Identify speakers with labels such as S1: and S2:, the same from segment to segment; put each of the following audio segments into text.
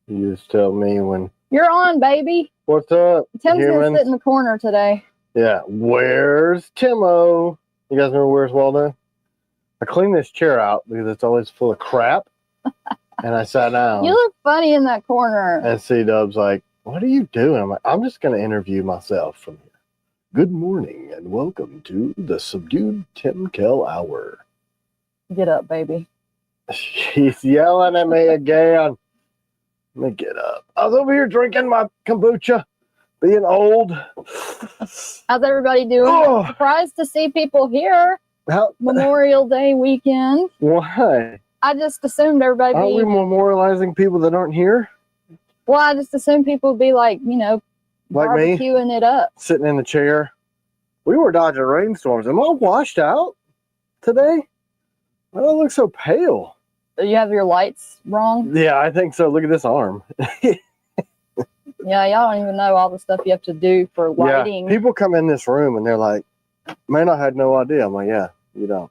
S1: You just tell me when.
S2: You're on, baby.
S1: What's up,
S2: Tim's
S1: humans?
S2: gonna sit in the corner today.
S1: Yeah, where's Timo? You guys remember Where's Waldo? I cleaned this chair out because it's always full of crap. And I sat down.
S2: You look funny in that corner.
S1: And C-Dub's like, what are you doing? I'm like, I'm just going to interview myself from here. Good morning and welcome to the Subdued Tim Kell Hour.
S2: Get up, baby.
S1: He's yelling at me again. Let me get up. I was over here drinking my kombucha, being old.
S2: How's everybody doing?
S1: Oh.
S2: Surprised to see people here.
S1: How?
S2: Memorial Day weekend.
S1: Why?
S2: I just assumed everybody
S1: Aren't we memorializing people that aren't here?
S2: Well, I just assumed people would be like, you know,
S1: Like
S2: barbecuing
S1: me?
S2: It up.
S1: Sitting in the chair. We were dodging rainstorms. Am I washed out today? I don't look so pale.
S2: You have your lights wrong?
S1: Yeah, I think so. Look at this arm.
S2: Yeah, y'all don't even know all the stuff you have to do for lighting.
S1: Yeah, people come in this room and they're like, man, I had no idea. I'm like, yeah, you don't.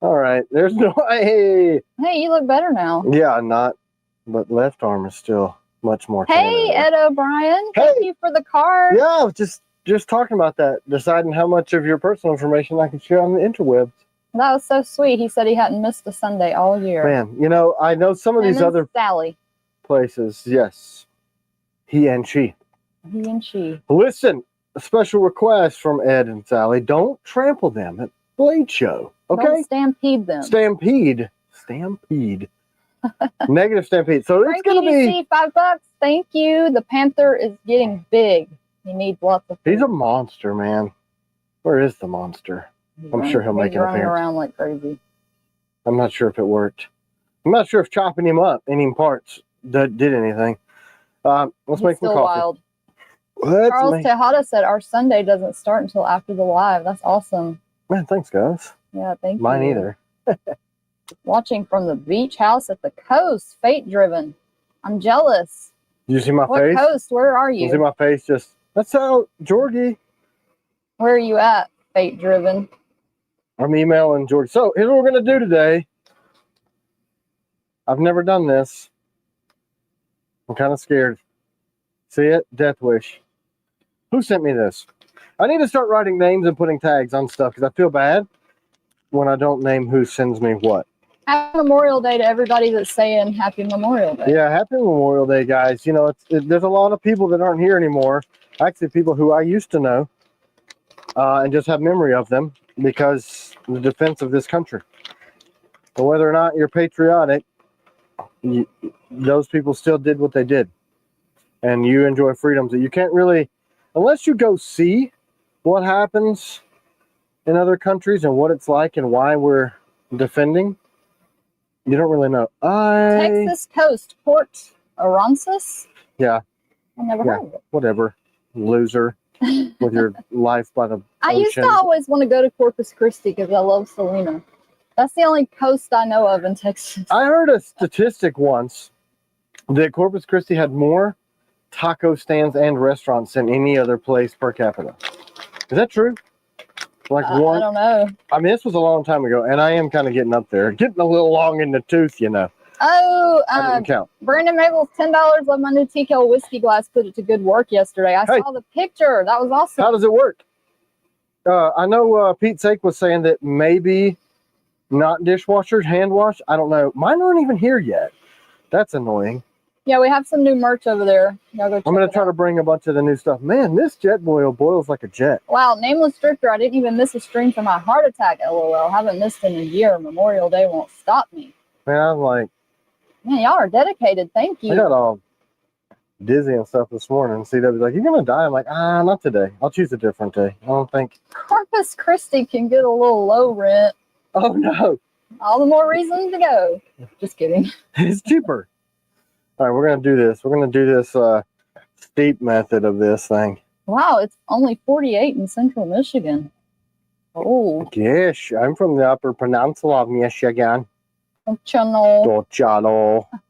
S1: All right, there's no, hey.
S2: Hey, you look better now.
S1: Yeah, not, but left arm is still much more.
S2: Hey, Ed O'Brien.
S1: Hey.
S2: Thank you for the card.
S1: Yeah, I was just talking about that, deciding how much of your personal information I can share on the interwebs.
S2: That was so sweet. He said he hadn't missed a Sunday all year.
S1: Man, you know, I know some of these other
S2: Sally.
S1: Places, yes. He and she.
S2: He and she.
S1: Listen, a special request from Ed and Sally. Don't trample them at Blade Show. Okay?
S2: Don't stampede them.
S1: Stampede. Negative stampede. So
S2: Frankie,
S1: it's going to be...
S2: $5. Thank you. The Panther is getting big. He needs lots of food.
S1: He's a monster, man. Where is the monster? I'm sure he'll make an appearance.
S2: Running around like crazy.
S1: I'm not sure if it worked. I'm not sure if chopping him up, any parts, did anything. Let's make some coffee.
S2: Wild. Charles Tejada said our Sunday doesn't start until after the live. That's awesome.
S1: Man, thanks, guys.
S2: Yeah, thank you.
S1: Mine either.
S2: Watching from the beach house at the coast, fate driven. I'm jealous.
S1: You see my face?
S2: What coast? Where are you?
S1: You see my face? Just that's how Georgie.
S2: Where are you at, fate driven?
S1: I'm emailing Georgie. So here's what we're gonna do today. I've never done this. I'm kind of scared. See it? Death wish. Who sent me this? I need to start writing names and putting tags on stuff because I feel bad when I don't name who sends me what.
S2: Happy Memorial Day to everybody that's saying Happy Memorial Day.
S1: Yeah, Happy Memorial Day, guys. You know, there's a lot of people that aren't here anymore. Actually, people who I used to know and just have memory of them because of the defense of this country. So whether or not you're patriotic, those people still did what they did. And you enjoy freedoms that you can't really, unless you go see what happens in other countries and what it's like and why we're defending, you don't really know.
S2: Texas coast, Port Aransas?
S1: Yeah.
S2: I never heard of it.
S1: Whatever. Loser with your life by the ocean.
S2: I used to always want to go to Corpus Christi because I love Selena. That's the only coast I know of in Texas.
S1: I heard a statistic once that Corpus Christi had more taco stands and restaurants than any other place per capita. Is that true? Like one?
S2: I don't know.
S1: I mean, this was a long time ago, and I am kind of getting up there. Getting a little long in the tooth, you know.
S2: Oh,
S1: I didn't count.
S2: Brandon Mabel's $10 of my new TKL whiskey glass put it to good work yesterday. I saw the picture. That was awesome.
S1: How does it work? I know Pete Sake was saying that maybe not dishwashers, hand wash. I don't know. Mine aren't even here yet. That's annoying.
S2: Yeah, we have some new merch over there. Y'all go check
S1: I'm going to try to bring a bunch of the new stuff. Man, this jet boil boils like a jet.
S2: Wow, Nameless Drifter. I didn't even miss a stream for my heart attack, LOL. Haven't missed in a year. Memorial Day won't stop me.
S1: Man, I'm like...
S2: Man, y'all are dedicated. Thank you.
S1: I got all dizzy and stuff this morning. CW's like, you're going to die? I'm like, not today. I'll choose a different day. I don't think...
S2: Corpus Christi can get a little low rent.
S1: Oh, no.
S2: All the more reason to go. Just kidding.
S1: It's cheaper. All right, we're going to do this. We're going to do this steep method of this thing.
S2: Wow, it's only 48 in central Michigan. Oh.
S1: Yes, I'm from the Upper Peninsula of Michigan.
S2: Channel.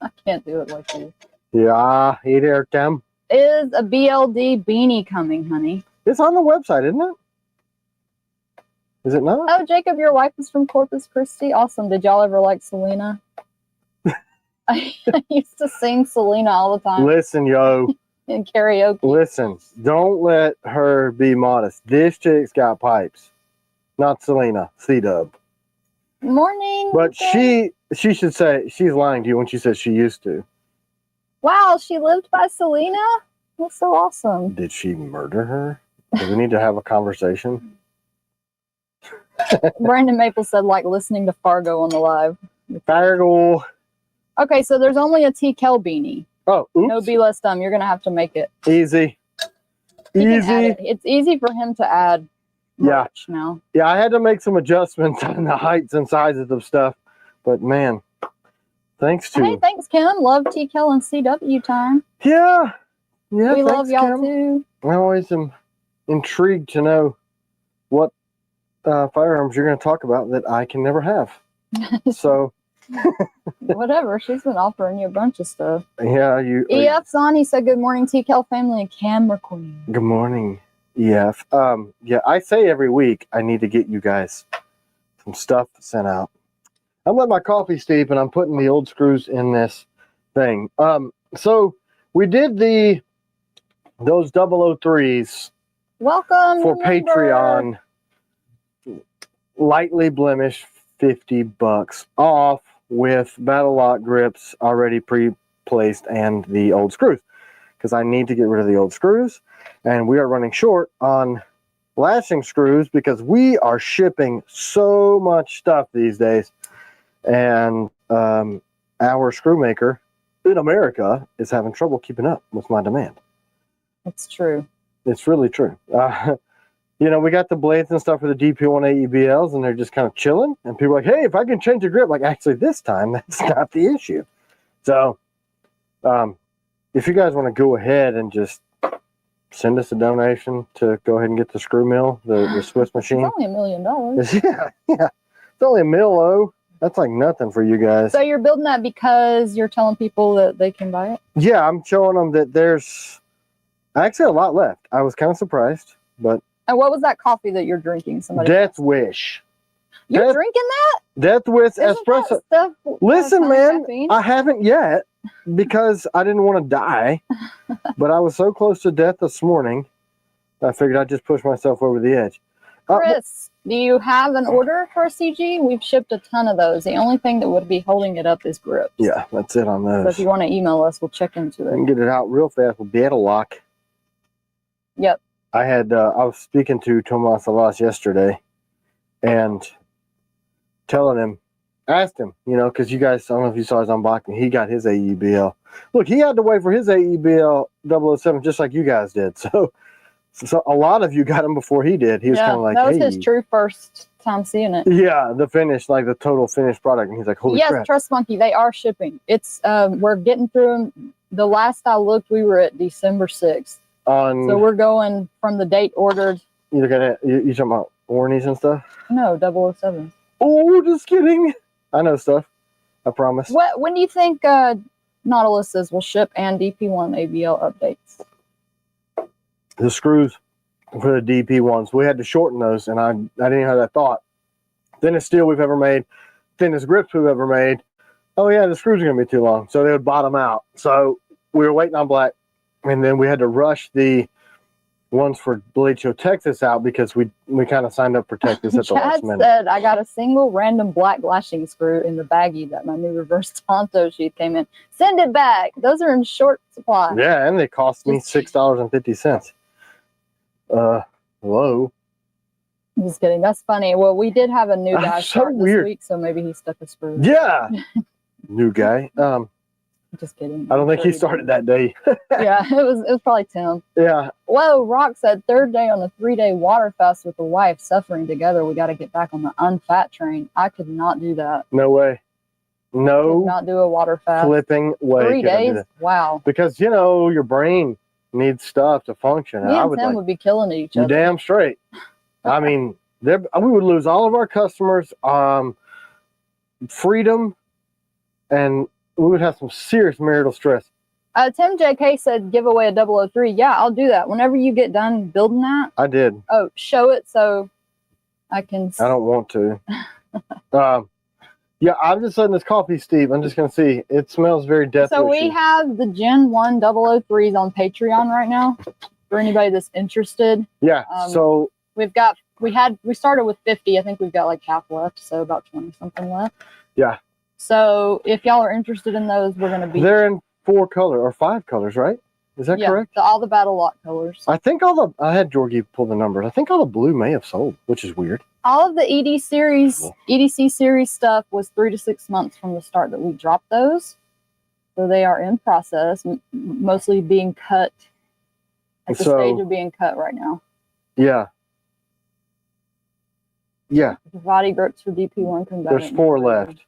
S1: I
S2: can't do it like you.
S1: Yeah, hey there, Tim.
S2: Is a BLD beanie coming, honey?
S1: It's on the website, isn't it? Is it not?
S2: Oh, Jacob, your wife is from Corpus Christi. Awesome. Did y'all ever like Selena? I used to sing Selena all the time
S1: Listen, yo.
S2: in karaoke.
S1: Listen, don't let her be modest. This chick's got pipes. Not Selena, C-Dub.
S2: Morning.
S1: But
S2: okay.
S1: she should say, she's lying to you when she says she used to.
S2: Wow, she lived by Selena? That's so awesome.
S1: Did she murder her? Do we need to have a conversation?
S2: Brandon Maple said, like listening to Fargo on the live.
S1: Fargo.
S2: Okay, so there's only a TKL beanie.
S1: Oh, oops.
S2: No Be Less Dumb. You're going to have to make it.
S1: Easy.
S2: He can add
S1: Easy.
S2: it. It's easy for him to add merch now.
S1: Yeah, I had to make some adjustments on the heights and sizes of stuff. But man, thanks to...
S2: Hey, thanks, Kim. Love TKL and CW time.
S1: Yeah. Yeah,
S2: we
S1: thanks,
S2: love y'all
S1: Kim.
S2: too.
S1: I always am intrigued to know what firearms you're going to talk about that I can never have. So...
S2: Whatever. She's been offering you a bunch of stuff.
S1: Yeah, you...
S2: EF Zani said, good morning, TKL family and camera queen.
S1: Good morning, EF. Yeah, I say every week I need to get you guys some stuff sent out. I'm letting my coffee steep and I'm putting the old screws in this thing. So we did those 003s
S2: Welcome.
S1: for
S2: remember.
S1: Patreon. Lightly blemished, $50 off with battle lock grips already pre-placed and the old screws, because I need to get rid of the old screws, and we are running short on lashing screws because we are shipping so much stuff these days, and our screw maker in America is having trouble keeping up with my demand.
S2: It's true.
S1: It's really true. You know, we got the blades and stuff for the DP1 AEBLs, and they're just kind of chilling. And people are like, hey, if I can change the grip, like, actually, this time, that's not the issue. So, if you guys want to go ahead and just send us a donation to go ahead and get the screw mill, the Swiss machine.
S2: It's only $1 million.
S1: Yeah. It's only $1 million. That's like nothing for you guys.
S2: So you're building that because you're telling people that they can buy it?
S1: Yeah, I'm showing them that there's actually a lot left. I was kind of surprised, but...
S2: And what was that coffee that you're drinking?
S1: Death Wish.
S2: You're drinking that?
S1: Death Wish
S2: Isn't
S1: espresso.
S2: that stuff,
S1: Listen, man,
S2: caffeine?
S1: I haven't yet because I didn't want to die, but I was so close to death this morning, I figured I'd just push myself over the edge.
S2: Chris, do you have an order for a CG? We've shipped a ton of those. The only thing that would be holding it up is grips.
S1: Yeah, that's it on those.
S2: So if you want to email us, we'll check into
S1: I
S2: it.
S1: can get it out real fast with battle lock.
S2: Yep.
S1: I was speaking to Tomas Alas yesterday and asked him, you know, because you guys, I don't know if you saw his unboxing, he got his AEBL. Look, he had to wait for his AEBL 007 just like you guys did. So a lot of you got him before he did. He was kind of like,
S2: that was
S1: hey.
S2: his true first time seeing it.
S1: Yeah, the finish, like the total finished product. And he's like, holy crap.
S2: Yes, Trust Monkey, they are shipping. It's we're getting through them. The last I looked, we were at December 6th. So we're going from the date ordered.
S1: You talking about warranties and stuff?
S2: No, 007.
S1: Oh, just kidding. I know stuff. I promise.
S2: When do you think Nautiluses will ship and DP1 ABL updates?
S1: The screws for the DP ones, we had to shorten those, and I didn't have that thought. Thinnest steel we've ever made, thinnest grips we've ever made. Oh yeah, the screws are gonna be too long, so they would bottom out. So we were waiting on black, and then we had to rush the ones for Blade Show Texas out because we kind of signed up for Texas at the last minute.
S2: Chad said, I got a single random black lashing screw in the baggie that my new reverse Tonto sheath came in. Send it back. Those are in short supply.
S1: Yeah, and they cost me $6.50. Hello.
S2: Just kidding. That's funny. Well, we did have a new guy
S1: That's so
S2: start this
S1: weird.
S2: week, so maybe he stuck a screw.
S1: Yeah. New guy.
S2: Just kidding.
S1: I don't think he started that day.
S2: Yeah, it was probably Tim.
S1: Yeah.
S2: Whoa, Rock said 3rd day on the 3-day water fast with the wife suffering together. We got to get back on the unfat train. I could not do that.
S1: No way.
S2: Could
S1: No
S2: not do a water fast.
S1: flipping way.
S2: 3
S1: could I do
S2: days?
S1: that.
S2: Wow.
S1: Because, you know, your brain needs stuff to function.
S2: Me
S1: I
S2: and
S1: would
S2: Tim
S1: like,
S2: would be killing each
S1: you
S2: other.
S1: damn straight. I mean, we would lose all of our customers, freedom, and we would have some serious marital stress.
S2: Tim JK said give away a 003. Yeah, I'll do that. Whenever you get done building that,
S1: I did.
S2: show it so I can.
S1: I don't want to. Yeah, I'm just letting this coffee steep. I'm just gonna see. It smells very deathly.
S2: So we have the Gen 1 003s on Patreon right now for anybody that's interested.
S1: Yeah. So
S2: we started with 50. I think we've got like half left, so about 20 something left.
S1: Yeah.
S2: So if y'all are interested in those, we're gonna be.
S1: They're in 4 color or 5 colors, right? Is that correct?
S2: All the battle lock colors.
S1: I think I had Georgie pull the numbers. I think all the blue may have sold, which is weird.
S2: All of the EDC series stuff was 3 to 6 months from the start that we dropped those. So they are in process, mostly being cut at the stage of being cut right now.
S1: Yeah. Yeah.
S2: The body grips for DP1 combatant.
S1: There's 4 left.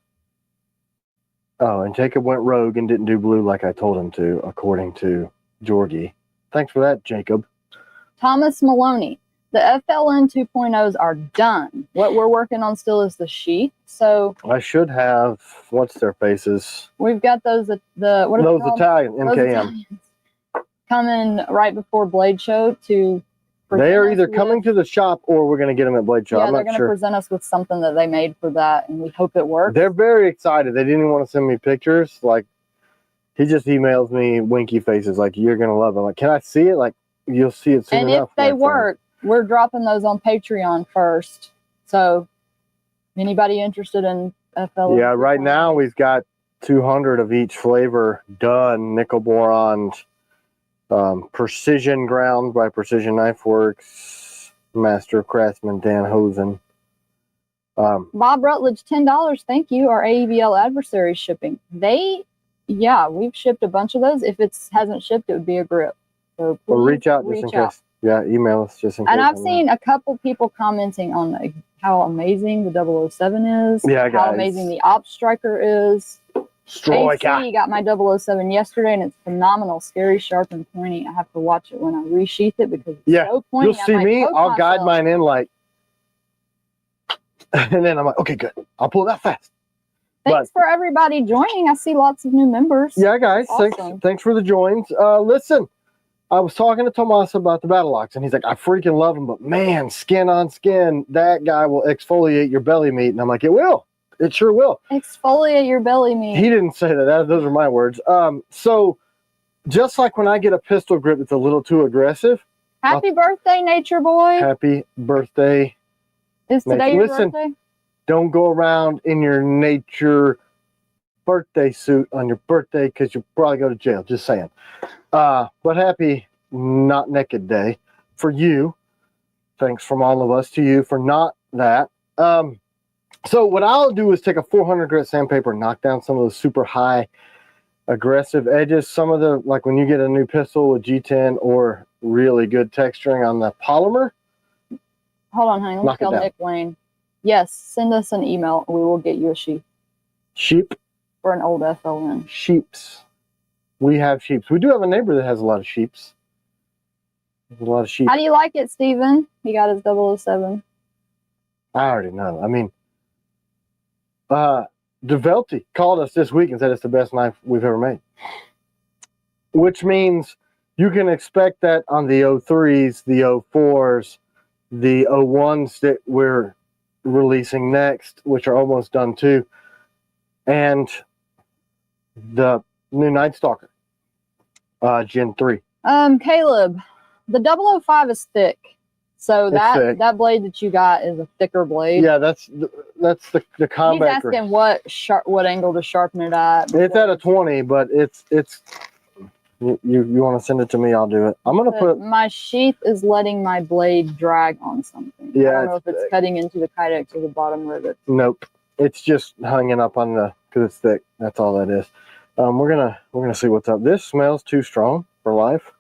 S1: Oh, and Jacob went rogue and didn't do blue like I told him to, according to Georgie. Thanks for that, Jacob.
S2: Thomas Maloney. The FLN 2.0s are done. What we're working on still is the Sheath. So
S1: I should have, what's their faces?
S2: We've got those what are
S1: those
S2: they
S1: Italian MKM.
S2: Those Italians coming right before Blade Show to.
S1: They are either coming to the shop or we're going to get them at Blade Show.
S2: Yeah,
S1: I'm
S2: they're
S1: not
S2: going to present us with something that they made for that, and we hope it works.
S1: They're very excited. They didn't even want to send me pictures. Like, he just emails me winky faces like, you're going to love it. Like, can I see it? Like, you'll see it soon enough.
S2: And if they work, we're dropping those on Patreon first. So, anybody interested in FL?
S1: Yeah, right now we've got 200 of each flavor done. Nickel boron, precision ground by Precision Knife Works, Master Craftsman Dan Hosen.
S2: Bob Rutledge, $10. Thank you. Our AEBL adversary shipping. We've shipped a bunch of those. If it hasn't shipped, it would be a grip. So
S1: we'll reach out just in case. Yeah, email us just in case.
S2: And I've seen a couple people commenting on how amazing the 007 is.
S1: Yeah, guys.
S2: How amazing the Ops Striker is. AC got my 007 yesterday, and it's phenomenal. Scary, sharp, and pointy. I have to watch it when I resheath it because it's so pointy.
S1: You'll see me. I'll guide mine in like, and then I'm like, okay, good. I'll pull that fast.
S2: Thanks for everybody joining. I see lots of new members.
S1: Yeah, guys. Awesome. Thanks for the joins. Listen, I was talking to Tomas about the battle locks, and he's like, I freaking love them, but man, skin on skin, that guy will exfoliate your belly meat. And I'm like, it will. It sure will.
S2: Exfoliate your belly meat.
S1: He didn't say that. Those are my words. So just like when I get a pistol grip that's a little too aggressive.
S2: Happy birthday, Nature Boy.
S1: Happy birthday.
S2: Is today your birthday?
S1: Don't go around in your Nature birthday suit on your birthday because you'll probably go to jail. Just saying. But happy Not Naked Day for you. Thanks from all of us to you for not that. So what I'll do is take a 400 grit sandpaper and knock down some of those super high aggressive edges. Some of the, like when you get a new pistol with G10 or really good texturing on the polymer.
S2: Hold on, honey. Let's tell Nick Lane. Yes, send us an email. We will get you a sheep.
S1: Sheep?
S2: For an old FLN.
S1: Sheeps. We have sheeps. We do have a neighbor that has a lot of sheeps. There's a lot of sheep.
S2: How do you like it, Steven? He got his 007.
S1: I already know. I mean, DeVelty called us this week and said it's the best knife we've ever made. Which means you can expect that on the 03s, the 04s, the 01s that we're releasing next, which are almost done too, and the new Night Stalker, Gen 3.
S2: Caleb, the 005 is thick. So that blade that you got is a thicker blade. Yeah, that's the combat. He's asking what angle to sharpen it at. It's at a 20, but it's you want to send it to me, I'll do it. I'm gonna put my sheath is letting my blade drag on something. Yeah, I don't know if it's cutting into the kydex or the bottom rivet. Nope, it's just hanging up on the because it's thick. That's all that is. We're gonna see what's up. This smells too strong for life.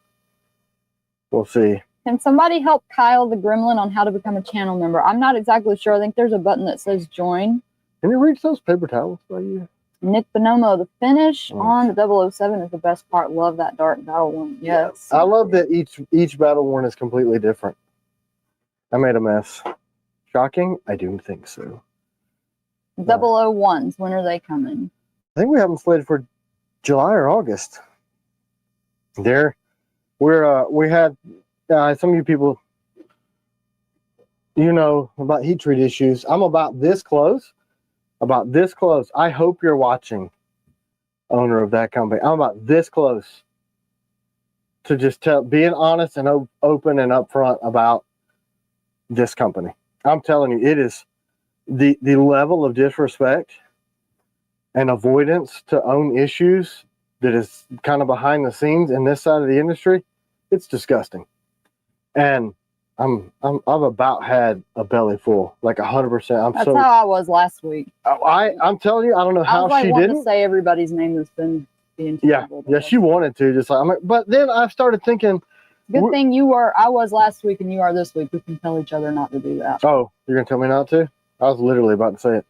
S2: We'll see. Can somebody help Kyle the Gremlin on how to become a channel member? I'm not exactly sure. I think there's a button that says join. Can you reach those paper towels by you? Nick Bonomo, the finish on the 007 is the best part. Love that dark battle one. Yes. Yeah. I love that each battle worn is completely different. I made a mess. Shocking? I do think so. 001s, when are they coming? I think we have them slated for July or August. We had some of you people, you know about heat treat issues. I'm about this close
S1: about this close. I hope you're watching, owner of that company. I'm about this close to just being honest and open and upfront about this company. I'm telling you, it is the level of disrespect and avoidance to own issues that is kind of behind the scenes in this side of the industry. It's disgusting. And I've about had a belly full, like 100%.
S2: That's how I was last week.
S1: I'm telling you, I don't know how she didn't
S2: to say everybody's name that's been being terrible.
S1: Yeah, she wanted to, just like, but then I started thinking,
S2: good thing I was last week and you are this week. We can tell each other not to do that.
S1: Oh, you're gonna tell me not to? I was literally about to say it.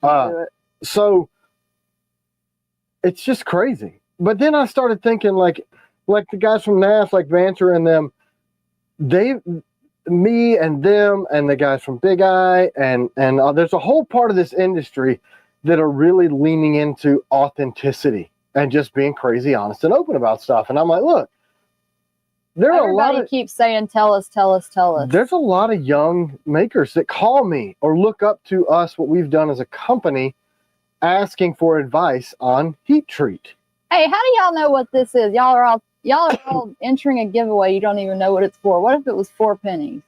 S2: Do it. So
S1: it's just crazy. But then I started thinking, like the guys from NAF, like Vanter and them, me and them and the guys from Big Eye and there's a whole part of this industry that are really leaning into authenticity and just being crazy honest and open about stuff. And I'm like, look,
S2: everybody keeps saying, tell us.
S1: There's a lot of young makers that call me or look up to us, what we've done as a company, asking for advice on heat treat.
S2: Hey, how do y'all know what this is? Y'all are all entering a giveaway. You don't even know what it's for. What if it was 4 pennies?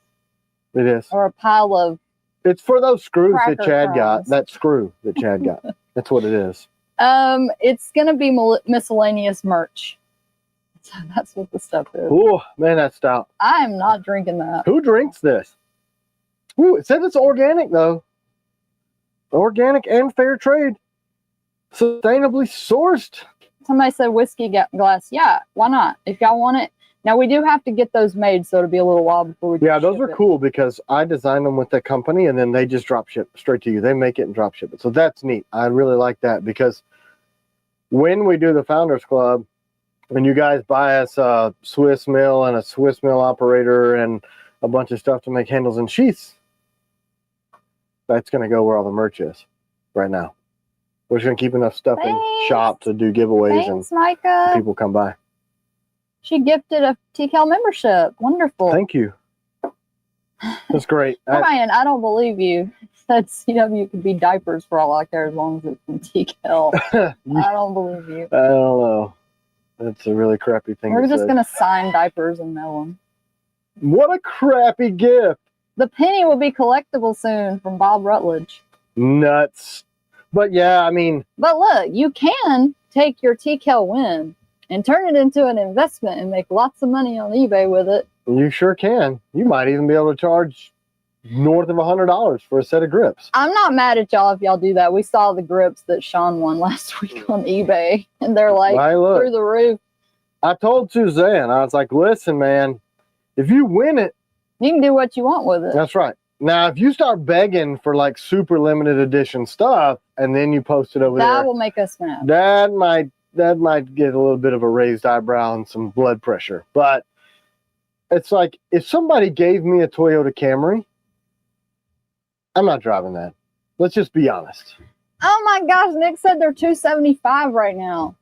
S1: It is.
S2: Or a pile of...
S1: It's for those screws that Chad got. That screw that Chad got. That's what it is.
S2: It's going to be miscellaneous merch. So that's what the stuff is.
S1: Oh, man, that's stout.
S2: I am not drinking that.
S1: Who drinks this? Ooh, it says it's organic, though. Organic and fair trade. Sustainably sourced.
S2: Somebody said whiskey glass. Yeah, why not? If y'all want it. Now, we do have to get those made, so it'll be a little while before we
S1: Yeah, those are cool because I designed them with the company, and then they just drop ship straight to you. They make it and drop ship it. So that's neat. I really like that because when we do the Founders Club, and you guys buy us a Swiss mill and a Swiss mill operator and a bunch of stuff to make handles and sheaths, that's going to go where all the merch is right now. We're just going to keep enough stuff in shop to do giveaways.
S2: Thanks, Micah.
S1: And people come by.
S2: She gifted a TCAL membership. Wonderful.
S1: Thank you. That's great.
S2: Ryan, I don't believe you. Said CW could be diapers for all I care as long as it's from TCAL. I don't believe you.
S1: I don't know. That's a really crappy thing.
S2: We're just going to sign diapers and mail them.
S1: What a crappy gift.
S2: The penny will be collectible soon from Bob Rutledge.
S1: Nuts. But yeah, I mean.
S2: But look, you can take your TCAL win and turn it into an investment and make lots of money on eBay with it.
S1: You sure can. You might even be able to charge north of $100 for a set of grips.
S2: I'm not mad at y'all if y'all do that. We saw the grips that Sean won last week on eBay, and they're like through the roof.
S1: I told Suzanne, I was like, listen, man, if you win it,
S2: you can do what you want with it.
S1: That's right. Now, if you start begging for like super limited edition stuff and then you post it over there,
S2: that will make us mad.
S1: That might get a little bit of a raised eyebrow and some blood pressure. But it's like, if somebody gave me a Toyota Camry, I'm not driving that. Let's just be honest.
S2: Oh my gosh, Nick said they're $275 right now.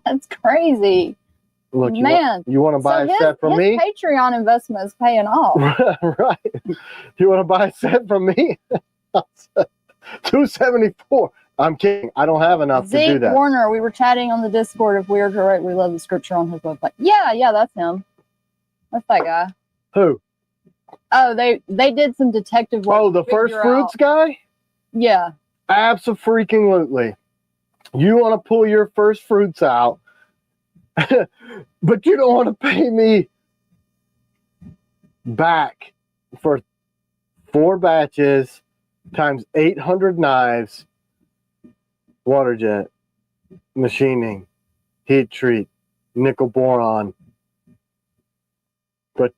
S2: That's crazy.
S1: Look,
S2: man,
S1: you want to buy a set from me?
S2: Patreon investment is paying off.
S1: Right. You want to buy a set from me? $274. I'm kidding. I don't have enough to do that.
S2: Warner, we were chatting on the Discord. If we are correct, we love the scripture on his website. Yeah, that's him. That's that guy.
S1: Who?
S2: Oh, they did some detective work.
S1: Oh, the First Fruits guy?
S2: Yeah.
S1: Abso-freaking-lutely. You want to pull your First Fruits out, but you don't want to pay me back for 4 batches times 800 knives, water jet, machining, heat treat, nickel boron. But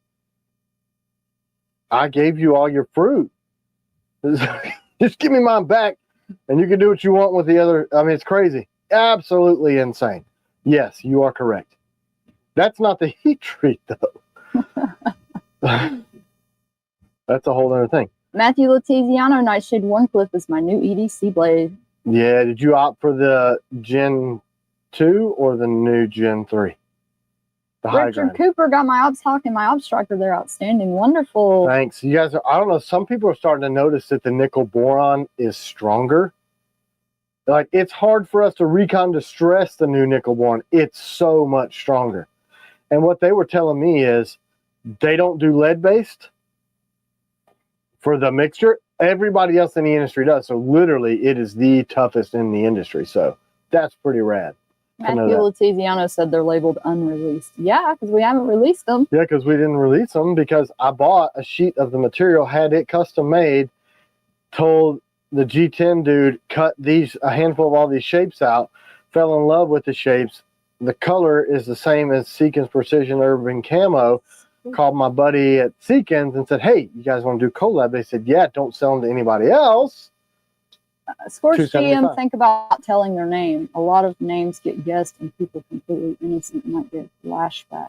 S1: I gave you all your fruit. Just give me mine back and you can do what you want with the other. I mean, it's crazy. Absolutely insane. Yes, you are correct. That's not the heat treat, though. That's a whole other thing.
S2: Matthew Latiziano, Nightshade Warncliffe is my new EDC blade.
S1: Yeah, did you opt for the Gen 2 or the new Gen 3? The high
S2: Richard
S1: grind.
S2: Cooper got my Ops Hawk and my Ops Striker. They're outstanding. Wonderful.
S1: Thanks. You guys are, I don't know, some people are starting to notice that the nickel boron is stronger. Like, it's hard for us to recon distress the new nickel boron. It's so much stronger. And what they were telling me is they don't do lead-based for the mixture. Everybody else in the industry does. So literally, it is the toughest in the industry. So that's pretty rad.
S2: Matthew Letiziano said they're labeled unreleased. Yeah, because we haven't released them.
S1: Yeah, because we didn't release them because I bought a sheet of the material, had it custom made, told the G10 dude, cut a handful of all these shapes out, fell in love with the shapes. The color is the same as Seekins Precision Urban Camo. Called my buddy at Seekins and said, hey, you guys want to do collab? They said, yeah, don't sell them to anybody else.
S2: Scorched GM, think about telling their name. A lot of names get guessed and people completely innocent might get flashback.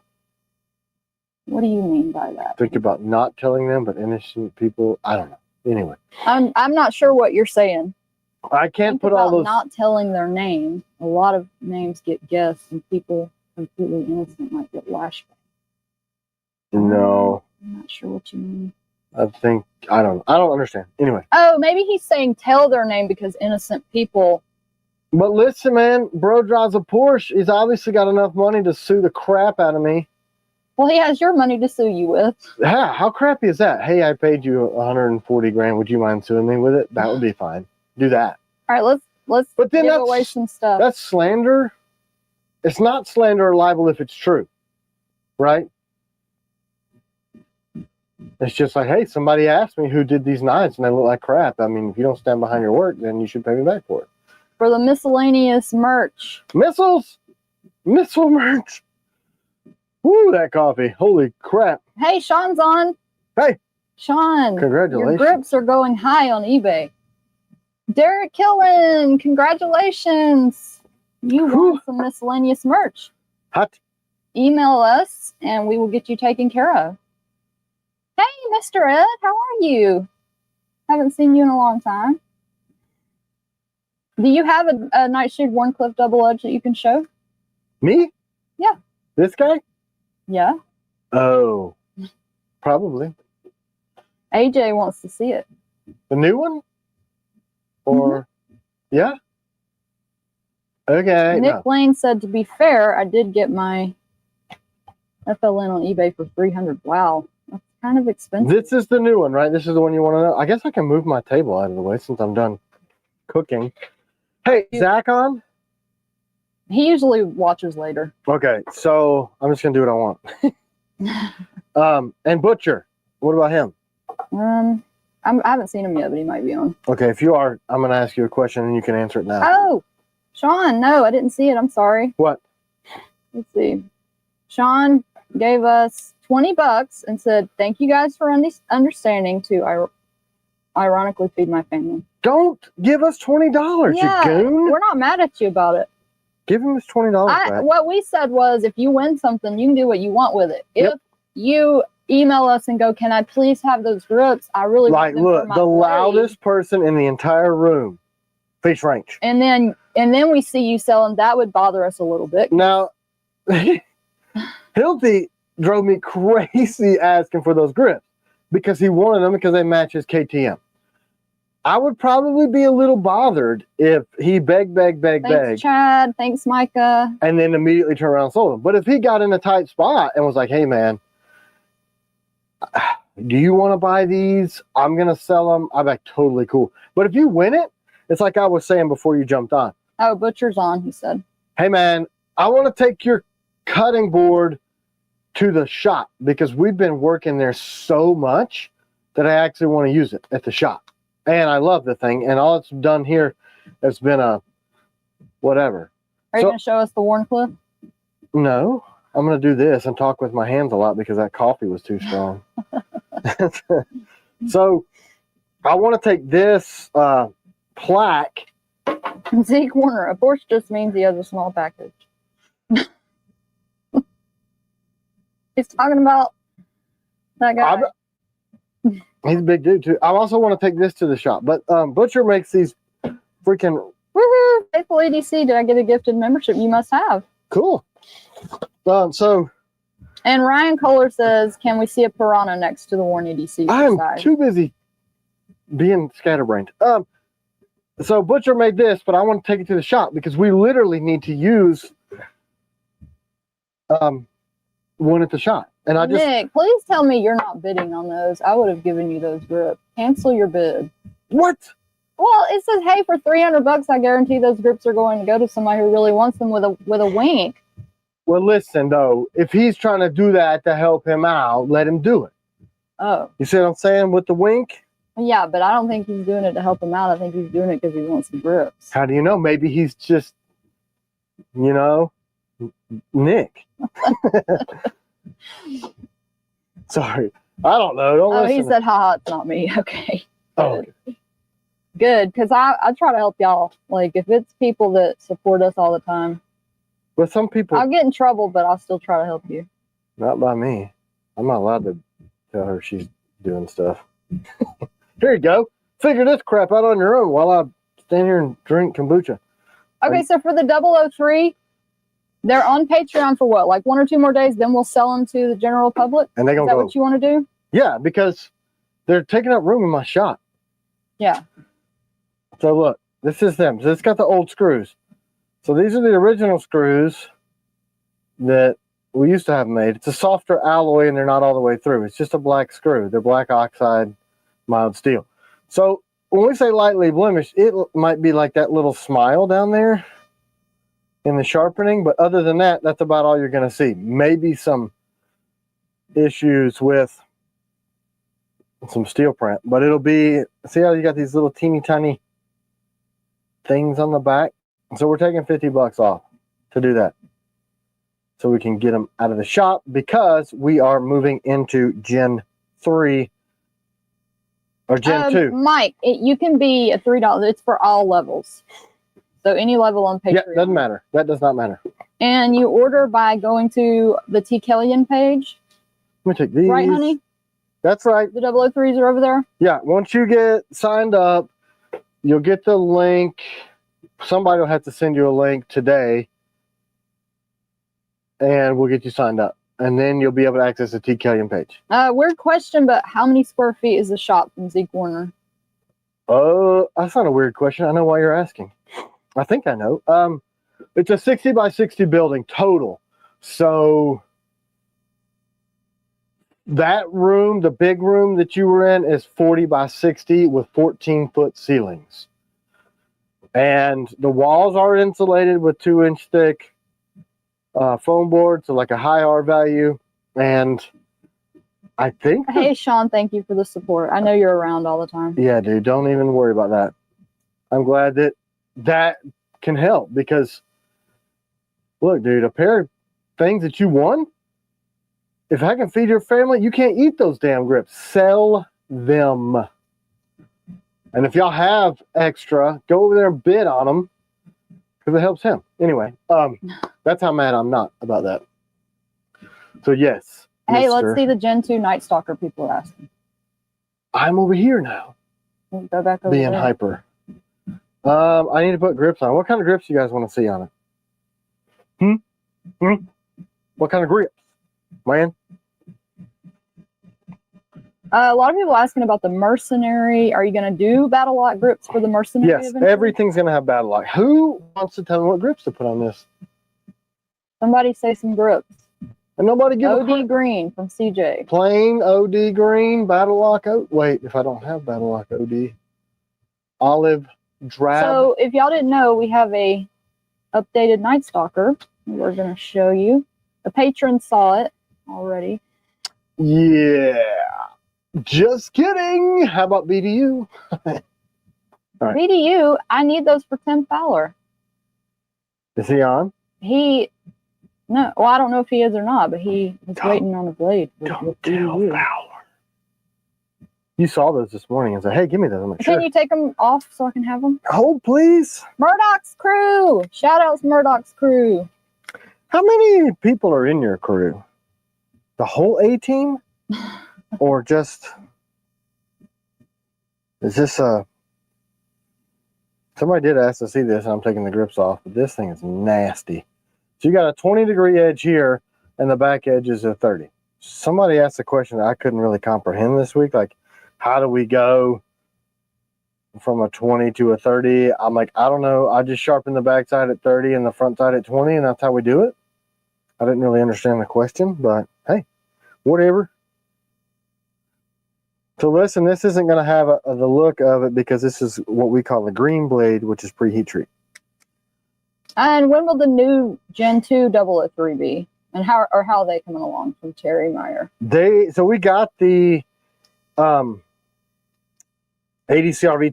S2: What do you mean by that?
S1: Think about not telling them, but innocent people, I don't know. Anyway.
S2: I'm not sure what you're saying.
S1: I can't put all those.
S2: Not telling their name. A lot of names get guessed and people completely innocent might get flashback.
S1: No.
S2: I'm not sure what you mean.
S1: I don't understand. Anyway.
S2: Oh, maybe he's saying tell their name because innocent people.
S1: But listen, man, bro drives a Porsche. He's obviously got enough money to sue the crap out of me.
S2: Well, he has your money to sue you with.
S1: Yeah, how crappy is that? Hey, I paid you 140 grand. Would you mind suing me with it? That would be fine. Do that.
S2: All right, let's give away some stuff.
S1: That's slander. It's not slander or libel if it's true, right? It's just like, hey, somebody asked me who did these knives and they look like crap. I mean, if you don't stand behind your work, then you should pay me back for it.
S2: For the miscellaneous merch.
S1: Missiles! Missile merch! Woo, that coffee. Holy crap.
S2: Hey, Sean's on.
S1: Hey.
S2: Sean.
S1: Congratulations.
S2: Your grips are going high on eBay. Derek Killen, congratulations. You won some miscellaneous merch.
S1: Hot.
S2: Email us and we will get you taken care of. Hey, Mr. Ed, how are you? Haven't seen you in a long time. Do you have a Nightshade Warncliffe double edge that you can show?
S1: Me?
S2: Yeah.
S1: This guy?
S2: Yeah.
S1: Oh, probably.
S2: AJ wants to see it.
S1: The new one? Or, yeah? Okay.
S2: Nick Lane said, to be fair, I did get my FLN on eBay for $300. Wow. That's kind of expensive.
S1: This is the new one, right? This is the one you want to know? I guess I can move my table out of the way since I'm done cooking. Hey, Zach on?
S2: He usually watches later.
S1: Okay, so I'm just going to do what I want. And Butcher, what about him?
S2: I haven't seen him yet, but he might be on.
S1: Okay, if you are, I'm going to ask you a question and you can answer it now.
S2: Oh, Sean, no, I didn't see it. I'm sorry.
S1: What?
S2: Let's see. Sean gave us $20 and said, thank you guys for understanding to ironically feed my family.
S1: Don't give us $20,
S2: yeah,
S1: you goon.
S2: We're not mad at you about it.
S1: Give him his $20 back.
S2: What we said was, if you win something, you can do what you want with it. Yep. If you email us and go, can I please have those grips? I really want them
S1: look,
S2: for my
S1: the
S2: party.
S1: loudest person in the entire room, Fish Ranch.
S2: And then we see you selling. That would bother us a little bit.
S1: Now, Hilty drove me crazy asking for those grips because he wanted them because they match his KTM. I would probably be a little bothered if he begged.
S2: Thanks, Chad. Thanks, Micah.
S1: And then immediately turned around and sold them. But if he got in a tight spot and was like, hey, man, do you want to buy these? I'm going to sell them. I'm like, totally cool. But if you win it, it's like I was saying before you jumped on.
S2: Oh, Butcher's on, he said.
S1: Hey, man, I want to take your cutting board to the shop because we've been working there so much that I actually want to use it at the shop. And I love the thing. And all it's done here has been a whatever.
S2: Are you going to show us the Warncliffe?
S1: No. I'm going to do this and talk with my hands a lot because that coffee was too strong. So I want to take this plaque.
S2: Zeke Warner. A Porsche just means he has a small package. He's talking about that guy.
S1: He's a big dude too. I also want to take this to the shop, but Butcher makes these freaking
S2: woohoo! Faithful EDC, did I get a gifted membership? You must have.
S1: Cool. So
S2: And Ryan Kohler says, can we see a piranha next to the Warren EDC?
S1: I'm too busy being scatterbrained. So Butcher made this, but I want to take it to the shop because we literally need to use one at the shop. And
S2: Nick, please tell me you're not bidding on those. I would have given you those grips. Cancel your bid.
S1: What?
S2: Well, it says, hey, for $300, I guarantee those grips are going to go to somebody who really wants them with a wink.
S1: Well, listen, though, if he's trying to do that to help him out, let him do it.
S2: Oh.
S1: You see what I'm saying with the wink?
S2: Yeah, but I don't think he's doing it to help him out. I think he's doing it because he wants the grips.
S1: How do you know? Maybe he's just, you know, Nick. Sorry. I don't know. Don't listen.
S2: He said, haha, it's not me. Okay.
S1: Oh,
S2: good, because I try to help y'all. Like, if it's people that support us all the time.
S1: But some people...
S2: I'll get in trouble, but I'll still try to help you.
S1: Not by me. I'm not allowed to tell her she's doing stuff. Here you go. Figure this crap out on your own while I stand here and drink kombucha.
S2: Okay, so for the 003, they're on Patreon for what? Like 1 or 2 more days, then we'll sell them to the general public?
S1: And they're gonna
S2: Is that what you want to do?
S1: Yeah, because they're taking up room in my shop.
S2: Yeah.
S1: So look, this is them. So it's got the old screws. So these are the original screws that we used to have made. It's a softer alloy and they're not all the way through. It's just a black screw. They're black oxide mild steel. So when we say lightly blemished, it might be like that little smile down there in the sharpening, but other than that, that's about all you're going to see. Maybe some issues with some steel print, but it'll be, see how you got these little teeny tiny things on the back? So we're taking $50 off to do that, so we can get them out of the shop because we are moving into Gen 3 or Gen 2.
S2: Mike, you can be a $3. It's for all levels. So any level on Patreon.
S1: Yeah, doesn't matter. That does not matter.
S2: And you order by going to the T. Kellyan page.
S1: Let me take these.
S2: Right, honey?
S1: That's right.
S2: The 003s are over there?
S1: Yeah, once you get signed up, you'll get the link. Somebody will have to send you a link today, and we'll get you signed up. And then you'll be able to access the T. Kellyan page.
S2: Weird question, but how many square feet is the shop from Zeke Warner?
S1: That's not a weird question. I know why you're asking. I think I know. It's a 60 by 60 building total. So that room, the big room that you were in, is 40 by 60 with 14-foot ceilings. And the walls are insulated with 2-inch thick foam board, so like a high R value. And I think...
S2: Hey, Sean, thank you for the support. I know you're around all the time.
S1: Yeah, dude, don't even worry about that. I'm glad that that can help because, look, dude, a pair of things that you won, if I can feed your family, you can't eat those damn grips. Sell them. And if y'all have extra, go over there and bid on them because it helps him. Anyway, that's how mad I'm not about that. So, yes.
S2: Hey, let's see the Gen 2 Night Stalker people are asking.
S1: I'm over here now.
S2: We'll go back over
S1: being
S2: there.
S1: Hyper. I need to put grips on. What kind of grips do you guys want to see on it? What kind of grips, man?
S2: A lot of people asking about the Mercenary. Are you going to do battle lock grips for the Mercenary?
S1: Yes, eventually? Everything's going to have battle lock. Who wants to tell me what grips to put on this?
S2: Somebody say some grips.
S1: And nobody give
S2: OD Green from CJ.
S1: Plain OD Green, battle lock. Wait, if I don't have battle lock OD. Olive drab.
S2: So if y'all didn't know, we have a updated Night Stalker. We're going to show you. The patrons saw it already.
S1: Yeah. Just kidding. How about BDU? All right.
S2: BDU, I need those for Tim Fowler.
S1: Is he on?
S2: No, well, I don't know if he is or not, but he was waiting on a blade.
S1: Don't tell Fowler. You saw those this morning and said, hey, give me those. I'm like,
S2: Can you take them off so I can have them?
S1: Hold, please.
S2: Murdoch's crew. Shout outs Murdoch's crew.
S1: How many people are in your crew? The whole A team? Or just, is this a, somebody did ask to see this and I'm taking the grips off, but this thing is nasty. So you got a 20-degree edge here, and the back edges are 30. Somebody asked a question that I couldn't really comprehend this week, like, how do we go from a 20 to a 30? I'm like, I don't know. I just sharpen the back side at 30 and the front side at 20, and that's how we do it. I didn't really understand the question, but hey, whatever. So listen, this isn't going to have the look of it because this is what we call the green blade, which is preheat treat.
S2: And when will the new Gen 2 003 be? And how are they coming along from Terry Meyer?
S1: So we got the ADCRV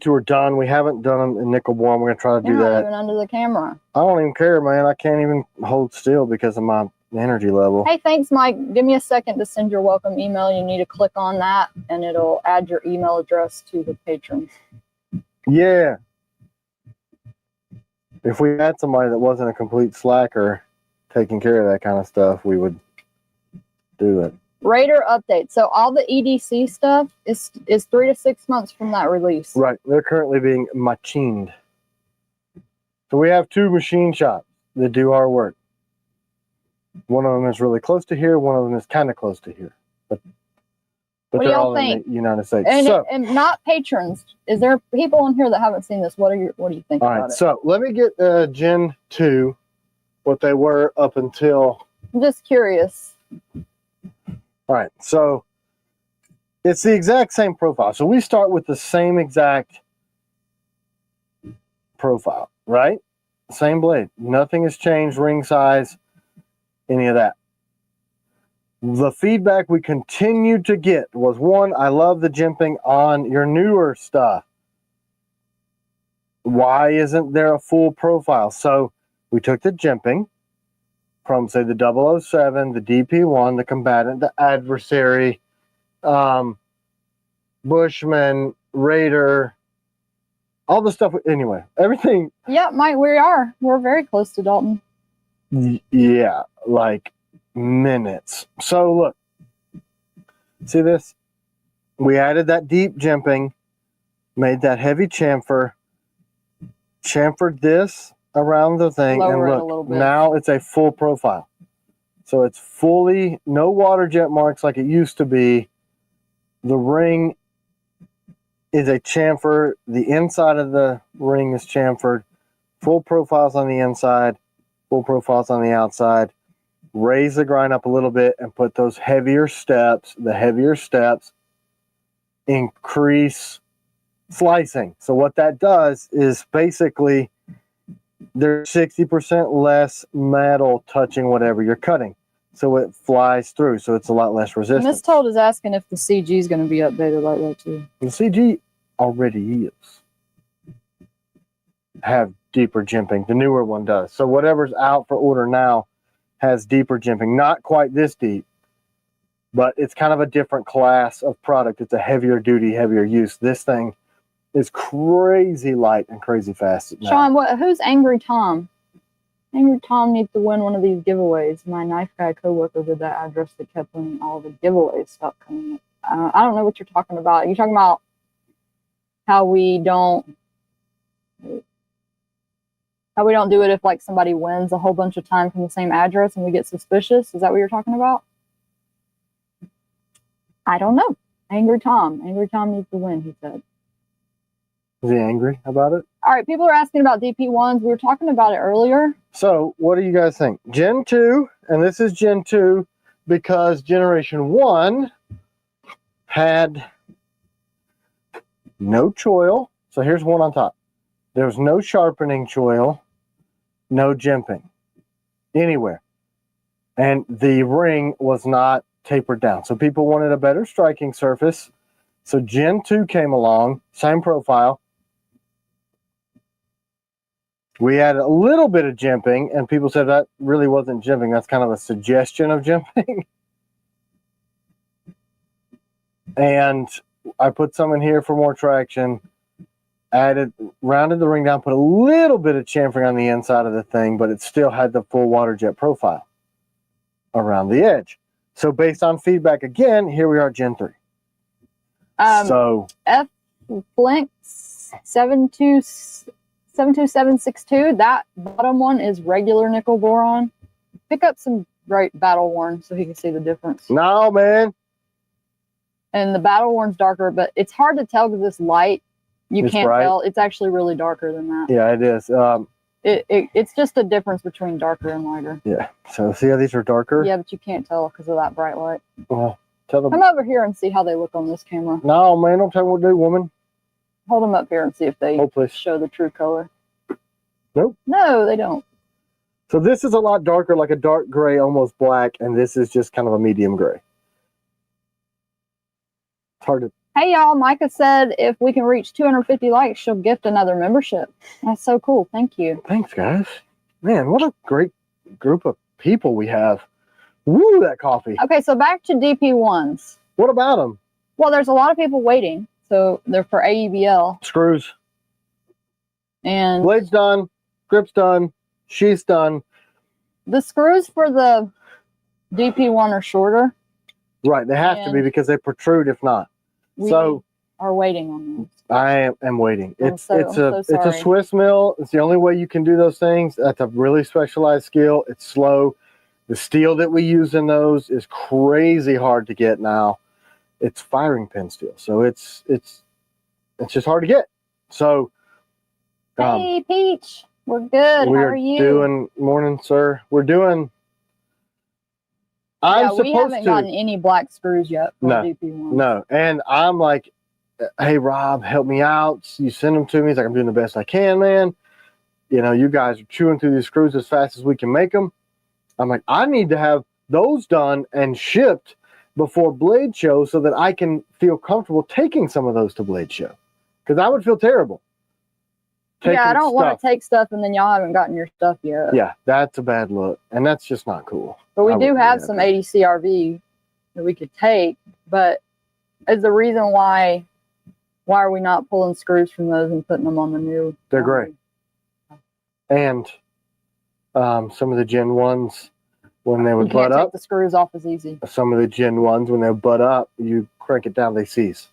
S1: tour done. We haven't done them in nickel boron. We're going to try to do that.
S2: You're not even under the camera.
S1: I don't even care, man. I can't even hold still because of my energy level.
S2: Hey, thanks, Mike. Give me a second to send your welcome email. You need to click on that, and it'll add your email address to the patrons.
S1: Yeah. If we had somebody that wasn't a complete slacker taking care of that kind of stuff, we would do it.
S2: Raider update. So all the EDC stuff is 3 to 6 months from that release.
S1: Right. They're currently being machined. So we have 2 machine shops that do our work. One of them is really close to here. One of them is kind of close to here. But they're all in the United States.
S2: And not patrons. Is there people on here that haven't seen this? What do you think about it?
S1: So let me get Gen 2, what they were up until.
S2: I'm just curious.
S1: All right. So it's the exact same profile. So we start with the same exact profile, right? Same blade. Nothing has changed, ring size, any of that. The feedback we continued to get was, one, I love the jimping on your newer stuff. Why isn't there a full profile? So we took the jimping from, say, the 007, the DP1, the combatant, the adversary, Bushman, Raider, all the stuff. Anyway, everything.
S2: Yeah, Mike, we're very close to Dalton.
S1: Yeah, like minutes. So look, see this? We added that deep jimping, made that heavy chamfer, chamfered this around the thing,
S2: Lower
S1: and look, now it's a full profile. So it's fully, no water jet marks like it used to be. The ring is a chamfer. The inside of the ring is chamfered. Full profiles on the inside, full profiles on the outside. Raise the grind up a little bit and put those heavier steps. The heavier steps increase slicing. So what that does is basically there's 60% less metal touching whatever you're cutting. So it flies through. So it's a lot less resistant.
S2: Miss Told is asking if the CG is going to be updated like that too.
S1: The CG already is. Have deeper jimping. The newer one does. So whatever's out for order now has deeper jimping. Not quite this deep, but it's kind of a different class of product. It's a heavier duty, heavier use. This thing is crazy light and crazy fast now.
S2: Sean, who's Angry Tom? Angry Tom needs to win one of these giveaways. My knife guy coworker did that address that kept winning all the giveaway stuff coming up. I don't know what you're talking about. Are you talking about how we don't do it if like somebody wins a whole bunch of time from the same address and we get suspicious? Is that what you're talking about? I don't know. Angry Tom needs to win, he said.
S1: Is he angry about it?
S2: All right, people are asking about DP1s. We were talking about it earlier.
S1: So what do you guys think? Gen 2, and this is Gen 2 because Generation 1 had no choil. So here's one on top. There was no sharpening choil, no jimping anywhere. And the ring was not tapered down. So people wanted a better striking surface. So Gen 2 came along, same profile. We had a little bit of jimping, and people said that really wasn't jimping. That's kind of a suggestion of jimping. And I put some in here for more traction. Rounded the ring down, put a little bit of chamfering on the inside of the thing, but it still had the full water jet profile around the edge. So based on feedback, again, here we are, Gen 3. So
S2: F Blinks 72762, that bottom one is regular nickel boron. Pick up some right battle worn so he can see the difference.
S1: No, man.
S2: And the battle worn's darker, but it's hard to tell because this light, you can't tell. It's actually really darker than that.
S1: Yeah, it is.
S2: It's just a difference between darker and lighter.
S1: Yeah. So see how these are darker?
S2: Yeah, but you can't tell because of that bright light.
S1: Well, tell them.
S2: Come over here and see how they look on this camera.
S1: No, man, don't tell me what to do, woman.
S2: Hold them up here and see if they
S1: Hopeless.
S2: show the true color.
S1: Nope.
S2: No, they don't.
S1: So this is a lot darker, like a dark gray, almost black, and this is just kind of a medium gray. It's hard to...
S2: Hey, y'all. Micah said if we can reach 250 likes, she'll gift another membership. That's so cool. Thank you.
S1: Thanks, guys. Man, what a great group of people we have. Woo, that coffee.
S2: Okay, so back to DP1s.
S1: What about them?
S2: Well, there's a lot of people waiting. So they're for AEBL.
S1: Screws.
S2: And
S1: blade's done. Grip's done. Sheath's done.
S2: The screws for the DP1 are shorter.
S1: Right, they have to be because they protrude if not.
S2: We are waiting on those.
S1: I am waiting. It's a
S2: sorry.
S1: Swiss mill. It's the only way you can do those things. That's a really specialized skill. It's slow. The steel that we use in those is crazy hard to get now. It's firing pin steel, so it's just hard to get. So,
S2: hey Peach, we're good. How are you?
S1: Doing morning, sir. We're doing.
S2: We haven't gotten any black screws yet.
S1: No, and I'm like, hey Rob, help me out. You send them to me. He's like, I'm doing the best I can, man. You know, you guys are chewing through these screws as fast as we can make them. I'm like, I need to have those done and shipped before Blade Show so that I can feel comfortable taking some of those to Blade Show. Because I would feel terrible.
S2: Yeah, I don't want to take stuff and then y'all haven't gotten your stuff yet.
S1: Yeah, that's a bad look. And that's just not cool.
S2: But we do have some 80 CRV that we could take. But is the reason why are we not pulling screws from those and putting them on the new?
S1: They're great. And some of the Gen 1s, when they would butt up,
S2: the screws off as easy.
S1: Some of the Gen 1s, when they butt up, you crank it down, they seize.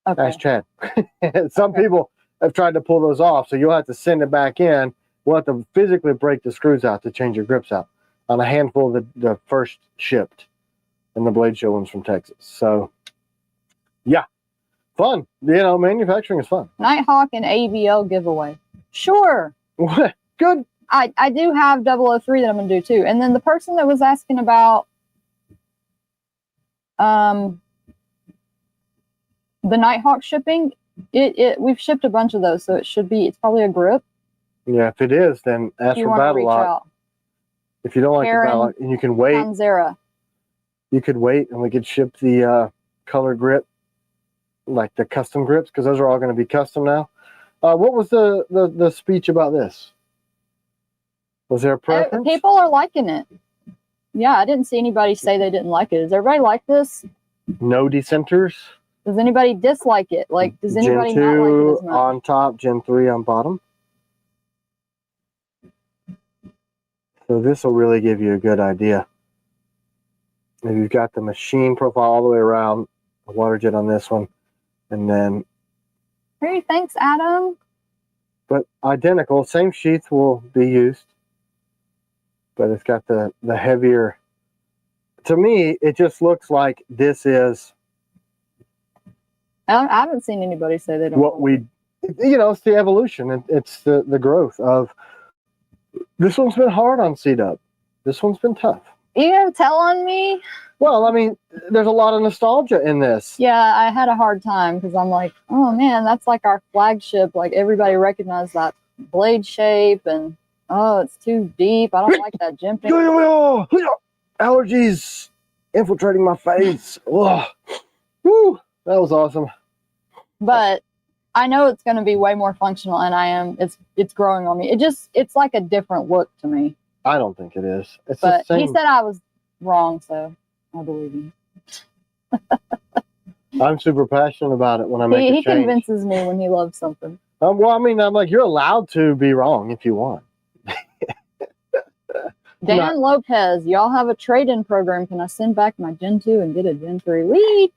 S2: Okay.
S1: That's Chad. Some people have tried to pull those off, so you'll have to send it back in. We'll have to physically break the screws out to change your grips out on a handful of the first shipped, and the Blade Show ones from Texas. So, yeah, fun. You know, manufacturing is fun.
S2: Nighthawk and ABL giveaway. Sure.
S1: Good.
S2: I do have 003 that I'm going to do too. And then the person that was asking about the Nighthawk shipping, we've shipped a bunch of those, so it's probably a grip.
S1: Yeah, if it is, then ask for Battle Lock. If you don't like the Battle Lock, and you can wait.
S2: Panzera.
S1: You could wait, and we could ship the color grip, like the custom grips, because those are all going to be custom now. What was the speech about this? Was there a preference?
S2: People are liking it. Yeah, I didn't see anybody say they didn't like it. Does everybody like this?
S1: No dissenters.
S2: Does anybody dislike it? Like, does anybody
S1: Gen 2
S2: not like it as much?
S1: On top, Gen 3 on bottom. So this will really give you a good idea. If you've got the machine profile all the way around, a water jet on this one, and then.
S2: Hey, thanks, Adam.
S1: But identical, same sheath will be used, but it's got the heavier. To me, it just looks like this is.
S2: I haven't seen anybody say they don't.
S1: What we, it's the evolution. It's the growth of. This one's been hard on C-Dub. This one's been tough.
S2: You gonna tell on me?
S1: Well, I mean, there's a lot of nostalgia in this.
S2: Yeah, I had a hard time because I'm like, oh man, that's like our flagship. Like everybody recognized that blade shape, and oh, it's too deep. I don't like that jimping.
S1: Allergies infiltrating my face. Woo, that was awesome.
S2: But I know it's going to be way more functional, and it's growing on me. It's like a different look to me.
S1: I don't think it is. It's
S2: but
S1: the same.
S2: He said I was wrong, so I believe him.
S1: I'm super passionate about it when I make a change. He
S2: convinces me when he loves something.
S1: Well, I mean, I'm like, you're allowed to be wrong if you want.
S2: Dan Lopez, y'all have a trade-in program. Can I send back my Gen 2 and get a Gen 3?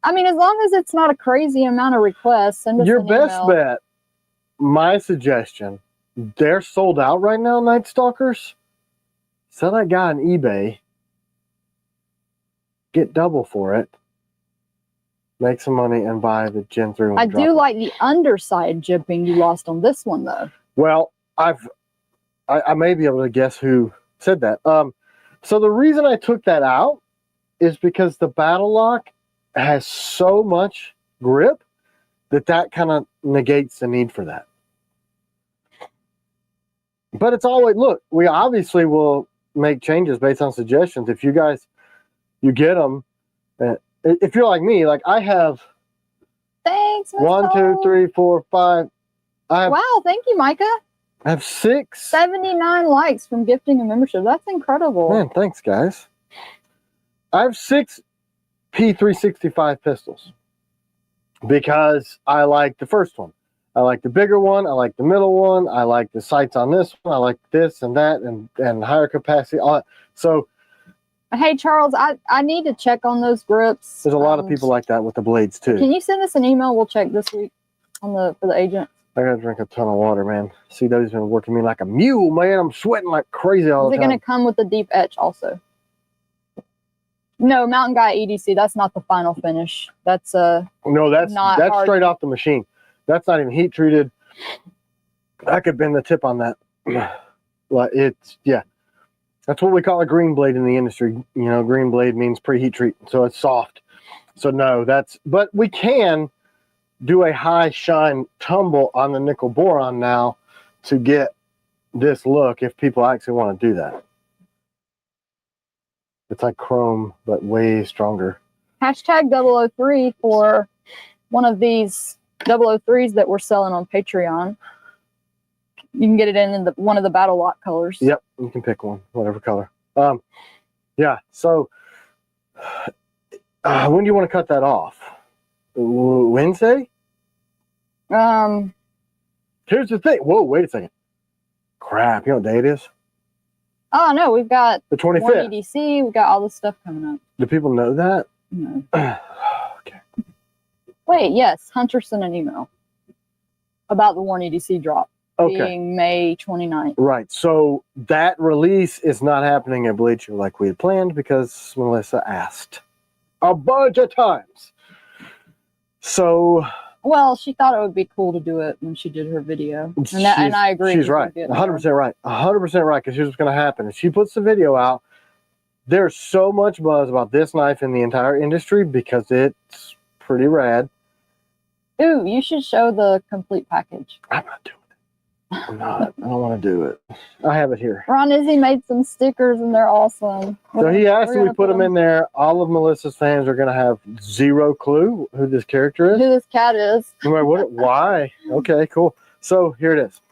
S2: I mean, as long as it's not a crazy amount of requests, send us
S1: your
S2: an
S1: best
S2: email.
S1: Bet, my suggestion, they're sold out right now, Night Stalkers. sell that guy on eBay, get double for it, make some money, and buy the Gen 3 one.
S2: I do like the underside jipping you lost on this one, though.
S1: Well, I may be able to guess who said that. So the reason I took that out is because the battle lock has so much grip that kind of negates the need for that. But it's always, look, we obviously will make changes based on suggestions. If you guys, you get them, if you're like me, like I have,
S2: thanks,
S1: 1, 2, 3, 4, 5.
S2: Wow, thank you, Micah.
S1: I have 6.
S2: 79 likes from gifting a membership. That's incredible.
S1: Man, thanks, guys. I have 6 P365 pistols because I like the first one. I like the bigger one. I like the middle one. I like the sights on this one. I like this and that and higher capacity. So,
S2: hey, Charles, I need to check on those grips.
S1: There's a lot of people like that with the blades, too.
S2: Can you send us an email? We'll check this week for the agent.
S1: I gotta drink a ton of water, man. CW's been working me like a mule, man. I'm sweating like crazy all the time.
S2: Is it going to come with the deep etch also? No, Mountain Guy EDC. That's not the final finish. That's
S1: no, that's straight off the machine. That's not even heat treated. I could bend the tip on that. Well, yeah. That's what we call a green blade in the industry. You know, green blade means pre-heat treat, so it's soft. So no, but we can do a high shine tumble on the nickel boron now to get this look if people actually want to do that. It's like chrome, but way stronger.
S2: Hashtag 003 for one of these 003s that we're selling on Patreon. You can get it in one of the battle lock colors.
S1: Yep, you can pick one, whatever color. Yeah, so when do you want to cut that off? Wednesday? Here's the thing. Whoa, wait a second. Crap, you know what day it is?
S2: Oh, no, we've got
S1: the 25th.
S2: Warren EDC. We've got all this stuff coming up.
S1: Do people know that?
S2: No.
S1: Okay.
S2: Wait, yes. Hunter sent an email about the Warren EDC drop being May 29th.
S1: Right. So that release is not happening at Blade Show like we had planned because Melissa asked a bunch of times. So...
S2: Well, she thought it would be cool to do it when she did her video. And I agree.
S1: She's right. 100% right. 100% right. Because here's what's going to happen. If she puts the video out, there's so much buzz about this knife in the entire industry because it's pretty rad.
S2: Ooh, you should show the complete package.
S1: I'm not doing it. I'm not. I don't want to do it. I have it here.
S2: Ron Izzy made some stickers and they're awesome.
S1: So he asked if we put them in there. All of Melissa's fans are going to have zero clue who this character is.
S2: Who this cat is.
S1: Why? Okay, cool. So here it is.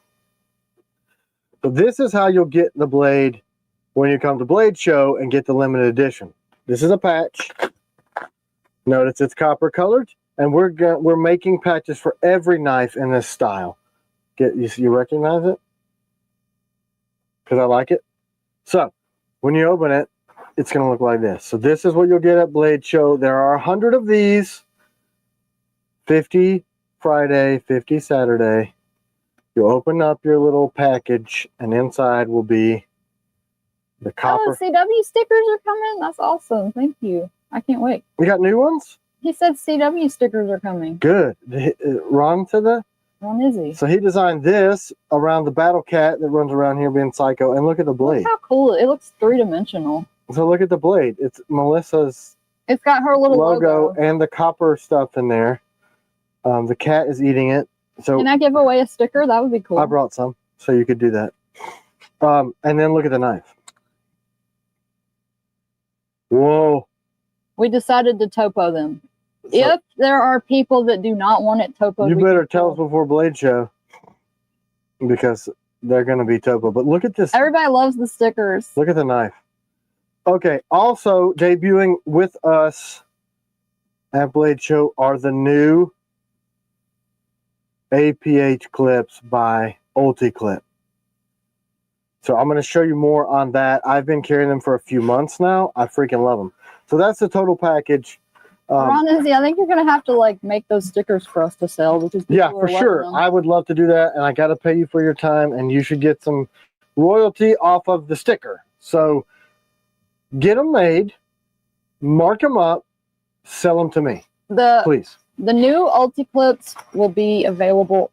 S1: So this is how you'll get the blade when you come to Blade Show and get the limited edition. This is a patch. Notice it's copper colored, and we're making patches for every knife in this style. You recognize it? Because I like it. So when you open it, it's going to look like this. So this is what you'll get at Blade Show. There are 100 of these. 50 Friday, 50 Saturday. You open up your little package, and inside will be the copper.
S2: Oh, CW stickers are coming. That's awesome. Thank you. I can't wait.
S1: We got new ones?
S2: He said CW stickers are coming.
S1: Good. Ron said that?
S2: Ron Izzy.
S1: So he designed this around the battle cat that runs around here being psycho. And look at the blade.
S2: Look how cool. It looks three-dimensional.
S1: So look at the blade. It's Melissa's
S2: It's got her little logo.
S1: And the copper stuff in there. The cat is eating it. So
S2: can I give away a sticker? That would be cool.
S1: I brought some, so you could do that. And then look at the knife. Whoa.
S2: We decided to topo them. So, if there are people that do not want it topo,
S1: you better tell us before Blade Show, because they're going to be topo. But look at this.
S2: Everybody loves the stickers.
S1: Look at the knife. Okay, also debuting with us at Blade Show are the new APH clips by UltiClip. So I'm going to show you more on that. I've been carrying them for a few months now. I freaking love them. So that's the total package.
S2: Ron Izzy, I think you're going to have to like make those stickers for us to sell. Because
S1: yeah, for sure. I would love to do that. And I got to pay you for your time. And you should get some royalty off of the sticker. So get them made, mark them up, sell them to me, please.
S2: The new Ulti clips will be available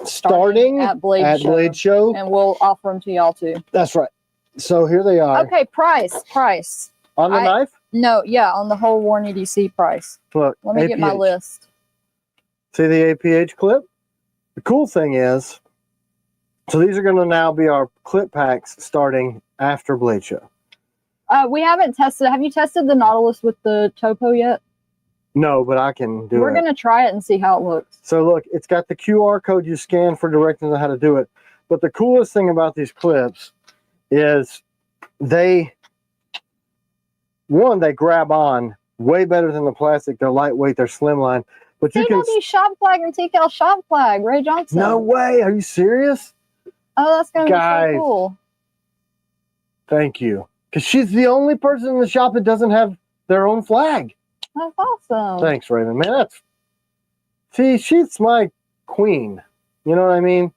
S2: starting at Blade Show, and we'll offer them to y'all too.
S1: That's right. So here they are.
S2: Okay, price.
S1: On the knife?
S2: No, yeah, on the whole Warren EDC price.
S1: Look,
S2: let me
S1: APH.
S2: Get my list.
S1: See the APH clip? The cool thing is, so these are going to now be our clip packs starting after Blade Show.
S2: We haven't tested. Have you tested the Nautilus with the topo yet?
S1: No, but I can do it.
S2: We're going to try it and see how it looks.
S1: So look, it's got the QR code you scan for directions on how to do it. But the coolest thing about these clips is they grab on way better than the plastic. They're lightweight, they're slimline. But you can
S2: shop flag and TCAL shop flag, Ray Johnson.
S1: No way, are you serious?
S2: Oh, that's going to be so cool.
S1: Thank you. Because she's the only person in the shop that doesn't have their own flag.
S2: That's awesome.
S1: Thanks, Raven. Man, she's my queen. You know what I mean?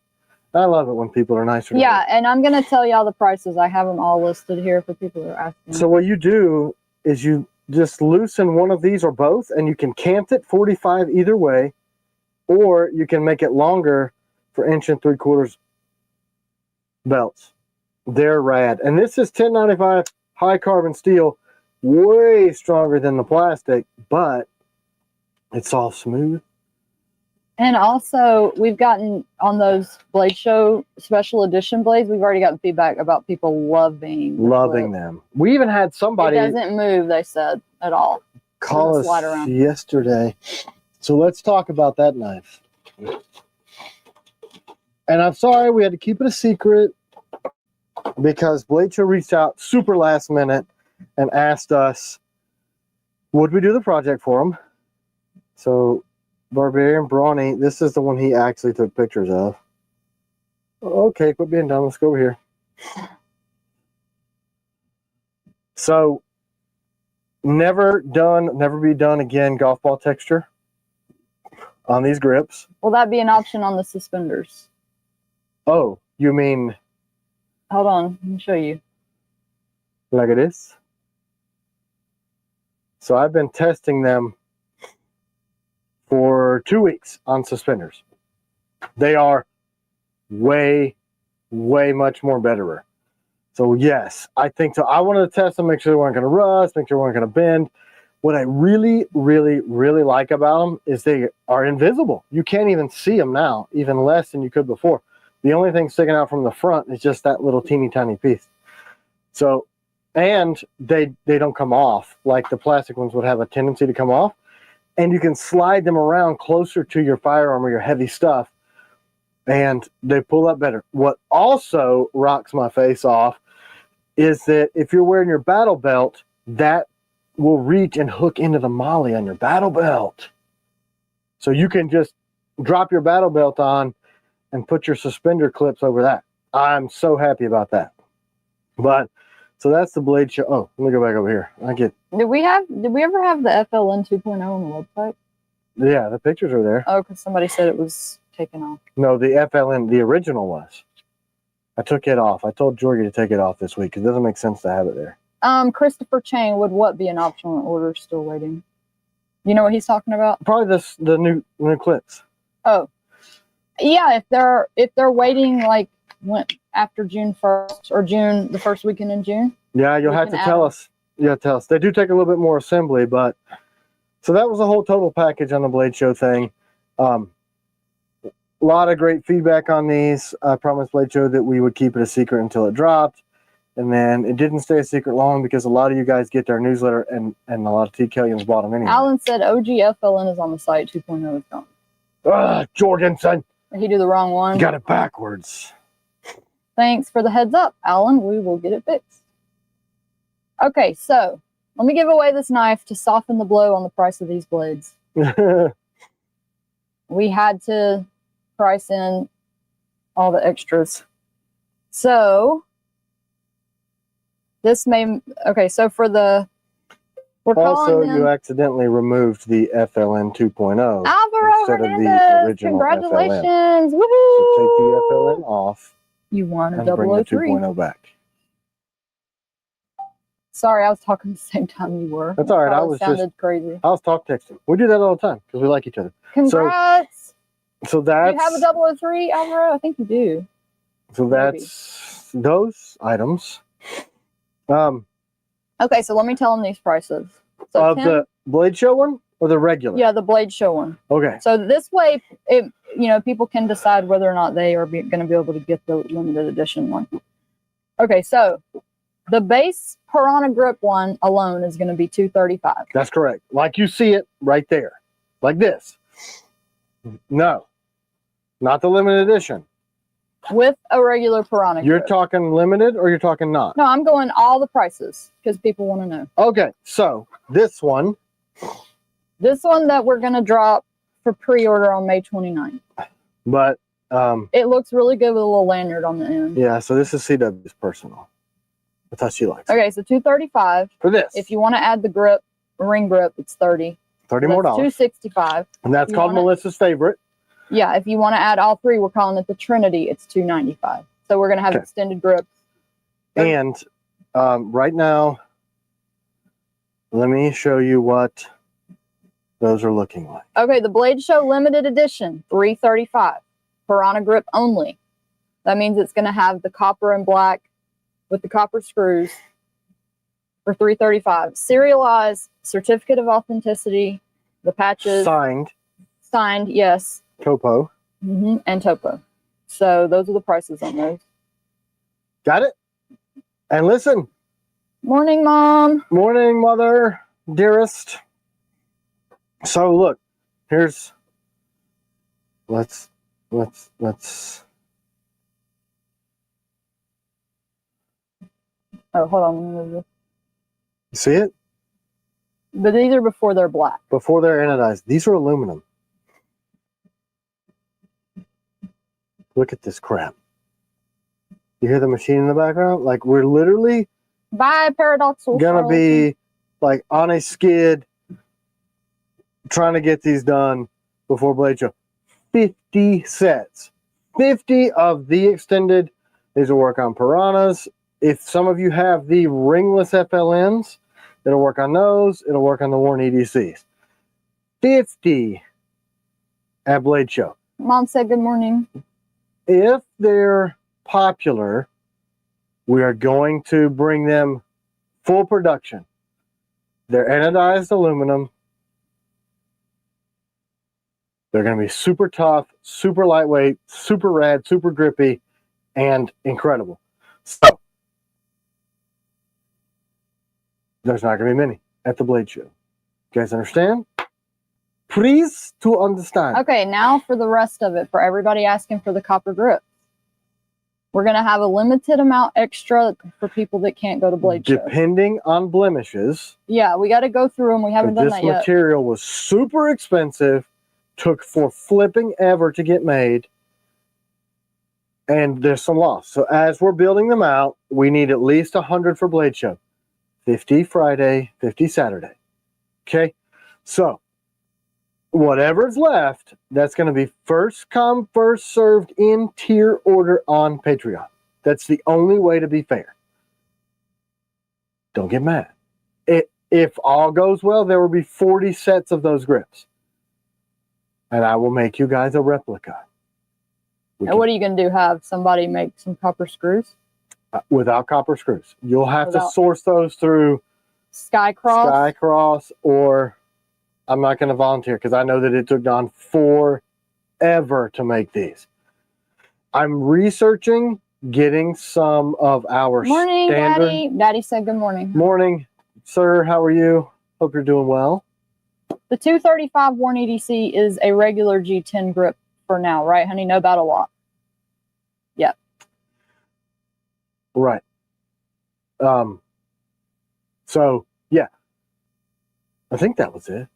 S1: I love it when people are nicer to me.
S2: Yeah, and I'm going to tell y'all the prices. I have them all listed here for people who are asking.
S1: So what you do is you just loosen one of these or both, and you can cant it 45 either way, or you can make it longer for 1 3/4 belts. They're rad. And this is 1095 high carbon steel, way stronger than the plastic, but it's all smooth.
S2: And also, we've gotten on those Blade Show special edition blades, we've already gotten feedback about people loving
S1: them. We even had somebody.
S2: It doesn't move, they said, at all.
S1: Call us yesterday. So let's talk about that knife. And I'm sorry we had to keep it a secret because Blade Show reached out super last minute and asked us, would we do the project for them? So Barbarian Brawny, this is the one he actually took pictures of. Okay, quit being dumb. Let's go over here. So, never be done again golf ball texture on these grips.
S2: Will that be an option on the suspenders?
S1: Oh, you mean...
S2: Hold on, let me show you.
S1: Like this? So I've been testing them for 2 weeks on suspenders. They are way much more betterer. So yes, I think so. I wanted to test them, make sure they weren't going to rust, make sure they weren't going to bend. What I really like about them is they are invisible. You can't even see them now, even less than you could before. The only thing sticking out from the front is just that little teeny tiny piece. So, and they don't come off like the plastic ones would have a tendency to come off. And you can slide them around closer to your firearm or your heavy stuff, and they pull up better. What also rocks my face off is that if you're wearing your battle belt, that will reach and hook into the molly on your battle belt. So you can just drop your battle belt on and put your suspender clips over that. I'm so happy about that. But so that's the Blade Show. Oh, let me go back over here. Did we ever have the FLN 2.0 on the website? Yeah, the pictures are there.
S2: Oh, because somebody said it was taken off.
S1: No, the FLN, the original was. I took it off. I told Georgie to take it off this week because it doesn't make sense to have it there.
S2: Christopher Chang, would what be an optional order? Still waiting. You know what he's talking about?
S1: Probably the new clips.
S2: Oh, yeah. If they're waiting like after June 1st or the first weekend in June.
S1: Yeah, you'll have to tell us. Yeah, tell us. They do take a little bit more assembly, but so that was the whole total package on the Blade Show thing. A lot of great feedback on these. I promised Blade Show that we would keep it a secret until it dropped. And then it didn't stay a secret long because a lot of you guys get their newsletter and a lot of TKians bought them anyway.
S2: Alan said OGFLN is on the site. 2.0 is gone.
S1: Jorgensen.
S2: Did he do the wrong one?
S1: You got it backwards.
S2: Thanks for the heads up, Alan. We will get it fixed. Okay, so let me give away this knife to soften the blow on the price of these blades. We had to price in all the extras. So this may, okay, so for the,
S1: also, you accidentally removed the FLN 2.0
S2: Alvaro
S1: instead
S2: Hernandez,
S1: of the original
S2: congratulations.
S1: FLN.
S2: Woohoo!
S1: So take the FLN off
S2: You want a
S1: and bring the
S2: 003.
S1: 2.0 back.
S2: Sorry, I was talking the same time you were.
S1: That's all right. I was
S2: sounded crazy.
S1: I was talk texting. We do that all the time because we like each other.
S2: Congrats.
S1: So that's.
S2: Do you have a 003, Alvaro? I think you do.
S1: So that's those items.
S2: Okay, so let me tell them these prices. So
S1: of the Blade Show one or the regular?
S2: Yeah, the Blade Show one.
S1: Okay.
S2: So this way, people can decide whether or not they are going to be able to get the limited edition one. Okay, so the base Piranha Grip one alone is going to be $235.
S1: That's correct. Like you see it right there, like this. No, not the limited edition.
S2: With a regular Piranha
S1: You're
S2: grip.
S1: talking limited or you're talking not?
S2: No, I'm going all the prices because people want to know.
S1: Okay, so this one.
S2: This one that we're going to drop for pre-order on May 29th.
S1: But
S2: it looks really good with a little lanyard on the end.
S1: Yeah, so this is CW's personal. That's how she likes it.
S2: Okay, so $235
S1: for this.
S2: If you want to add the grip, ring grip, it's $30.
S1: $30 more dollars.
S2: $265.
S1: And that's called Melissa's favorite.
S2: Yeah, if you want to add all three, we're calling it the Trinity. It's $295. So we're going to have extended grips.
S1: And right now, let me show you what those are looking like.
S2: Okay, the Blade Show limited edition, $335. Piranha grip only. That means it's going to have the copper and black with the copper screws for $335. Serialized, certificate of authenticity, the patches. Signed, yes.
S1: Topo.
S2: And Topo. So those are the prices on those.
S1: Got it? And listen.
S2: Morning, Mom.
S1: Morning, Mother, dearest. So look, here's, let's.
S2: Oh, hold on.
S1: You see it?
S2: But these are before they're black.
S1: Before they're anodized. These are aluminum. Look at this crap. You hear the machine in the background? Like, we're literally
S2: paradoxal
S1: gonna be like on a skid trying to get these done before Blade Show. 50 sets. 50 of the extended. These will work on Piranhas. If some of you have the ringless FLNs, it'll work on those. It'll work on the worn EDCs. 50 at Blade Show.
S2: Mom said good morning.
S1: If they're popular, we are going to bring them full production. They're anodized aluminum. They're going to be super tough, super lightweight, super rad, super grippy, and incredible. So, there's not going to be many at the Blade Show. You guys understand? Please to understand.
S2: Okay, now for the rest of it, for everybody asking for the copper grip. We're going to have a limited amount extra for people that can't go to Blade Show.
S1: Depending on blemishes.
S2: Yeah, we got to go through them. We haven't done that yet.
S1: This material was super expensive. Took for flipping ever to get made. And there's some loss. So as we're building them out, we need at least 100 for Blade Show. 50 Friday, 50 Saturday. Okay? So, whatever's left, that's going to be first come, first served in tier order on Patreon. That's the only way to be fair. Don't get mad. If all goes well, there will be 40 sets of those grips. And I will make you guys a replica.
S2: And what are you going to do? Have somebody make some copper screws?
S1: Without copper screws. You'll have to source those through Skycross, or I'm not going to volunteer because I know that it took Don forever to make these. I'm researching getting some of our
S2: morning,
S1: standard.
S2: Daddy. Daddy said good morning.
S1: Morning, sir. How are you? Hope you're doing well.
S2: The 235 worn EDC is a regular G10 grip for now, right, honey? No battle lock. Yeah.
S1: Right. So, yeah. I think that was it.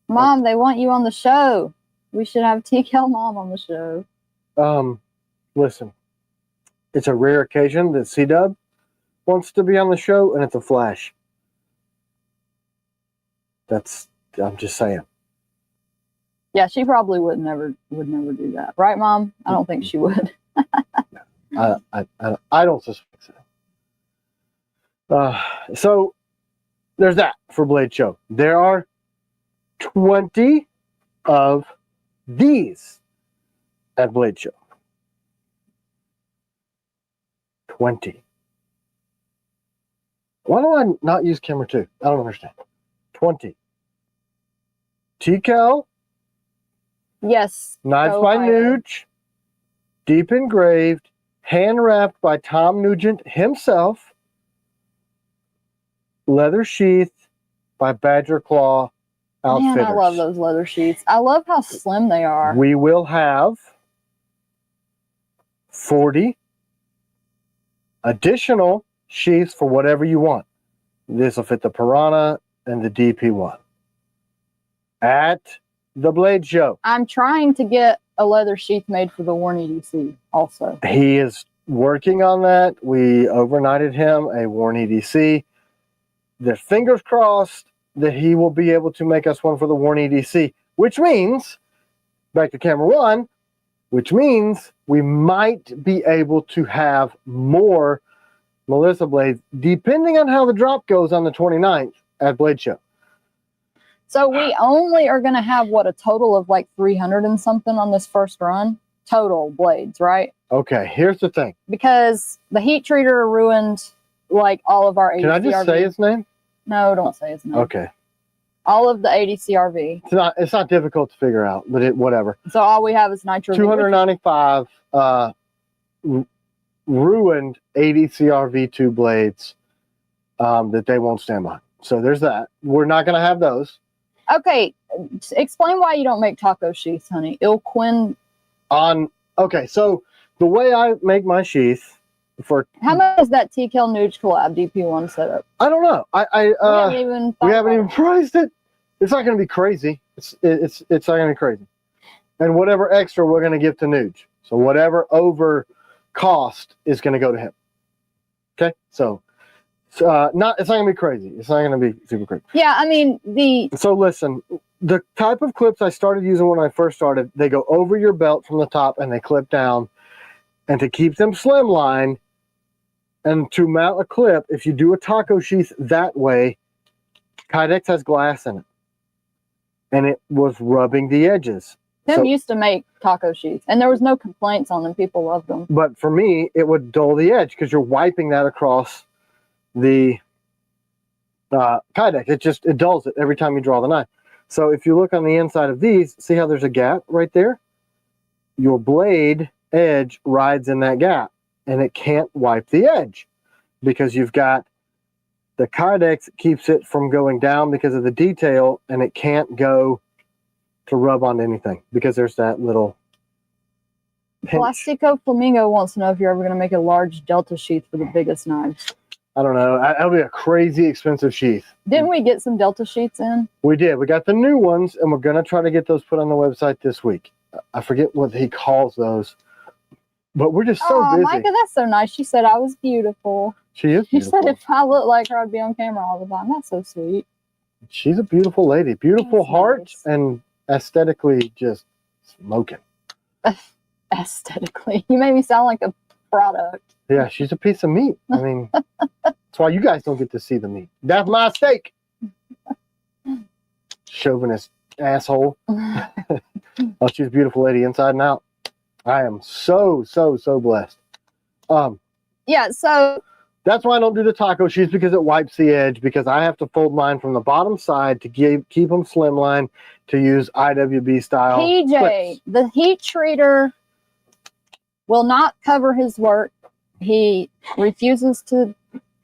S2: Mom, they want you on the show. We should have TKL Mom on the show.
S1: Listen. It's a rare occasion that C-Dub wants to be on the show, and it's a flash. I'm just saying.
S2: Yeah, she probably would never do that. Right, Mom? I don't think she would.
S1: I don't suspect so. So there's that for Blade Show. There are 20 of these at Blade Show. 20. Why do I not use camera 2? I don't understand. 20. Teacal.
S2: Yes.
S1: Knives by Nuge. Deep engraved. Hand wrapped by Tom Nugent himself. Leather sheath by Badger Claw Outfitters.
S2: Man, I love those leather sheaths. I love how slim they are.
S1: We will have 40 additional sheaths for whatever you want. This will fit the Piranha and the DP1 at the Blade Show.
S2: I'm trying to get a leather sheath made for the Warren EDC also.
S1: He is working on that. We overnighted him a Warren EDC. The fingers crossed that he will be able to make us one for the Warren EDC, which means, back to camera 1, which means we might be able to have more Melissa blades, depending on how the drop goes on the 29th at Blade Show.
S2: So we only are going to have, what, a total of like 300 and something on this first run? Total blades, right?
S1: Okay, here's the thing.
S2: Because the heat treater ruined like all of our 80
S1: Can I just say his name?
S2: No, don't say his name.
S1: Okay.
S2: All of the 80 CRV.
S1: It's not difficult to figure out, but whatever.
S2: So all we have is Nitro.
S1: 295 ruined 80 CRV2 blades that they won't stand by. So there's that. We're not going to have those.
S2: Okay, explain why you don't make taco sheaths, honey.
S1: Okay, so the way I make my sheath for
S2: how much is that TKL Nuge collab DP1 setup?
S1: I don't know. We haven't even priced it. It's not going to be crazy. It's not going to be crazy. And whatever extra we're going to give to Nuge. So whatever over cost is going to go to him. Okay, so it's not going to be crazy. It's not going to be super crazy.
S2: Yeah, I mean
S1: So listen, the type of clips I started using when I first started, they go over your belt from the top and they clip down. And to keep them slimline and to mount a clip, if you do a taco sheath that way, Kydex has glass in it. And it was rubbing the edges.
S2: Tim used to make taco sheets, and there was no complaints on them. People loved them.
S1: But for me, it would dull the edge because you're wiping that across the Kydex. It dulls it every time you draw the knife. So if you look on the inside of these, see how there's a gap right there? Your blade edge rides in that gap, and it can't wipe the edge because you've got the Kydex keeps it from going down because of the detail, and it can't go to rub on anything because there's that little pinch.
S2: Plastico Flamingo wants to know if you're ever going to make a large Delta sheath for the biggest knives.
S1: I don't know. That'll be a crazy expensive sheath.
S2: Didn't we get some Delta sheets in?
S1: We did. We got the new ones, and we're going to try to get those put on the website this week. I forget what he calls those, but we're just so busy.
S2: Micah, that's so nice. She said I was beautiful.
S1: She is beautiful.
S2: She said if I looked like her, I'd be on camera all the time. That's so sweet.
S1: She's a beautiful lady. Beautiful
S2: That's
S1: heart
S2: nice.
S1: And aesthetically just smoking.
S2: Aesthetically. You made me sound like a product.
S1: Yeah, she's a piece of meat. I mean, that's why you guys don't get to see the meat. That's my steak. Chauvinist asshole. Oh, she's a beautiful lady inside and out. I am so blessed.
S2: Yeah, so
S1: that's why I don't do the taco sheets, because it wipes the edge, because I have to fold mine from the bottom side to keep them slimline to use IWB style
S2: PJ,
S1: clips.
S2: the heat treater will not cover his work. He refuses to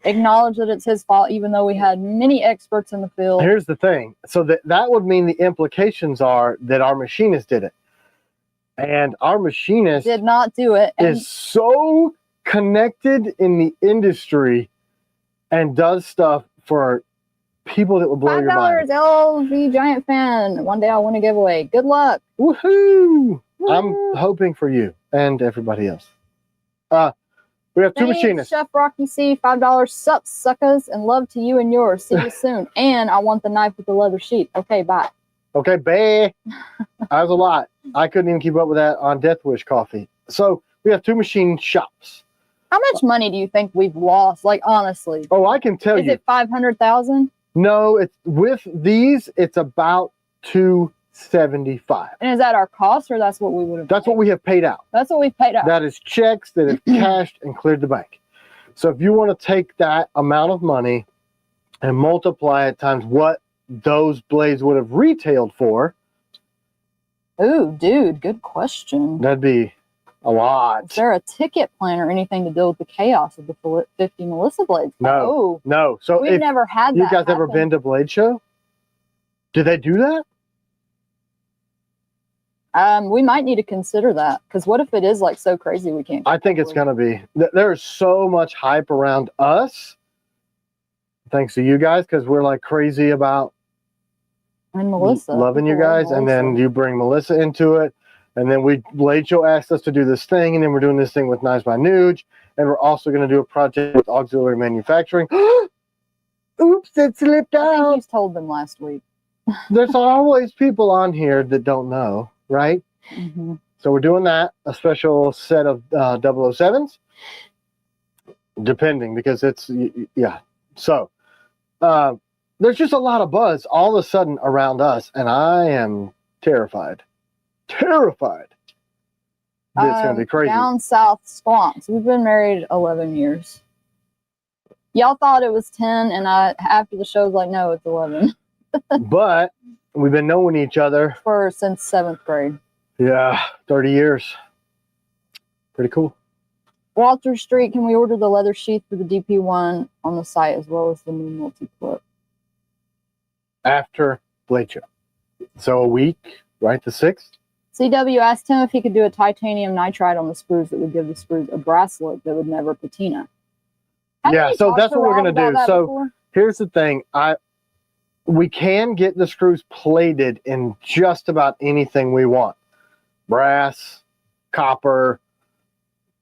S2: acknowledge that it's his fault, even though we had many experts in the field.
S1: Here's the thing. So that would mean the implications are that our machinist did it. And our machinist
S2: did not do it. And
S1: is so connected in the industry and does stuff for people that will blow your mind.
S2: $5 LV Giant Fan. One day I'll win a giveaway. Good luck.
S1: Woohoo!
S2: Woo.
S1: I'm hoping for you and everybody else. We have two machinists.
S2: Chef Rocky C, $5. Sup, suckers, and love to you and yours. See you soon. And I want the knife with the leather sheath. Okay, bye.
S1: Okay, bye. That was a lot. I couldn't even keep up with that on Death Wish coffee. So we have two machine shops.
S2: How much money do you think we've lost? Like, honestly.
S1: Oh, I can tell you.
S2: Is it 500,000?
S1: No, it's with these, it's about 275.
S2: And is that our cost, or that's what we would have
S1: That's what we have paid out.
S2: That's what we've paid out.
S1: That is checks that have cashed and cleared the bank. So if you want to take that amount of money and multiply it times what those blades would have retailed for.
S2: Ooh, dude, good question.
S1: That'd be a lot.
S2: Is there a ticket plan or anything to deal with the chaos of the 50 Melissa blades?
S1: No,
S2: oh,
S1: no. So
S2: we've never had that.
S1: You guys ever been to Blade Show? Did they do that?
S2: We might need to consider that, because what if it is like so crazy we can't?
S1: I think it's going to be. There's so much hype around us, thanks to you guys, because we're like crazy about
S2: and Melissa
S1: loving you guys, and then you bring Melissa into it, and then Blade Show asked us to do this thing, and then we're doing this thing with Knives by Nuge, and we're also going to do a project with auxiliary manufacturing. Oops, it slipped out.
S2: I think you told them last week.
S1: There's always people on here that don't know, right?
S2: Mm-hmm.
S1: So we're doing that, a special set of 007s, depending, because it's, yeah. So there's just a lot of buzz all of a sudden around us, and I am terrified. Terrified. It's going to be crazy.
S2: Down south squonks. We've been married 11 years. Y'all thought it was 10, and after the show was like, no, it's 11.
S1: But we've been knowing each other
S2: since 7th grade.
S1: Yeah, 30 years. Pretty cool.
S2: Walter Street, can we order the leather sheath for the DP1 on the site as well as the new multi-clip?
S1: After Blade Show. So a week, right? The 6th?
S2: CW asked him if he could do a titanium nitride on the screws that would give the screws a brass look that would never patina.
S1: Yeah, so that's what we're going to do. So here's the thing. We can get the screws plated in just about anything we want. Brass, copper,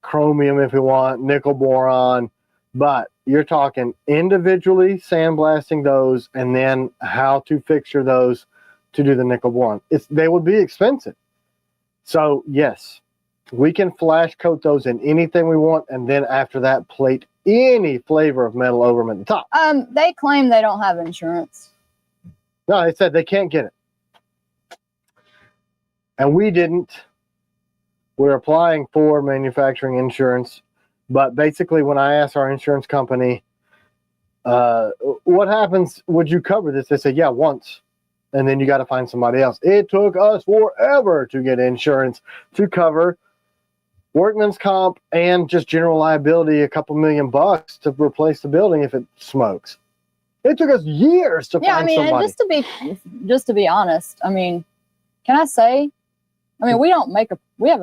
S1: chromium if we want, nickel boron. But you're talking individually sandblasting those and then how to fixture those to do the nickel boron. They would be expensive. So yes, we can flash coat those in anything we want, and then after that plate any flavor of metal over them at the top.
S2: They claim they don't have insurance.
S1: No, they said they can't get it. And we didn't. We're applying for manufacturing insurance. But basically, when I asked our insurance company, what happens, would you cover this? They said, yeah, once. And then you got to find somebody else. It took us forever to get insurance to cover workman's comp and just general liability, a couple $1,000,000 to replace the building if it smokes. It took us years to find somebody.
S2: And just to be honest, I mean, can I say, we haven't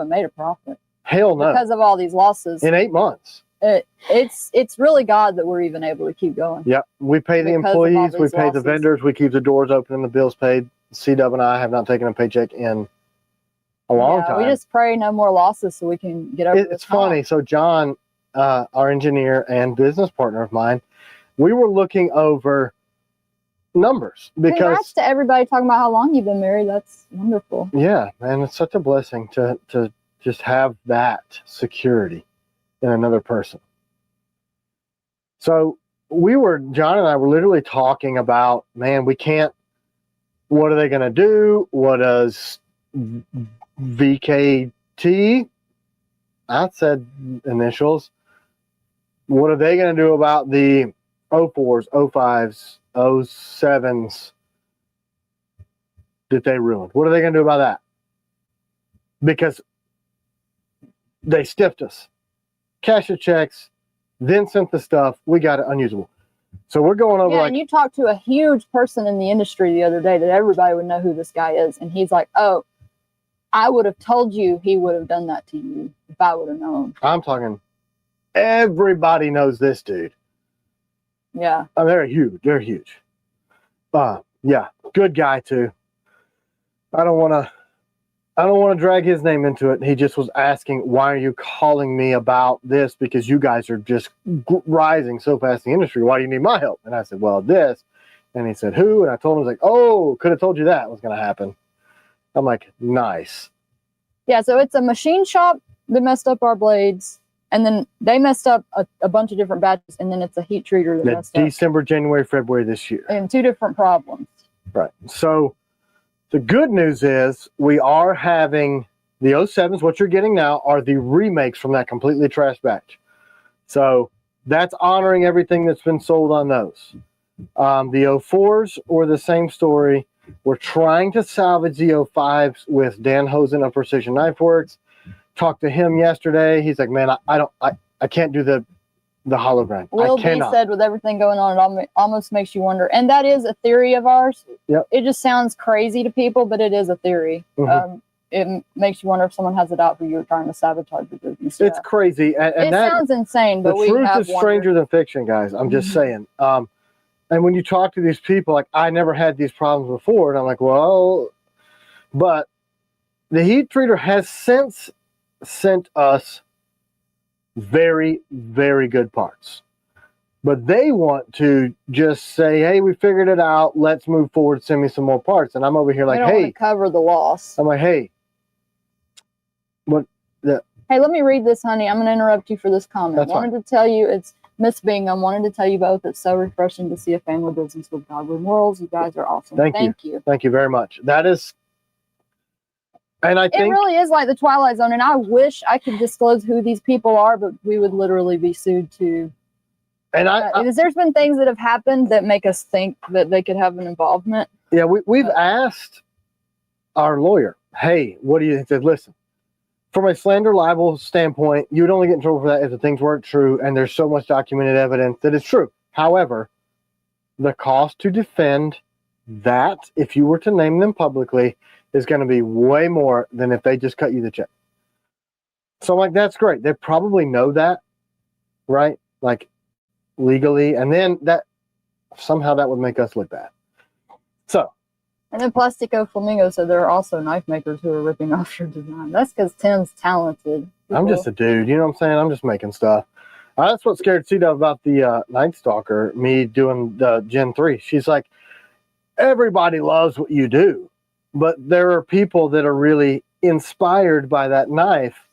S2: made a profit.
S1: Hell no.
S2: Because of all these losses.
S1: In 8 months.
S2: It's really God that we're even able to keep going.
S1: Yeah, we pay the employees, we pay the vendors, we keep the doors open and the bills paid. C-Dub and I have not taken a paycheck in a long time.
S2: We just pray no more losses so we can get over
S1: It's funny. So John, our engineer and business partner of mine, we were looking over numbers because
S2: congrats to everybody talking about how long you've been married. That's wonderful.
S1: Yeah, man, it's such a blessing to just have that security in another person. So John and I were literally talking about, man, we can't, what are they going to do? What does VKT, I said initials, what are they going to do about the 04s, 05s, 07s that they ruined? What are they going to do about that? Because they stiffed us, cashed the checks, then sent the stuff. We got it unusable. So we're going over. Yeah,
S2: and you talked to a huge person in the industry the other day that everybody would know who this guy is. And he's like, oh, I would have told you he would have done that to you if I would have known.
S1: I'm talking, everybody knows this dude.
S2: Yeah.
S1: Oh, they're huge. They're huge. Yeah, good guy too. I don't want to drag his name into it. He just was asking, why are you calling me about this? Because you guys are just rising so fast in the industry. Why do you need my help? And I said, well, this. And he said, who? And I told him, I was like, oh, could have told you that was going to happen. I'm like, nice.
S2: Yeah, so it's a machine shop that messed up our blades. And then they messed up a bunch of different batches, and then it's a heat treater that messed up.
S1: December, January, February this year.
S2: And 2 different problems.
S1: Right. So the good news is we are having the 07s. What you're getting now are the remakes from that completely trashed batch. So that's honoring everything that's been sold on those. The 04s were the same story. We're trying to salvage the 05s with Dan Hosen of Precision Knife Works. Talked to him yesterday. He's like, man, I can't do the hollow grind.
S2: Will be said with everything going on, it almost makes you wonder. And that is a theory of ours.
S1: Yep.
S2: It just sounds crazy to people, but it is a theory. It makes you wonder if someone has it out for you trying to sabotage your business.
S1: It's crazy. And
S2: it sounds insane, but
S1: the truth is stranger than fiction, guys. I'm just saying. And when you talk to these people, like, I never had these problems before. And I'm like, well, but the heat treater has since sent us very, very good parts. But they want to just say, hey, we figured it out. Let's move forward. Send me some more parts. And I'm over here like, hey,
S2: cover the loss.
S1: I'm like, hey, what?
S2: Hey, let me read this, honey. I'm going to interrupt you for this comment. I wanted to tell you, it's Miss Bingham. Wanted to tell you both, it's so refreshing to see a family business with Godwin Worlds. You guys are awesome. Thank you.
S1: Thank you very much. That is, and I think
S2: it really is like the Twilight Zone. And I wish I could disclose who these people are, but we would literally be sued too. And because there's been things that have happened that make us think that they could have an involvement.
S1: Yeah, we've asked our lawyer, hey, what do you think? Listen, from a slander libel standpoint, you would only get in trouble for that if the things weren't true, and there's so much documented evidence that it's true. However, the cost to defend that, if you were to name them publicly, is going to be way more than if they just cut you the check. So I'm like, that's great. They probably know that, right? Like, legally, and then that somehow that would make us look bad. So,
S2: and then Plastico Flamingo said there are also knife makers who are ripping off your design. That's because Tim's talented.
S1: I'm just a dude, you know what I'm saying? I'm just making stuff. That's what scared Cita about the Night Stalker, me doing the Gen 3. She's like, everybody loves what you do, but there are people that are really inspired by that knife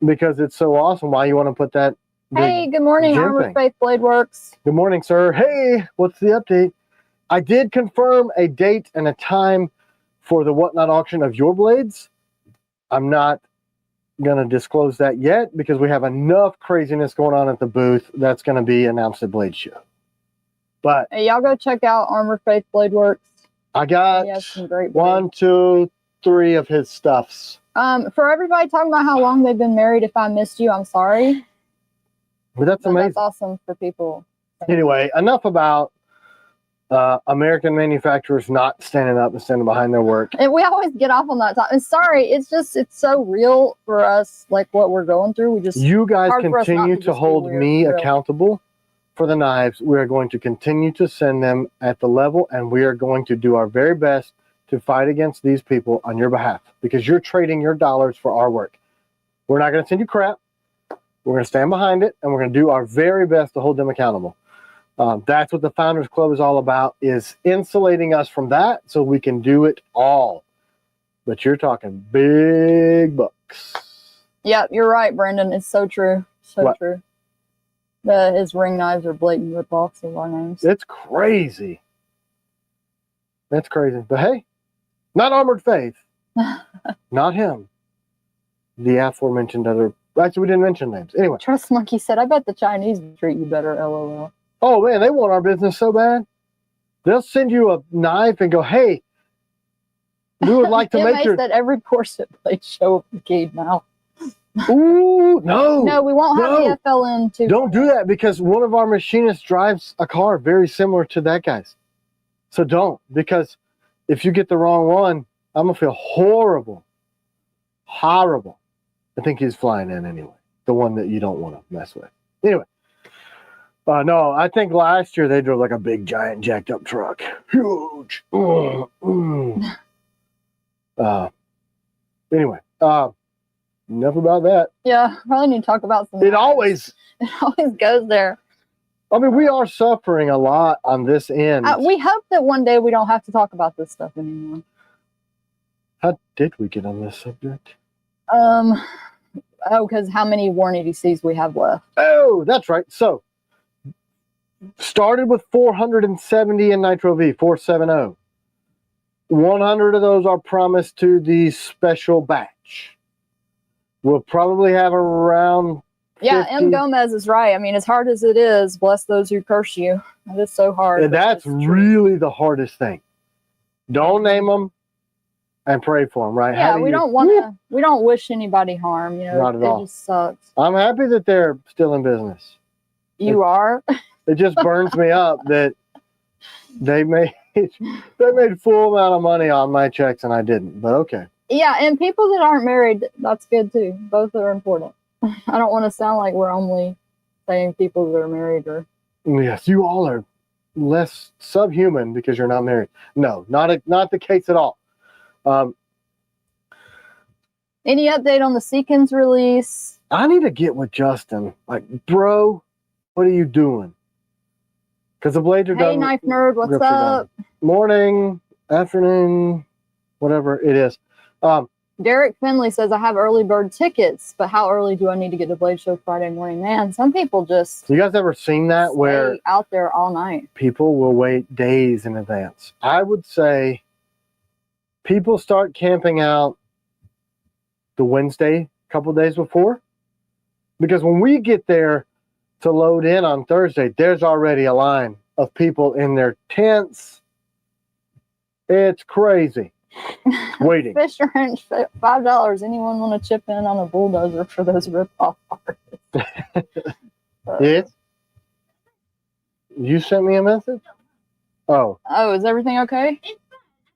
S1: because it's so awesome. Why you want to put that?
S2: Hey, good morning, Armor Faith Blade Works.
S1: Good morning, sir. Hey, what's the update? I did confirm a date and a time for the Whatnot auction of your blades. I'm not going to disclose that yet because we have enough craziness going on at the booth that's going to be announced at Blade Show. But
S2: hey, y'all go check out Armor Faith Blade Works.
S1: I got
S2: some great
S1: 1, 2, 3 of his stuffs.
S2: For everybody talking about how long they've been married, if I missed you, I'm sorry.
S1: But that's amazing.
S2: That's awesome for people.
S1: Anyway, enough about American manufacturers not standing up and standing behind their work.
S2: And we always get off on that topic. And sorry, it's so real for us, like what we're going through.
S1: You guys continue to hold me accountable for the knives. We are going to continue to send them at the level, and we are going to do our very best to fight against these people on your behalf because you're trading your dollars for our work. We're not going to send you crap. We're going to stand behind it, and we're going to do our very best to hold them accountable. That's what the Founders Club is all about, is insulating us from that so we can do it all. But you're talking big bucks.
S2: Yeah, you're right, Brendan. It's so true. So true. His ring knives are blatant rip-offs of our names.
S1: It's crazy. That's crazy. But hey, not Armored Faith. Not him. The aforementioned other... Actually, we didn't mention names. Anyway.
S2: Trust Monkey said, I bet the Chinese treat you better, LOL.
S1: Oh, man, they want our business so bad. They'll send you a knife and go, hey, we would like to make your...
S2: that every corset blade show up the cage now.
S1: Ooh, no.
S2: No, we won't have the FLN too.
S1: Don't do that because one of our machinists drives a car very similar to that guy's. So don't, because if you get the wrong one, I'm going to feel horrible. Horrible. I think he's flying in anyway. The one that you don't want to mess with. Anyway. No, I think last year they drove like a big, giant, jacked up truck. Huge. Anyway. Enough about that.
S2: Yeah, probably need to talk about some.
S1: It always
S2: goes there.
S1: I mean, we are suffering a lot on this end.
S2: We hope that one day we don't have to talk about this stuff anymore.
S1: How did we get on this subject?
S2: Oh, because how many Warren EDCs we have left?
S1: Oh, that's right. So, started with 470 in Nitro V, 470. 100 of those are promised to the special batch. We'll probably have around 50.
S2: Yeah, M. Gomez is right. I mean, as hard as it is, bless those who curse you. It is so hard.
S1: And that's really the hardest thing. Don't name them and pray for them, right?
S2: Yeah, we don't wish anybody harm. You know,
S1: not at all.
S2: It just sucks.
S1: I'm happy that they're still in business.
S2: You are?
S1: It just burns me up that they made full amount of money on my checks and I didn't, but okay.
S2: Yeah, and people that aren't married, that's good too. Both are important. I don't want to sound like we're only saying people that are married or.
S1: Yes, you all are less subhuman because you're not married. No, not the case at all.
S2: Any update on the Seekins release?
S1: I need to get with Justin. Like, bro, what are you doing? Because the blades are done.
S2: Hey, Knife Nerd, what's up?
S1: Morning, afternoon, whatever it is.
S2: Derek Finley says, I have early bird tickets, but how early do I need to get to Blade Show Friday morning? Man, some people just...
S1: You guys ever seen that where...
S2: out there all night.
S1: People will wait days in advance. I would say people start camping out the Wednesday, a couple days before. Because when we get there to load in on Thursday, there's already a line of people in their tents. It's crazy. Waiting.
S2: Fish Ranch, $5. Anyone want to chip in on a bulldozer for those rip-off artists?
S1: Yes? You sent me a message? Oh.
S2: Oh, is everything okay?
S3: It's fine.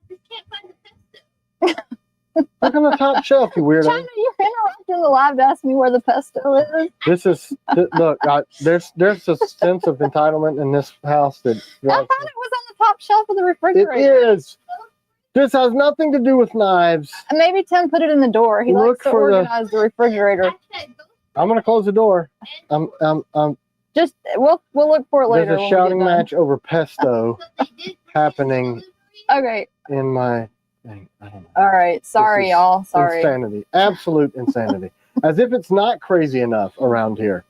S3: I just can't find the pesto.
S1: Look on the top shelf, you weirdo.
S2: China, you're interrupting the live to ask me where the pesto is.
S1: This is, look, there's a sense of entitlement in this house that...
S2: I thought it was on the top shelf of the refrigerator.
S1: It is. This has nothing to do with knives.
S2: Maybe Tim put it in the door. He likes to organize the refrigerator.
S1: I'm gonna close the door.
S2: Just we'll look for it later.
S1: There's a shouting match over pesto happening.
S2: Okay.
S1: In my thing. I don't know.
S2: All right. Sorry, y'all. Sorry.
S1: Insanity. Absolute insanity. As if it's not crazy enough around here.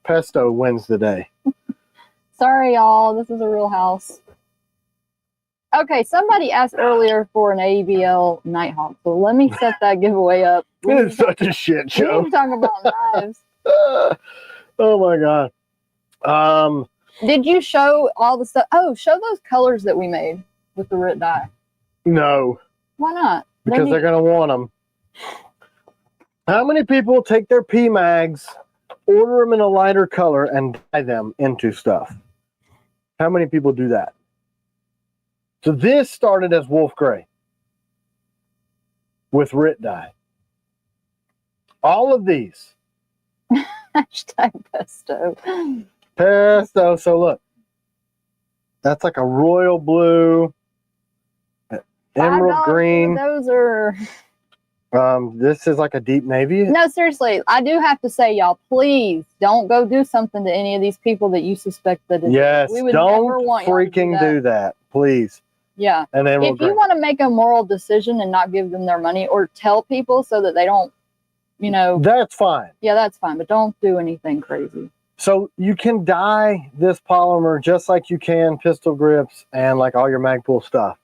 S1: Pesto wins the day.
S2: Sorry, y'all. This is a real house. Okay, somebody asked earlier for an ABL Nighthawk, so let me set that giveaway up.
S1: It is such a shit show.
S2: We can talk about knives.
S1: Oh my god.
S2: Did you show all the stuff? Oh, show those colors that we made with the Rit dye.
S1: No.
S2: Why not?
S1: Because they're gonna want them. How many people take their PMags, order them in a lighter color, and dye them into stuff? How many people do that? So this started as wolf gray with Rit dye. All of these.
S2: Hashtag pesto.
S1: Pesto. So look, that's like a royal blue, emerald green.
S2: Those are.
S1: This is like a deep navy.
S2: No, seriously, I do have to say, y'all, please don't go do something to any of these people that you suspect that.
S1: Yes, we would don't never want freaking do that, please.
S2: Yeah.
S1: And then
S2: if you want to make a moral decision and not give them their money or tell people so that they don't, you know.
S1: That's fine.
S2: Yeah, that's fine. But don't do anything crazy.
S1: So you can dye this polymer just like you can pistol grips and like all your Magpul stuff.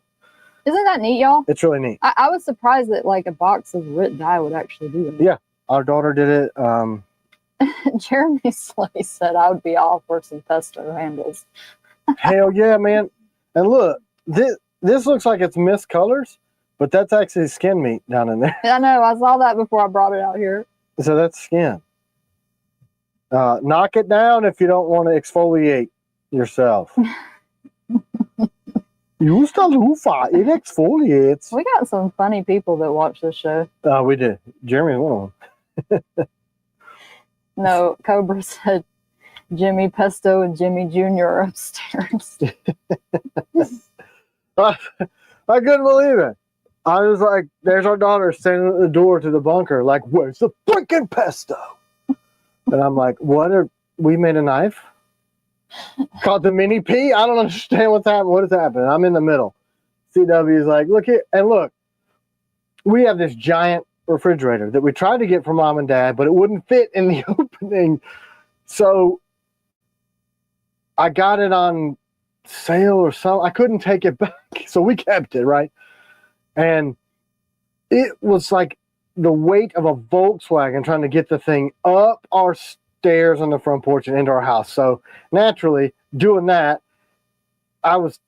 S2: Isn't that neat, y'all?
S1: It's really neat.
S2: I was surprised that like a box of Rit dye would actually do it.
S1: Yeah. Our daughter did it.
S2: Jeremy Slay said I would be all for some pesto handles.
S1: Hell yeah, man. And look, this looks like it's mist colors, but that's actually skin meat down in there.
S2: I know. I saw that before I brought it out here.
S1: So that's skin. Knock it down if you don't want to exfoliate yourself. Use the loofah. It exfoliates.
S2: We got some funny people that watch this show.
S1: We did. Jeremy's one of them.
S2: No, Cobra said Jimmy Pesto and Jimmy Jr. are upstairs.
S1: I couldn't believe it. I was like, there's our daughter standing at the door to the bunker, like, where's the freaking pesto? And I'm like, we made a knife called the Mini P? I don't understand what's happening. What is happening? I'm in the middle. CW is like, look here. And look, we have this giant refrigerator that we tried to get from mom and dad, but it wouldn't fit in the opening. So I got it on sale or something. I couldn't take it back. So we kept it, right? And it was like the weight of a Volkswagen trying to get the thing up our stairs on the front porch and into our house. So naturally, doing that, I was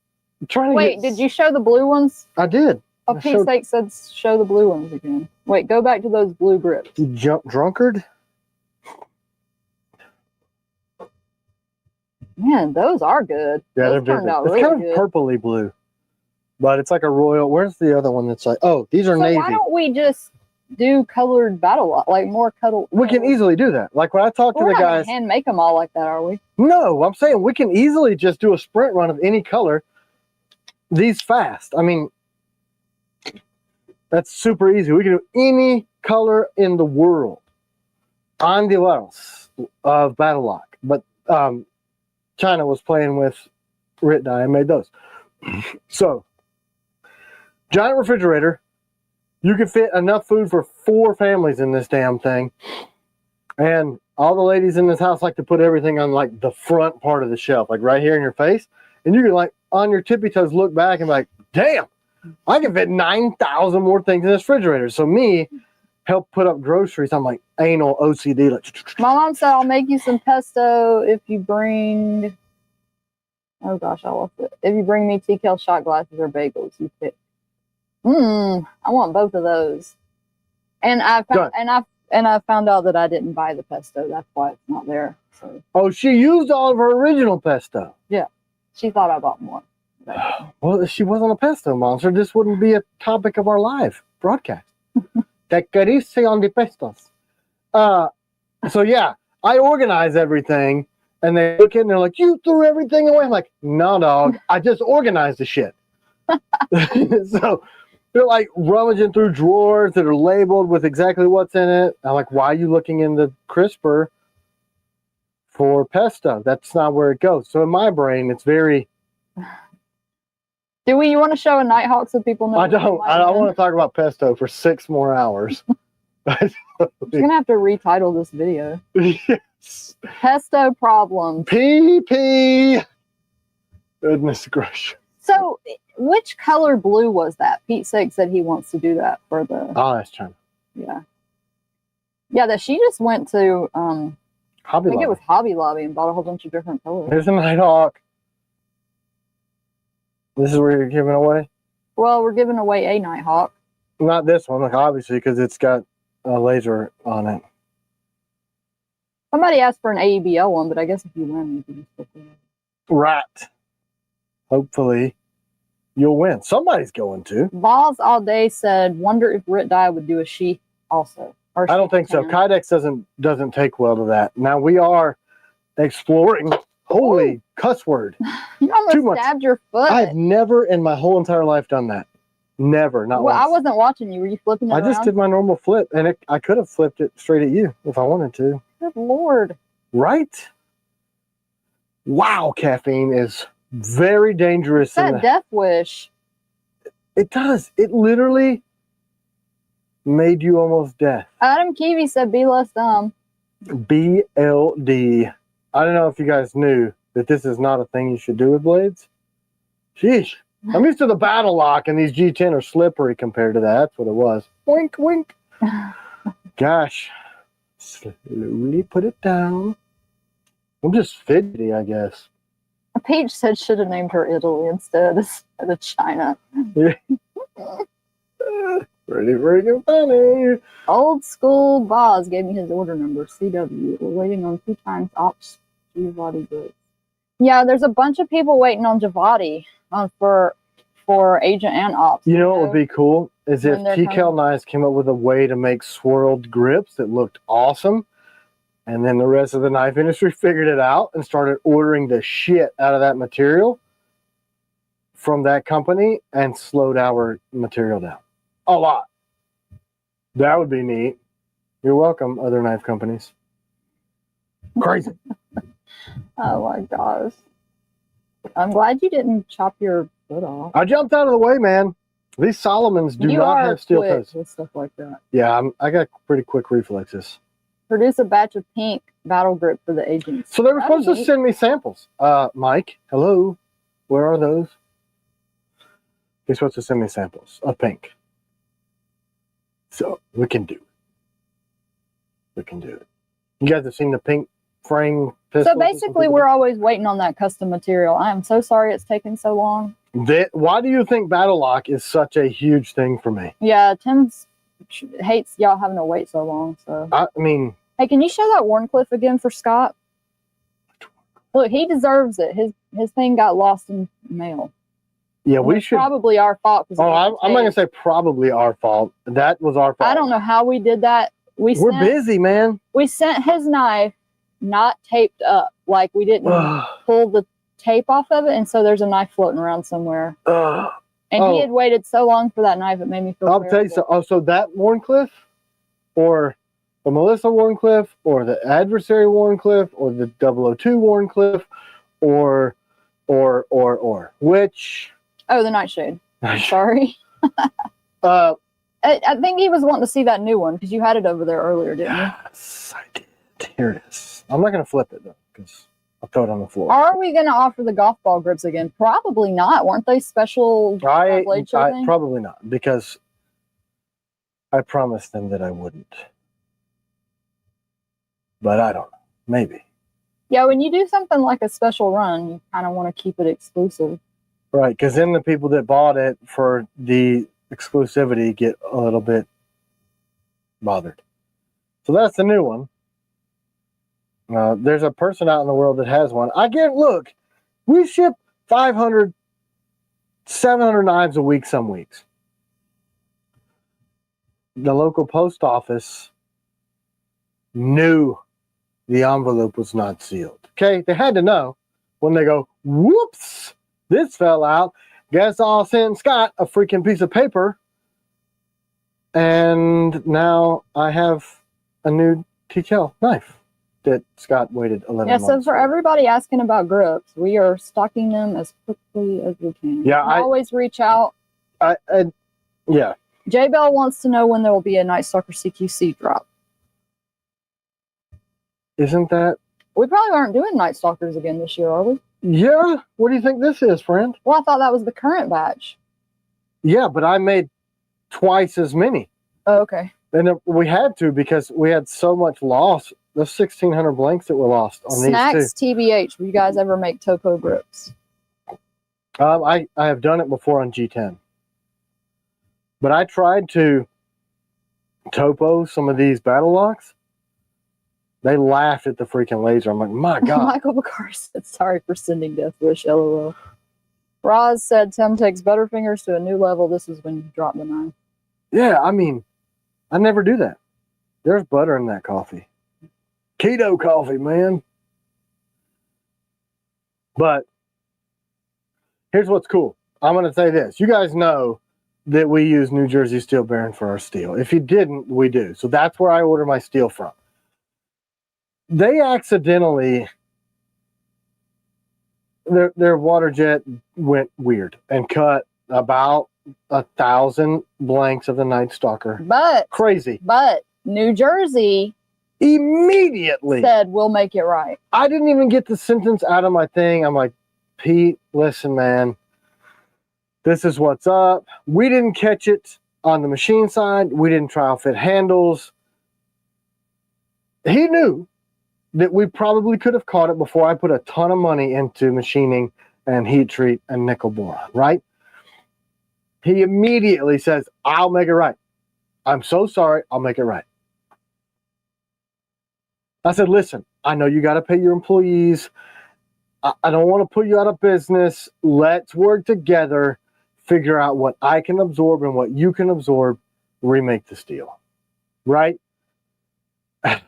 S1: trying to
S2: Wait, did you show the blue ones?
S1: I did.
S2: Oh, Pete's sake, said show the blue ones again. Wait, go back to those blue grips.
S1: You drunkard?
S2: Man, those are good.
S1: Yeah,
S2: those
S1: they're
S2: turned out
S1: really
S2: really
S1: good. It's kind of purpley blue. But it's like a royal. Where's the other one that's like, oh, these are navy.
S2: Why don't we just do colored battle lot, like more cuddle?
S1: We can easily do that. Like when I talk to the guys. We're not
S2: hand make them all like that, are we?
S1: No, I'm saying we can easily just do a sprint run of any color. These fast. I mean, that's super easy. We can do any color in the world on the levels of battle lock. But China was playing with Rit dye and made those. So, giant refrigerator. You can fit enough food for 4 families in this damn thing. And all the ladies in this house like to put everything on like the front part of the shelf, like right here in your face. And you can like on your tippy toes look back and be like, damn, I can fit 9,000 more things in this refrigerator. So me, help put up groceries. I'm like anal OCD. Like,
S2: my mom said, I'll make you some pesto if you bring, oh gosh, I lost it. If you bring me TKL shot glasses or bagels, you pick. I want both of those. And I found out that I didn't buy the pesto. That's why it's not there. So.
S1: Oh, she used all of her original pesto.
S2: Yeah. She thought I bought more.
S1: Well, if she wasn't a pesto monster, this wouldn't be a topic of our live broadcast. That caricia on the pestos. So yeah, I organize everything, and they look in and they're like, "You threw everything away." I'm like, "No, dog. I just organized the shit." So they're like rummaging through drawers that are labeled with exactly what's in it. I'm like, "Why are you looking in the crisper for pesto? That's not where it goes." So in my brain, it's very.
S2: Do you want to show a Nighthawk so people know?
S1: I don't. I want to talk about pesto for 6 more hours.
S2: You're gonna have to retitle this video.
S1: Yes.
S2: Pesto problems.
S1: PP. Goodness gracious.
S2: So, which color blue was that? Pete Sake said he wants to do that for the.
S1: Oh, that's China.
S2: Yeah. Yeah, that she just went to.
S1: Hobby
S2: I think
S1: Lobby.
S2: it was Hobby Lobby and bought a whole bunch of different colors.
S1: There's a Nighthawk. This is where you're giving away?
S2: Well, we're giving away a Nighthawk.
S1: Not this one, like obviously, because it's got a laser on it.
S2: Somebody asked for an AEBL one, but I guess if you win, you can just put that.
S1: Right. Hopefully, you'll win. Somebody's going to.
S2: Balls All Day said, wonder if Rit Dye would do a Sheath also. Or
S1: I don't think so. Kydex doesn't take well to that. Now, we are exploring. Holy cuss word.
S2: You almost stabbed your foot.
S1: I've never in my whole entire life done that. Never, not once.
S2: I wasn't watching you. Were you flipping it around?
S1: I just did my normal flip, and I could have flipped it straight at you if I wanted to.
S2: Good Lord.
S1: Right? Wow, caffeine is very dangerous.
S2: That death wish.
S1: It does. It literally made you almost death.
S2: Adam Keevy said, be less dumb.
S1: BLD. I don't know if you guys knew that this is not a thing you should do with blades. Sheesh. I'm used to the battle lock, and these G10 are slippery compared to that. That's what it was. Wink, wink. Gosh. Slowly put it down. I'm just fidgety, I guess.
S2: Peach said should have named her Italy instead of China.
S1: Pretty freaking funny.
S2: Old School Boz gave me his order number, CW. We're waiting on 2 times ops Giavotti goods. Yeah, there's a bunch of people waiting on Giavotti for agent and ops.
S1: You know what would be cool is if TKL Knives came up with a way to make swirled grips that looked awesome, and then the rest of the knife industry figured it out and started ordering the shit out of that material from that company and slowed our material down a lot. That would be neat. You're welcome, other knife companies. Crazy.
S2: Oh my gosh. I'm glad you didn't chop your foot off.
S1: I jumped out of the way, man. These Solomons do not have steel toes.
S2: With stuff like that.
S1: Yeah, I got pretty quick reflexes.
S2: Produce a batch of pink battle grip for the agents.
S1: So they were supposed to send me samples. Mike, hello, where are those? They're supposed to send me samples of pink. So we can do it. We can do it. You guys have seen the pink frame pistols?
S2: So basically, we're always waiting on that custom material. I am so sorry it's taken so long.
S1: Why do you think Battle Lock is such a huge thing for me?
S2: Yeah, Tim hates y'all having to wait so long. So
S1: I mean,
S2: hey, can you show that Warncliffe again for Scott? Look, he deserves it. His thing got lost in mail.
S1: Yeah, we should.
S2: Probably our fault.
S1: Oh, I'm not gonna say probably our fault. That was our fault.
S2: I don't know how we did that. We're
S1: busy, man.
S2: We sent his knife not taped up, like we didn't pull the tape off of it, and so there's a knife floating around somewhere. And he had waited so long for that knife, it made me feel terrible.
S1: Tell you so. So that Warncliffe, or the Melissa Warncliffe, or the Adversary Warncliffe, or the 002 Warncliffe, or which?
S2: Oh, the Nightshade. Sorry. I think he was wanting to see that new one because you had it over there earlier, didn't you?
S1: Yes, I did. Here it is. I'm not going to flip it though because I'll throw it on the floor.
S2: Are we going to offer the golf ball grips again? Probably not. Weren't they special blade show thing?
S1: Probably not, because I promised them that I wouldn't. But I don't know. Maybe.
S2: Yeah, when you do something like a special run, you kind of want to keep it exclusive.
S1: Right, because then the people that bought it for the exclusivity get a little bit bothered. So that's the new one. There's a person out in the world that has one. Look, we ship 500, 700 knives a week some weeks. The local post office knew the envelope was not sealed. Okay, they had to know when they go, whoops, this fell out. Guess I'll send Scott a freaking piece of paper. And now I have a new TKL knife that Scott waited 11 months.
S2: Yeah, so for everybody asking about grips, we are stocking them as quickly as we can.
S1: Yeah,
S2: I always reach out.
S1: Yeah.
S2: J Bell wants to know when there will be a Night Stalker CQC drop.
S1: Isn't that?
S2: We probably aren't doing Night Stalkers again this year, are we?
S1: Yeah. What do you think this is, friend?
S2: Well, I thought that was the current batch.
S1: Yeah, but I made twice as many.
S2: Oh, okay.
S1: And we had to because we had so much loss. Those 1,600 blanks that were lost on
S2: Snacks
S1: these two.
S2: TBH, will you guys ever make topo grips?
S1: I have done it before on G10. But I tried to topo some of these battle locks. They laughed at the freaking laser. I'm like, my God.
S2: Michael Baccar said, sorry for sending death wish, LOL. Roz said, Tim takes Butterfingers to a new level. This is when you drop the knife.
S1: Yeah, I mean, I never do that. There's butter in that coffee. Keto coffee, man. But here's what's cool. I'm going to say this. You guys know that we use New Jersey Steel Bearing for our steel. If you didn't, we do. So that's where I order my steel from. They accidentally, their water jet went weird and cut about 1,000 blanks of the Night Stalker.
S2: But
S1: crazy.
S2: But New Jersey
S1: immediately
S2: said, we'll make it right.
S1: I didn't even get the sentence out of my thing. I'm like, Pete, listen, man, this is what's up. We didn't catch it on the machine side. We didn't trial fit handles. He knew that we probably could have caught it before I put a ton of money into machining and heat treat and nickel boron, right? He immediately says, I'll make it right. I'm so sorry. I'll make it right. I said, listen, I know you got to pay your employees. I don't want to put you out of business. Let's work together, figure out what I can absorb and what you can absorb, remake the steel. Right?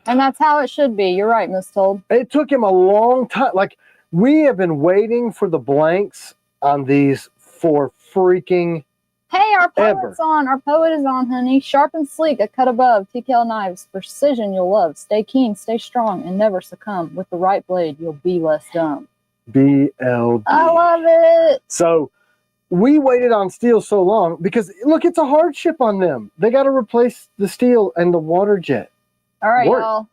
S2: And that's how it should be. You're right, Miss Told.
S1: It took him a long time. Like, we have been waiting for the blanks on these for freaking
S2: Hey, our poet's on. Our poet is on, honey. Sharp and sleek, a cut above. TKL knives, precision you'll love. Stay keen, stay strong, and never succumb. With the right blade, you'll be less dumb.
S1: BLD.
S2: I love it.
S1: So, we waited on steel so long because, look, it's a hardship on them. They got to replace the steel and the water jet.
S2: All right, y'all.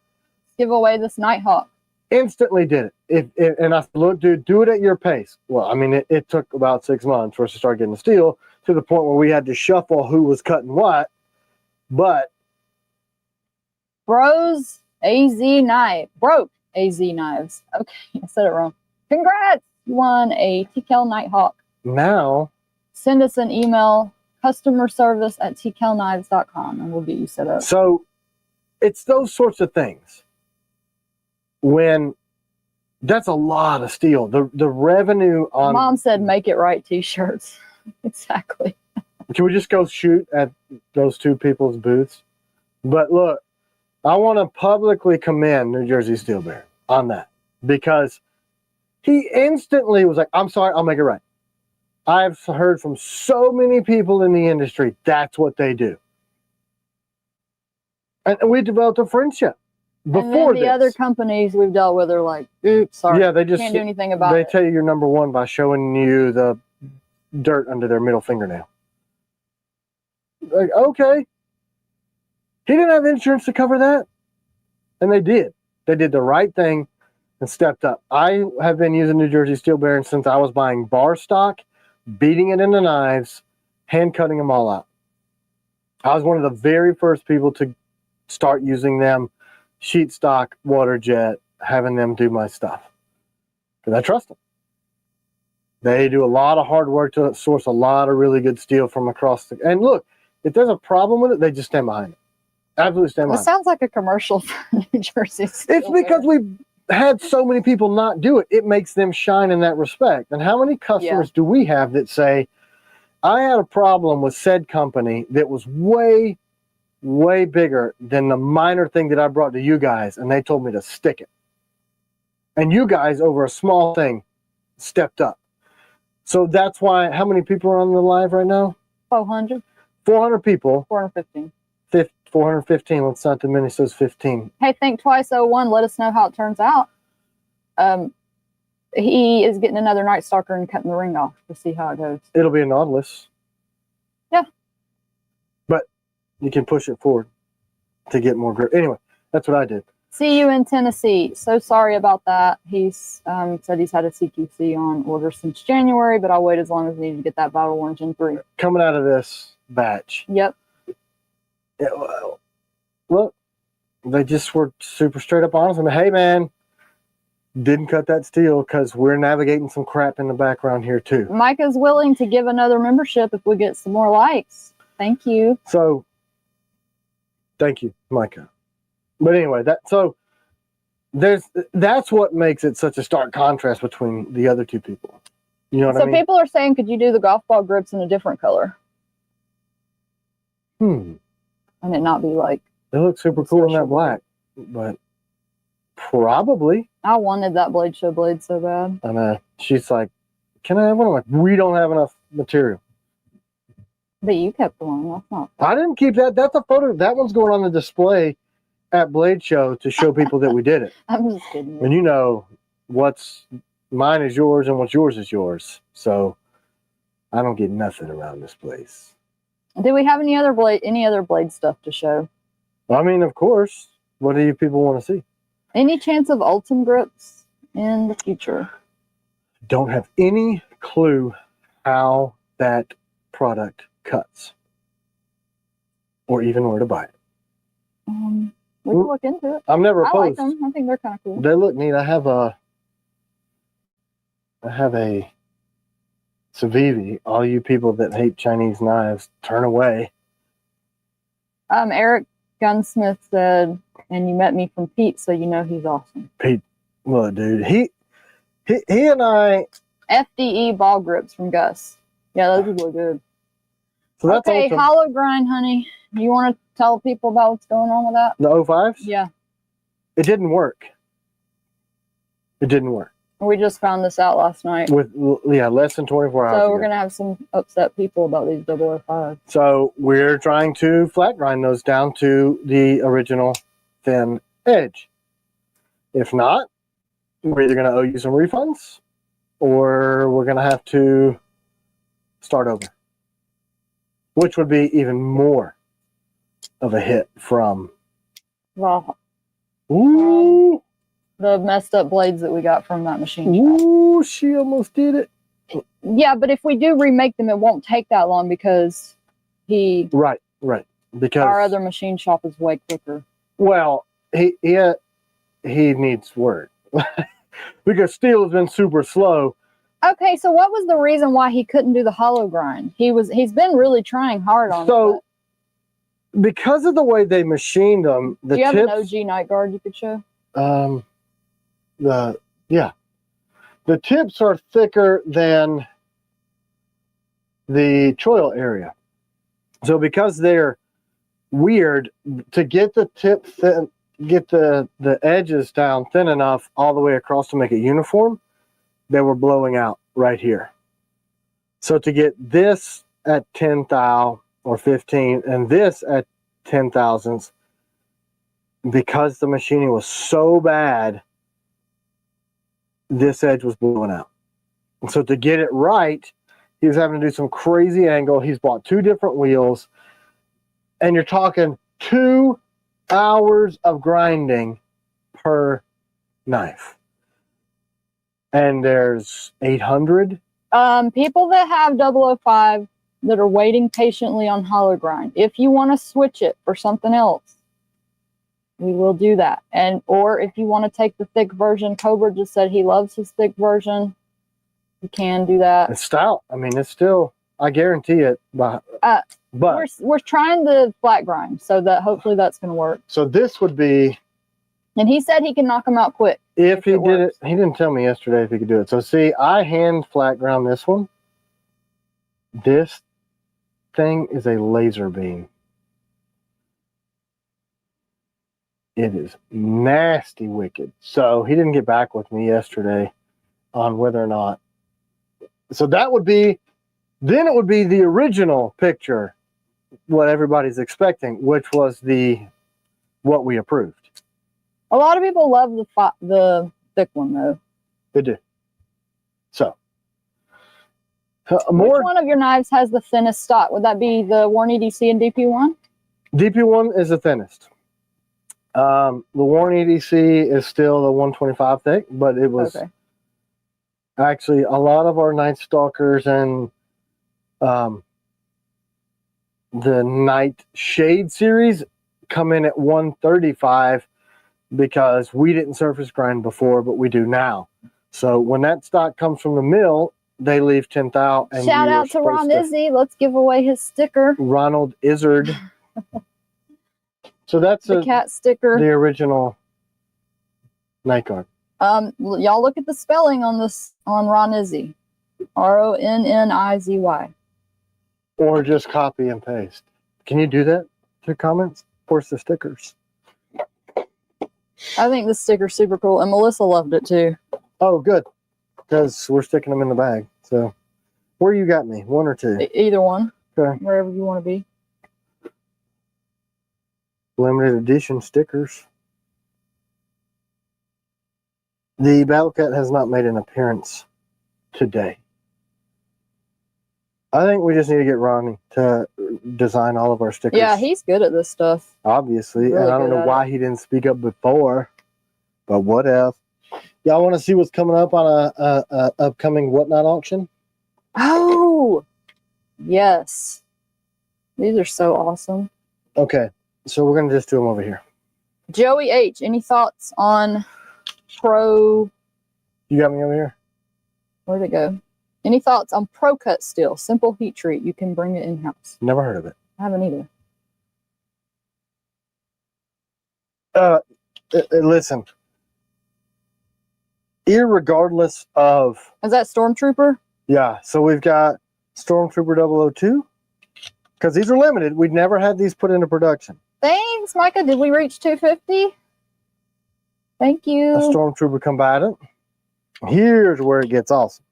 S2: Give away this Nighthawk.
S1: Instantly did it. And I said, look, dude, do it at your pace. Well, I mean, it took about 6 months for us to start getting the steel to the point where we had to shuffle who was cutting what. But
S2: Bro's AZ knife. Broke AZ knives. Okay, I said it wrong. Congrats! You won a TKL Nighthawk.
S1: Now,
S2: send us an email, customerservice@tklknives.com, and we'll get you set up.
S1: So, it's those sorts of things. When that's a lot of steel. The revenue on...
S2: Mom said make it right t-shirts. Exactly.
S1: Can we just go shoot at those two people's booths? But look, I want to publicly commend New Jersey Steel Bear on that, because he instantly was like, I'm sorry, I'll make it right. I've heard from so many people in the industry, that's what they do. And we developed a friendship. Before
S2: and then the other companies we've dealt with are like, oops, sorry,
S1: yeah, they just
S2: can't do anything about it.
S1: They tell you you're number one by showing you the dirt under their middle fingernail. Like, okay. He didn't have insurance to cover that. And they did. They did the right thing and stepped up. I have been using New Jersey Steel Bear since I was buying bar stock, beating it into knives, hand cutting them all out. I was one of the very first people to start using them, sheet stock, water jet, having them do my stuff. Because I trust them. They do a lot of hard work to source a lot of really good steel from across the... And look, if there's a problem with it, they just stand behind it. Absolutely stand behind it.
S2: This sounds like a commercial for New Jersey Steel
S1: It's because we've had so many people not do it. It makes them shine in that respect. And how many customers do we have that say, I had a problem with said company that was way bigger than the minor thing that I brought to you guys, and they told me to stick it. And you guys, over a small thing, stepped up. So that's why, how many people are on the live right now?
S2: 400.
S1: 400 people.
S2: 415.
S1: 415. Let's not diminish those 15.
S2: Hey, Think Twice 01. Let us know how it turns out. He is getting another Night Stalker and cutting the ring off to see how it goes.
S1: It'll be a Nautilus.
S2: Yeah.
S1: But you can push it forward to get more grip. Anyway, that's what I did.
S2: See you in Tennessee. So sorry about that. He's said he's had a CQC on order since January, but I'll wait as long as needed to get that Battle Orange in 3.
S1: Coming out of this batch.
S2: Yep.
S1: Yeah, well, look, they just were super straight up honest. I mean, hey, man, didn't cut that steel because we're navigating some crap in the background here, too.
S2: Micah's willing to give another membership if we get some more likes. Thank you.
S1: So, thank you, Micah. But anyway, that's what makes it such a stark contrast between the other two people. You know what I mean?
S2: So people are saying, could you do the golf ball grips in a different color? And it not be like...
S1: They look super cool in that black, but probably.
S2: I wanted that Blade Show blade so bad.
S1: And she's like, can I have one? I'm like, we don't have enough material.
S2: But you kept the one. That's not...
S1: I didn't keep that. That's a photo. That one's going on the display at Blade Show to show people that we did it.
S2: I'm just kidding.
S1: And you know, what's mine is yours and what's yours is yours. So I don't get nothing around this place.
S2: Do we have any other blade stuff to show?
S1: I mean, of course. What do you people want to see?
S2: Any chance of Ultim grips in the future?
S1: Don't have any clue how that product cuts, or even where to buy it.
S2: We can look into it.
S1: I'm never opposed.
S2: I like them. I think they're kind of cool.
S1: They look neat. I have a Civivi. All you people that hate Chinese knives, turn away.
S2: Eric Gunsmith said, and you met me from Pete, so you know he's awesome.
S1: Pete, well, dude, he and I.
S2: FDE ball grips from Gus. Yeah, those would look good.
S1: So that's
S2: okay,
S1: awesome.
S2: Hollow Grind, honey. You want to tell people about what's going on with that?
S1: The 05s?
S2: Yeah.
S1: It didn't work. It didn't work.
S2: We just found this out last night.
S1: With less than 24 hours.
S2: So we're going to have some upset people about these 005s.
S1: So we're trying to flat grind those down to the original thin edge. If not, we're either going to owe you some refunds, or we're going to have to start over, which would be even more of a hit from
S2: Well,
S1: ooh,
S2: the messed up blades that we got from that machine shop.
S1: Ooh, she almost did it.
S2: Yeah, but if we do remake them, it won't take that long because
S1: right, because
S2: our other machine shop is way quicker.
S1: Well, he needs work because steel has been super slow.
S2: Okay, so what was the reason why he couldn't do the hollow grind? He's been really trying hard on it.
S1: So because of the way they machined them,
S2: do you have an OG night guard you could show?
S1: The tips are thicker than the choil area. So because they're weird, to get the tip thin, get the edges down thin enough all the way across to make it uniform, they were blowing out right here. So to get this at 10 thou or 15 and this at 10 thousandths, because the machining was so bad, this edge was blowing out. And so to get it right, he was having to do some crazy angle. He's bought 2 different wheels, and you're talking 2 hours of grinding per knife. And there's 800
S2: people that have 005 that are waiting patiently on hollow grind. If you want to switch it for something else, we will do that. And or if you want to take the thick version, Cobra just said he loves his thick version. You can do that.
S1: It's stout. I mean, it's still, I guarantee it. But
S2: we're trying the flat grind, so that hopefully that's going to work.
S1: So this would be.
S2: And he said he can knock them out quick.
S1: If he did it, he didn't tell me yesterday if he could do it. So see, I hand flat ground this one. This thing is a laser beam. It is nasty wicked. So he didn't get back with me yesterday on whether or not. So that would be, then it would be the original picture, what everybody's expecting, which was what we approved.
S2: A lot of people love the thick one though.
S1: They do. So
S2: which one of your knives has the thinnest stock? Would that be the Warren EDC and DP1?
S1: DP1 is the thinnest. The Warren EDC is still the 125 thick, but it was actually a lot of our Night Stalkers and the Night Shade series come in at 135 because we didn't surface grind before, but we do now. So when that stock comes from the mill, they leave 10 thou. And
S2: shout out to Ron Izzy. Let's give away his sticker.
S1: Ronald Izzard. So that's
S2: the cat sticker.
S1: The original night guard.
S2: Y'all look at the spelling on this on Ron Izzy. RONNIZY.
S1: Or just copy and paste. Can you do that to comments? Force the stickers.
S2: I think the sticker's super cool, and Melissa loved it too.
S1: Oh, good. Because we're sticking them in the bag. So, where you got me? 1 or 2?
S2: Either one.
S1: Okay.
S2: Wherever you want to be.
S1: Limited edition stickers. The Battle Cat has not made an appearance today. I think we just need to get Ronnie to design all of our stickers.
S2: Yeah, he's good at this stuff.
S1: Obviously.
S2: Really
S1: and I don't know why he didn't speak up before. But what else? Y'all want to see what's coming up on a upcoming Whatnot auction?
S2: Oh, yes. These are so awesome.
S1: Okay, so we're going to just do them over here.
S2: Joey H., any thoughts on Pro?
S1: You got me over here?
S2: Where'd it go? Any thoughts on Pro Cut Steel? Simple heat treat. You can bring it in-house.
S1: Never heard of it.
S2: I haven't either.
S1: Listen. Irregardless of...
S2: Is that Stormtrooper?
S1: Yeah, so we've got Stormtrooper 002. Because these are limited. We've never had these put into production.
S2: Thanks, Micah. Did we reach 250? Thank you.
S1: A Stormtrooper combatant. Here's where it gets awesome.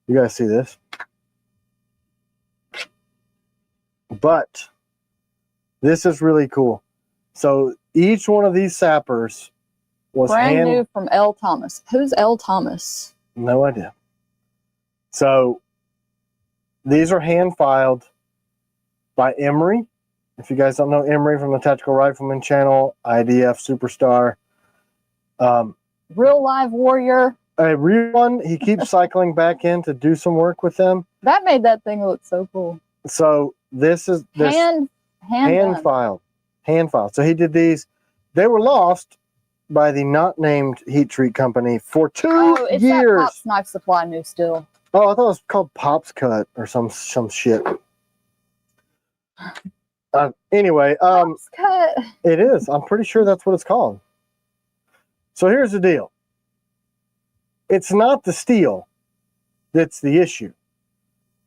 S1: You guys see this? But this is really cool. So each one of these sappers was
S2: brand new from L. Thomas. Who's L. Thomas?
S1: No idea. So These are hand filed by Emery. If you guys don't know Emery from the Tactical Rifleman channel, IDF superstar.
S2: Real live warrior.
S1: A real one. He keeps cycling back in to do some work with them.
S2: That made that thing look so cool.
S1: So this is
S2: hand
S1: filed. Hand filed. So he did these. They were lost by the not named heat treat company for 2
S2: it's
S1: years.
S2: That Pop's Knife Supply new still.
S1: Oh, I thought it was called Pop's Cut or some shit. Anyway,
S2: Pop's Cut.
S1: It is. I'm pretty sure that's what it's called. So here's the deal. It's not the steel that's the issue.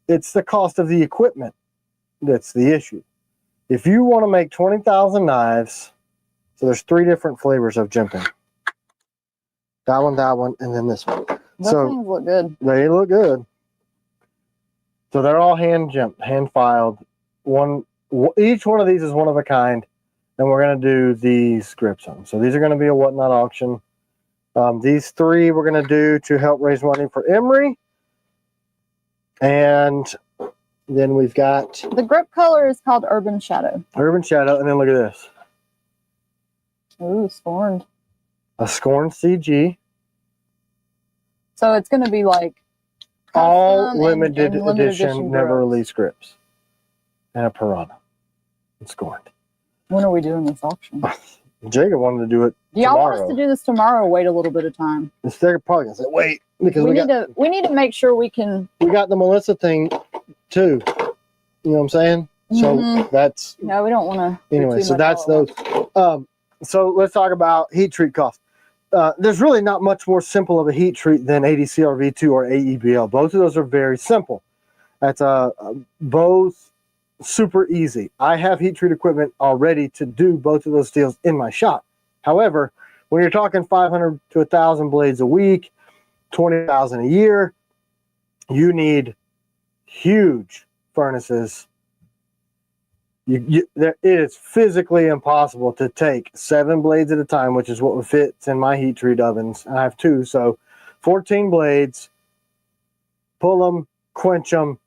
S1: It's the cost of the equipment that's the issue. If you want to make 20,000 knives, so there's 3 different flavors of jimping. That one, and then this one.
S2: Those things look good.
S1: They look good. So they're all hand jimped, hand filed. Each one of these is one of a kind, and we're going to do these grips on. So these are going to be a whatnot auction. These 3 we're going to do to help raise money for Emery. And then we've got...
S2: The grip color is called Urban Shadow.
S1: Urban Shadow, and then look at this.
S2: Ooh, Scorned.
S1: A Scorned CG.
S2: So it's going to be like...
S1: all limited edition, never released grips. And a Piranha. And Scorned.
S2: When are we doing this auction?
S1: Jacob wanted to do it
S2: Do y'all want us to do this tomorrow or wait a little bit of time?
S1: They're probably going to say, wait. Because
S2: we need to make sure we can...
S1: We got the Melissa thing, too. You know what I'm saying? So that's...
S2: No, we don't want to...
S1: Anyway, so that's those. So let's talk about heat treat cost. There's really not much more simple of a heat treat than ADCR V2 or AEBL. Both of those are very simple. That's both super easy. I have heat treat equipment already to do both of those steels in my shop. However, when you're talking 500 to 1,000 blades a week, 20,000 a year, you need huge furnaces. It is physically impossible to take 7 blades at a time, which is what fits in my heat treat ovens. I have 2, so 14 blades, pull them, quench them,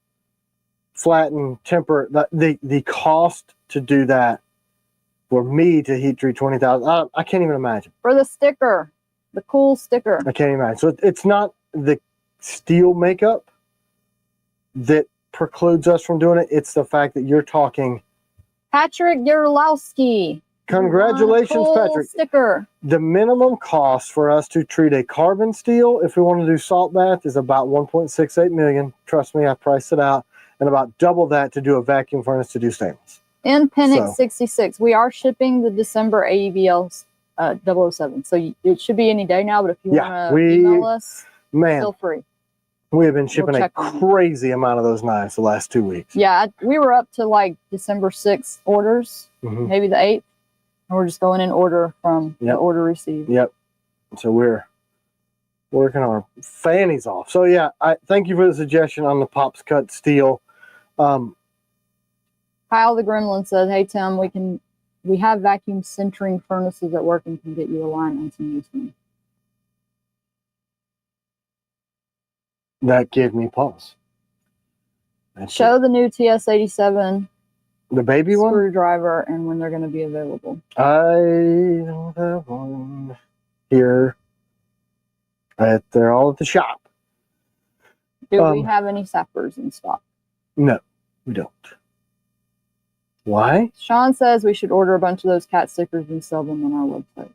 S1: flatten, temper. The cost to do that for me to heat treat 20,000, I can't even imagine.
S2: For the sticker, the cool sticker.
S1: I can't even imagine. So it's not the steel makeup that precludes us from doing it. It's the fact that you're talking...
S2: Patrick Yerlowski.
S1: Congratulations, Patrick.
S2: Sticker.
S1: The minimum cost for us to treat a carbon steel, if we want to do salt bath, is about $1.68 million. Trust me, I priced it out. And about double that to do a vacuum furnace to do stainless.
S2: In Penix 66, we are shipping the December AEBL 007. So it should be any day now, but if you want to email us, feel free.
S1: We have been shipping a crazy amount of those knives the last 2 weeks.
S2: Yeah, we were up to like December 6th orders, maybe the 8th. And we're just going in order from the order received.
S1: Yep. So we're working our fannies off. So yeah, I thank you for the suggestion on the Pop's Cut steel. Kyle
S2: the Gremlin says, "Hey Tim, we have vacuum sintering furnaces at work and can get you a line on some use one."
S1: That gave me pause.
S2: Show the new TS-87,
S1: the baby one,
S2: screwdriver, and when they're going to be available.
S1: I don't have one here. They're all at the shop.
S2: Do we have any sappers in stock?
S1: No, we don't. Why?
S2: Sean says we should order a bunch of those cat stickers and sell them on our website.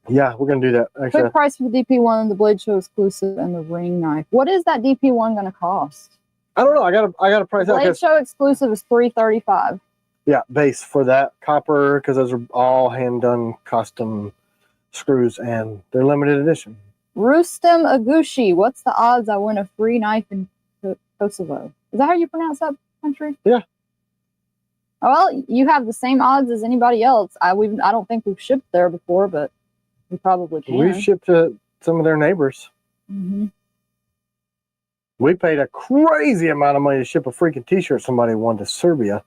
S1: Yeah, we're going to do that. Actually,
S2: quick price for the DP1, the Blade Show exclusive, and the ring knife. What is that DP1 going to cost?
S1: I don't know. I got a price out.
S2: Blade Show exclusive is $335.
S1: Yeah, base for that copper, because those are all hand done custom screws and they're limited edition.
S2: Rustem Agushi, what's the odds I win a free knife in Kosovo? Is that how you pronounce that country?
S1: Yeah.
S2: Well, you have the same odds as anybody else. I don't think we've shipped there before, but we probably can.
S1: We've shipped to some of their neighbors. We paid a crazy amount of money to ship a freaking t-shirt somebody wanted to Serbia.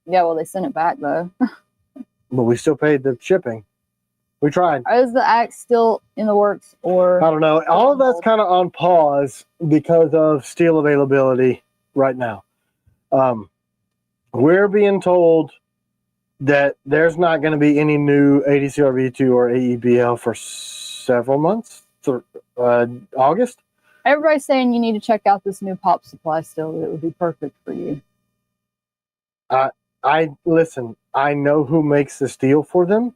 S2: Yeah, well, they sent it back, though.
S1: But we still paid the shipping. We tried.
S2: Is the axe still in the works, or?
S1: I don't know. All of that's kind of on pause because of steel availability. right now. We're being told that there's not going to be any new ADCRV2 or AEBL for several months, August.
S2: Everybody's saying you need to check out this new pop supply still. It would be perfect for you.
S1: Listen, I know who makes the steel for them,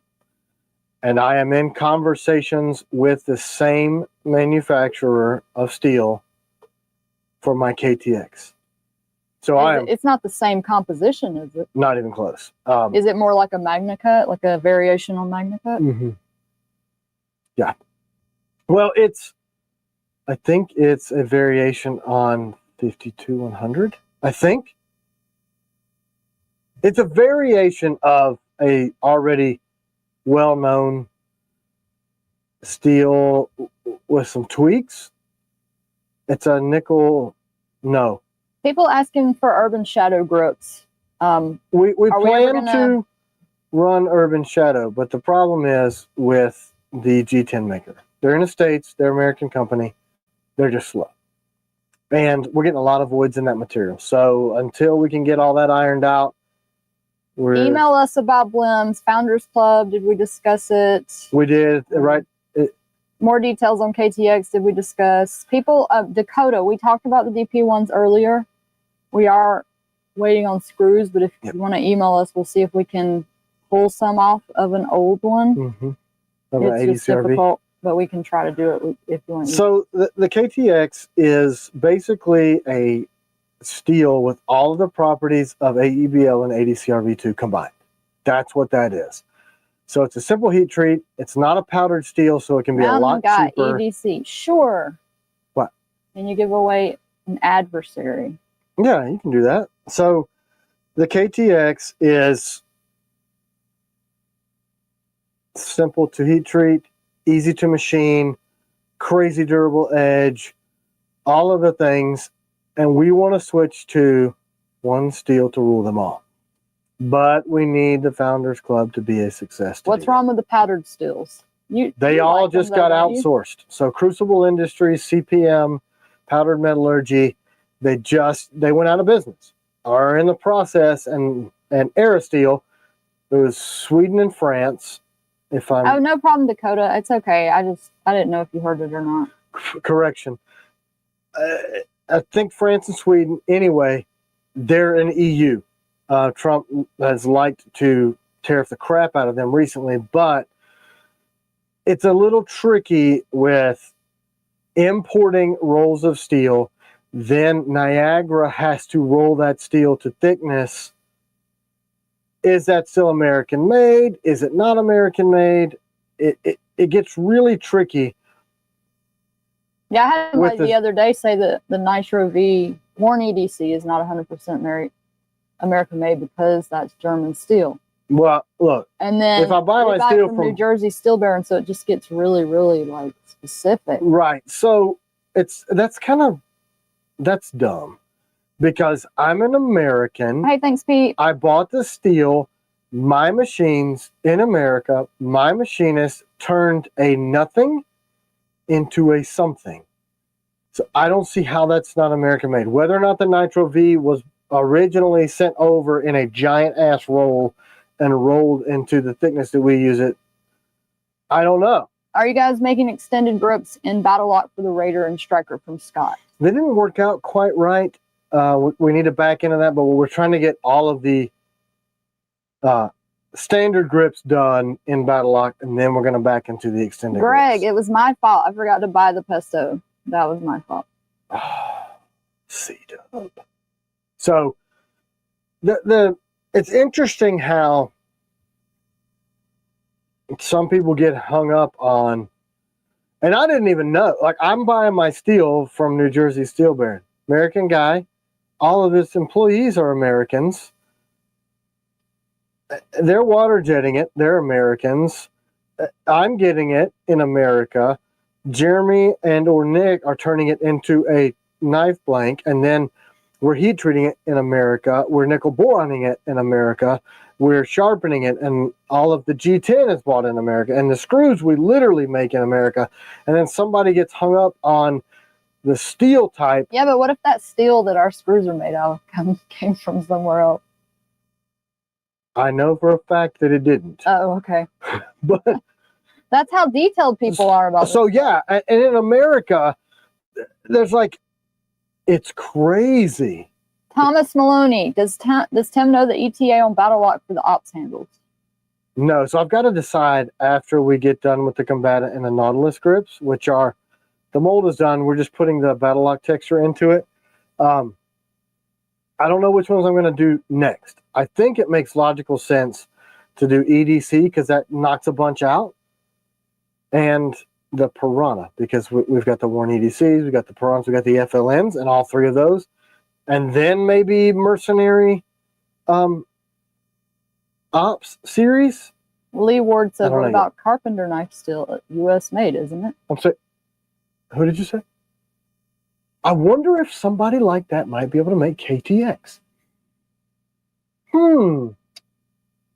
S1: and I am in conversations with the same manufacturer of steel for my KTX. So
S2: it's not the same composition, is it?
S1: Not even close.
S2: Is it more like a Magna Cut, like a variation on Magna Cut?
S1: Mm-hmm. Yeah. Well, I think it's a variation on 52-100. I think it's a variation of a already well-known steel with some tweaks. It's a nickel. No.
S2: People asking for Urban Shadow grips.
S1: We plan to run Urban Shadow, but the problem is with the G10 maker. They're in the States. They're an American company. They're just slow. And we're getting a lot of voids in that material. So until we can get all that ironed out,
S2: email us about Blems. Founders Club, did we discuss it?
S1: We did, right?
S2: More details on KTX, did we discuss? People, Dakota, we talked about the DP ones earlier. We are waiting on screws, but if you want to email us, we'll see if we can pull some off of an old one.
S1: Mm-hmm.
S2: It's just difficult, but we can try to do it if you want.
S1: So the KTX is basically a steel with all of the properties of AEBL and ADCRV2 combined. That's what that is. So it's a simple heat treat. It's not a powdered steel, so it can be a lot cheaper.
S2: EDC, sure.
S1: What?
S2: And you give away an adversary.
S1: Yeah, you can do that. So the KTX is simple to heat treat, easy to machine, crazy durable edge, all of the things. And we want to switch to one steel to rule them all. But we need the Founders Club to be a success.
S2: What's wrong with the powdered steels?
S1: They all just got outsourced. So Crucible Industries, CPM, Powdered Metallurgy, they went out of business. Are in the process, and Aerosteel, it was Sweden and France.
S2: Oh, no problem, Dakota. It's okay. I didn't know if you heard it or not.
S1: Correction. I think France and Sweden, anyway, they're in EU. Trump has liked to tariff the crap out of them recently, but it's a little tricky with importing rolls of steel. Then Niagara has to roll that steel to thickness. Is that still American made? Is it not American made? It gets really tricky.
S2: Yeah, I had somebody the other day say that the Nitro V Horn EDC is not 100% American made because that's German steel.
S1: Well, look,
S2: and then
S1: if I buy my steel
S2: from New Jersey Steel Baron, so it just gets really, really like specific.
S1: Right. So that's dumb because I'm an American.
S2: Hey, thanks, Pete.
S1: I bought the steel. My machines in America, my machinist turned a nothing into a something. So I don't see how that's not American made. Whether or not the Nitro V was originally sent over in a giant ass roll and rolled into the thickness that we use it, I don't know.
S2: Are you guys making extended grips in Battle Lock for the Raider and Striker from Scott?
S1: They didn't work out quite right. We need to back into that, but we're trying to get all of the standard grips done in Battle Lock, and then we're going to back into the extended
S2: grips.
S1: It
S2: was my fault. I forgot to buy the pesto. That was my fault.
S1: C-dub. So it's interesting how some people get hung up on, and I didn't even know. Like, I'm buying my steel from New Jersey Steel Baron, American guy. All of his employees are Americans. They're water jetting it. They're Americans. I'm getting it in America. Jeremy or Nick are turning it into a knife blank, and then we're heat treating it in America. We're nickel boroning it in America. We're sharpening it, and all of the G10 is bought in America, and the screws we literally make in America. And then somebody gets hung up on the steel type.
S2: Yeah, but what if that steel that our screws are made out of came from somewhere else?
S1: I know for a fact that it didn't.
S2: Oh, okay.
S1: But
S2: that's how detailed people are about
S1: so yeah, and in America, there's like, it's crazy.
S2: Thomas Maloney, does Tim know the ETA on battle lock for the ops handles?
S1: No, so I've got to decide after we get done with the combatant and the Nautilus grips, which are, the mold is done. We're just putting the battle lock texture into it. I don't know which ones I'm going to do next. I think it makes logical sense to do EDC because that knocks a bunch out. And the Piranha, because we've got the worn EDCs, we've got the Piranhas, we've got the FLMs, and all three of those. And then maybe Mercenary Ops series.
S2: Lee Ward said, what about Carpenter knife steel? US made, isn't it?
S1: I'm sorry. Who did you say? I wonder if somebody like that might be able to make KTX.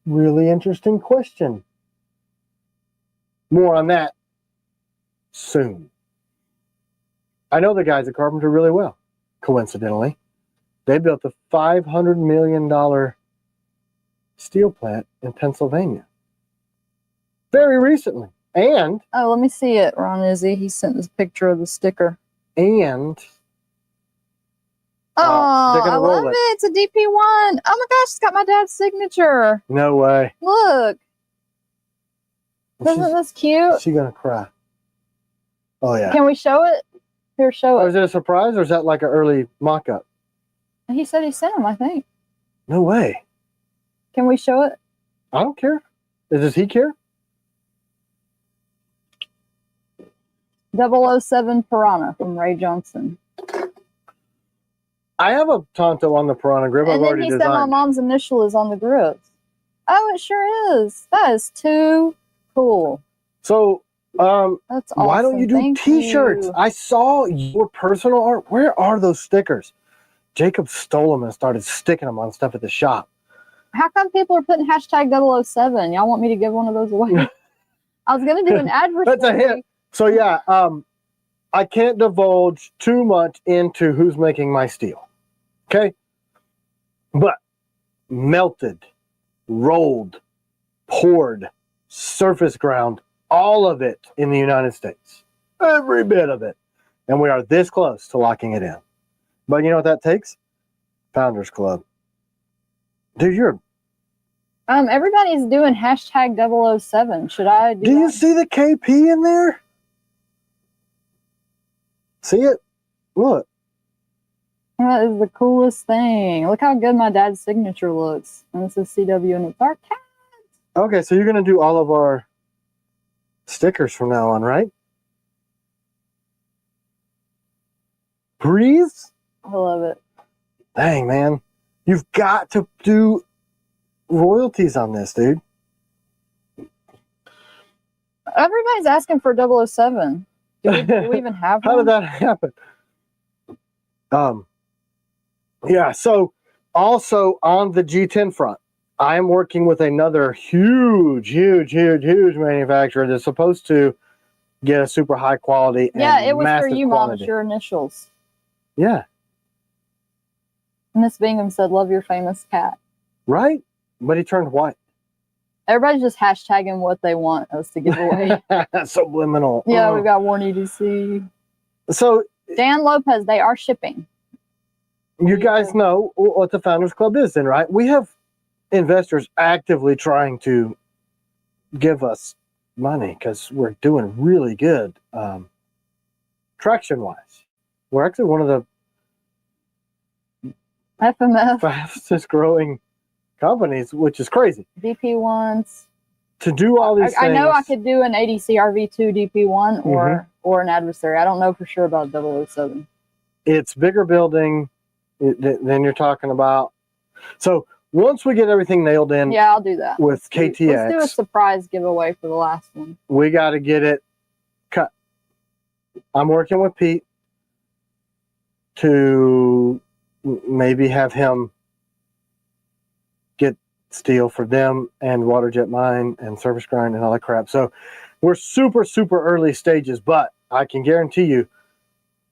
S1: Really interesting question. More on that soon. I know the guys at Carpenter really well, coincidentally. They built a $500 million steel plant in Pennsylvania very recently. And
S2: oh, let me see it, Ron Izzy. He sent this picture of the sticker.
S1: And
S2: I love it. It's a DP1. Oh my gosh, it's got my dad's signature.
S1: No way.
S2: Look. Isn't this cute?
S1: She's gonna cry. Oh yeah.
S2: Can we show it? Here, show it.
S1: Is it a surprise or is that like an early mock-up?
S2: He said he sent him, I think.
S1: No way.
S2: Can we show it?
S1: I don't care. Does he care?
S2: 007 Piranha from Ray Johnson.
S1: I have a Tonto on the Piranha grip. I've already designed.
S2: He said my mom's initial is on the grips. Oh, it sure is. That is too cool.
S1: So,
S2: that's awesome.
S1: Why don't you do T-shirts? I saw your personal art. Where are those stickers? Jacob stole them and started sticking them on stuff at the shop.
S2: How come people are putting hashtag 007? Y'all want me to give one of those away? I was going to do an advertisement.
S1: That's a hit. So yeah, I can't divulge too much into who's making my steel. Okay? But melted, rolled, poured, surface ground, all of it in the United States. Every bit of it. And we are this close to locking it in. But you know what that takes? Founders Club. Dude, you're...
S2: everybody's doing hashtag 007. Should I do
S1: you see the KP in there? See it? Look.
S2: That is the coolest thing. Look how good my dad's signature looks. And this is CW and it's our cat.
S1: Okay, so you're going to do all of our stickers from now on, right? Breeze?
S2: I love it.
S1: Dang, man. You've got to do royalties on this, dude.
S2: Everybody's asking for 007. Do we even have one?
S1: How did that happen? Yeah, so also on the G10 front, I'm working with another huge manufacturer that's supposed to get a super high quality and
S2: yeah, it was for you,
S1: quantity.
S2: Mom. It's your initials.
S1: Yeah.
S2: Miss Bingham said, love your famous cat.
S1: Right? But he turned white.
S2: Everybody's just hashtagging what they want us to give away.
S1: Subliminal.
S2: Yeah, we've got Warren EDC.
S1: So
S2: Dan Lopez, they are shipping.
S1: You guys know what the Founders Club is then, right? We have investors actively trying to give us money because we're doing really good traction-wise. We're actually one of the
S2: FMF
S1: fastest growing companies, which is crazy.
S2: DP1s.
S1: To do all these things.
S2: I know I could do an ADC RV2 DP1 or an adversary. I don't know for sure about 007.
S1: It's bigger building than you're talking about. So once we get everything nailed in,
S2: yeah, I'll do that
S1: with KTX.
S2: Let's do a surprise giveaway for the last one.
S1: We got to get it cut. I'm working with Pete to maybe have him get steel for them and water jet mine and surface grind and all that crap. So we're super early stages, but I can guarantee you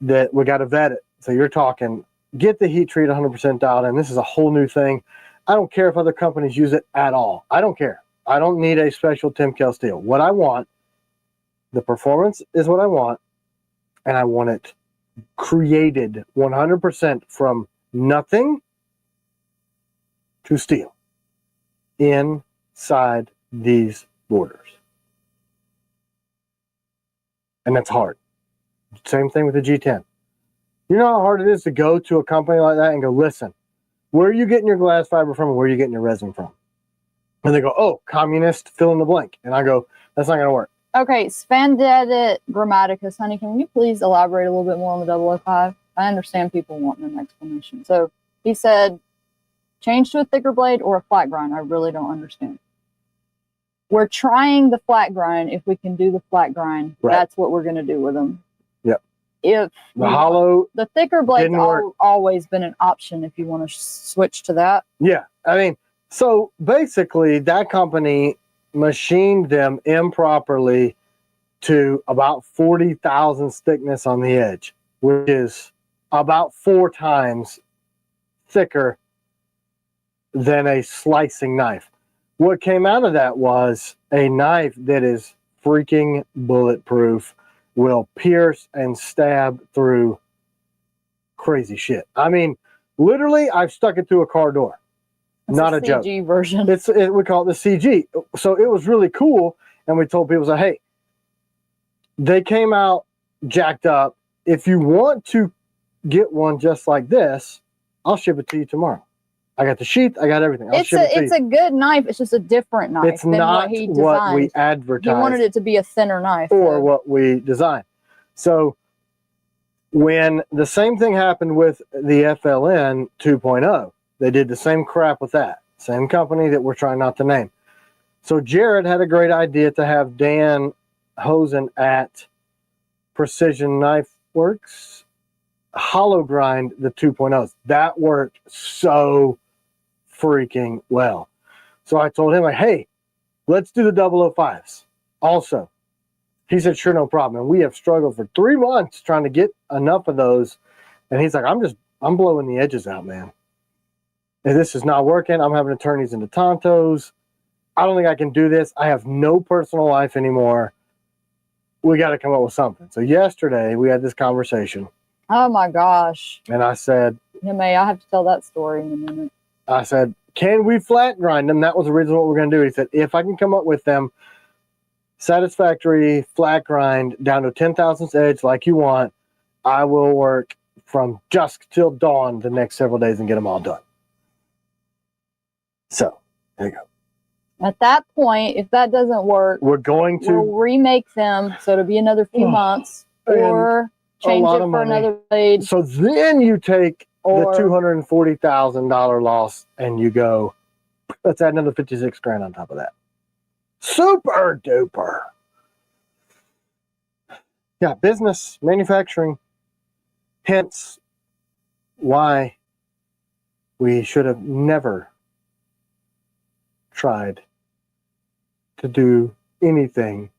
S1: that we got to vet it. So you're talking, get the heat treat 100% dialed in. This is a whole new thing. I don't care if other companies use it at all. I don't care. I don't need a special Timkel steel. What I want, the performance is what I want, and I want it created 100% from nothing to steel inside these borders. And that's hard. Same thing with the G10. You know how hard it is to go to a company like that and go, listen, where are you getting your glass fiber from, and where are you getting your resin from? And they go, oh, communist, fill in the blank. And I go, that's not going to work.
S2: Okay, Spandedit Grammaticus, honey, can you please elaborate a little bit more on the 005? I understand people wanting an explanation. So he said, change to a thicker blade or a flat grind. I really don't understand. We're trying the flat grind. If we can do the flat grind, that's what we're going to do with them.
S1: Yep.
S2: If the thicker blade's always been an option if you want to switch to that.
S1: Yeah. I mean, so basically that company machined them improperly to about 40 thousandths thickness on the edge, which is about 4 times thicker than a slicing knife. What came out of that was a knife that is freaking bulletproof, will pierce and stab through crazy shit. I mean, literally, I've stuck it through a car door. Not a joke.
S2: CG version.
S1: We call it the CG. So it was really cool, and we told people, hey, they came out jacked up. If you want to get one just like this, I'll ship it to you tomorrow. I got the sheath. I got everything. It's
S2: a good knife. It's just a different knife.
S1: It's not what we advertised.
S2: He wanted it to be a thinner knife.
S1: Or what we designed. So when the same thing happened with the FLN 2.0, they did the same crap with that. Same company that we're trying not to name. So Jared had a great idea to have Dan Hosen at Precision Knife Works hollow grind the 2.0s. That worked so freaking well. So I told him, like, hey, let's do the 005s also. He said, sure, no problem. And we have struggled for 3 months trying to get enough of those. And he's like, I'm blowing the edges out, man. If this is not working, I'm having to turn these into Tontos. I don't think I can do this. I have no personal life anymore. We got to come up with something. So yesterday we had this conversation.
S2: Oh my gosh.
S1: And I said,
S2: yeah, May, I have to tell that story in a minute.
S1: I said, can we flat grind them? That was originally what we're going to do. He said, if I can come up with them satisfactory flat grind down to 10 thousandths edge like you want, I will work from dusk till dawn the next several days and get them all done. So, there you go.
S2: At that point, if that doesn't work,
S1: we'll
S2: remake them, so it'll be another few months, or change it for another blade.
S1: So then you take the $240,000 loss and you go, let's add another 56 grand on top of that. Super duper. Yeah, business, manufacturing, hence why we should have never tried to do anything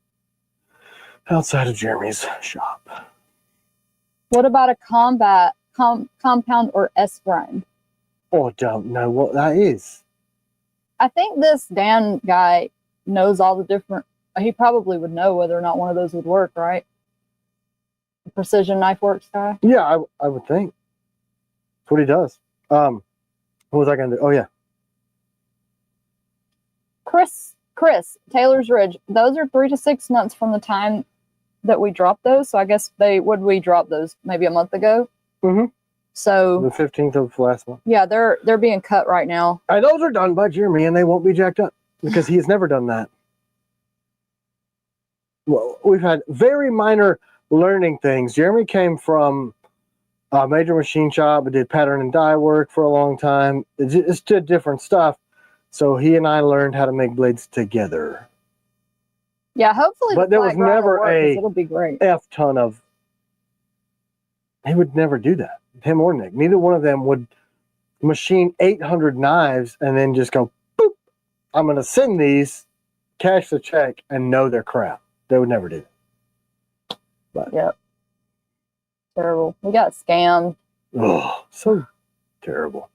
S1: outside of Jeremy's shop.
S2: What about a compound or S grind?
S1: Oh, I don't know what that is.
S2: I think this Dan guy knows all the different. He probably would know whether or not one of those would work, right? The Precision Knife Works guy.
S1: Yeah, I would think. That's what he does. What was I going to do? Oh yeah.
S2: Chris, Taylor's Ridge. Those are 3 to 6 months from the time that we dropped those. So I guess we dropped those maybe a month ago.
S1: Mm-hmm.
S2: So
S1: the 15th of last month.
S2: Yeah, they're being cut right now.
S1: And those are done by Jeremy, and they won't be jacked up because he has never done that. Well, we've had very minor learning things. Jeremy came from a major machine shop, but did pattern and die work for a long time. It's did different stuff. So he and I learned how to make blades together.
S2: Yeah, hopefully.
S1: But there was never
S2: it'll be great.
S1: F ton of. He would never do that. Him or Nick. Neither one of them would machine 800 knives and then just go, boop, I'm going to send these, cash the check, and know they're crap. They would never do that. But
S2: yep. terrible. We got scammed.
S1: Oh, so terrible.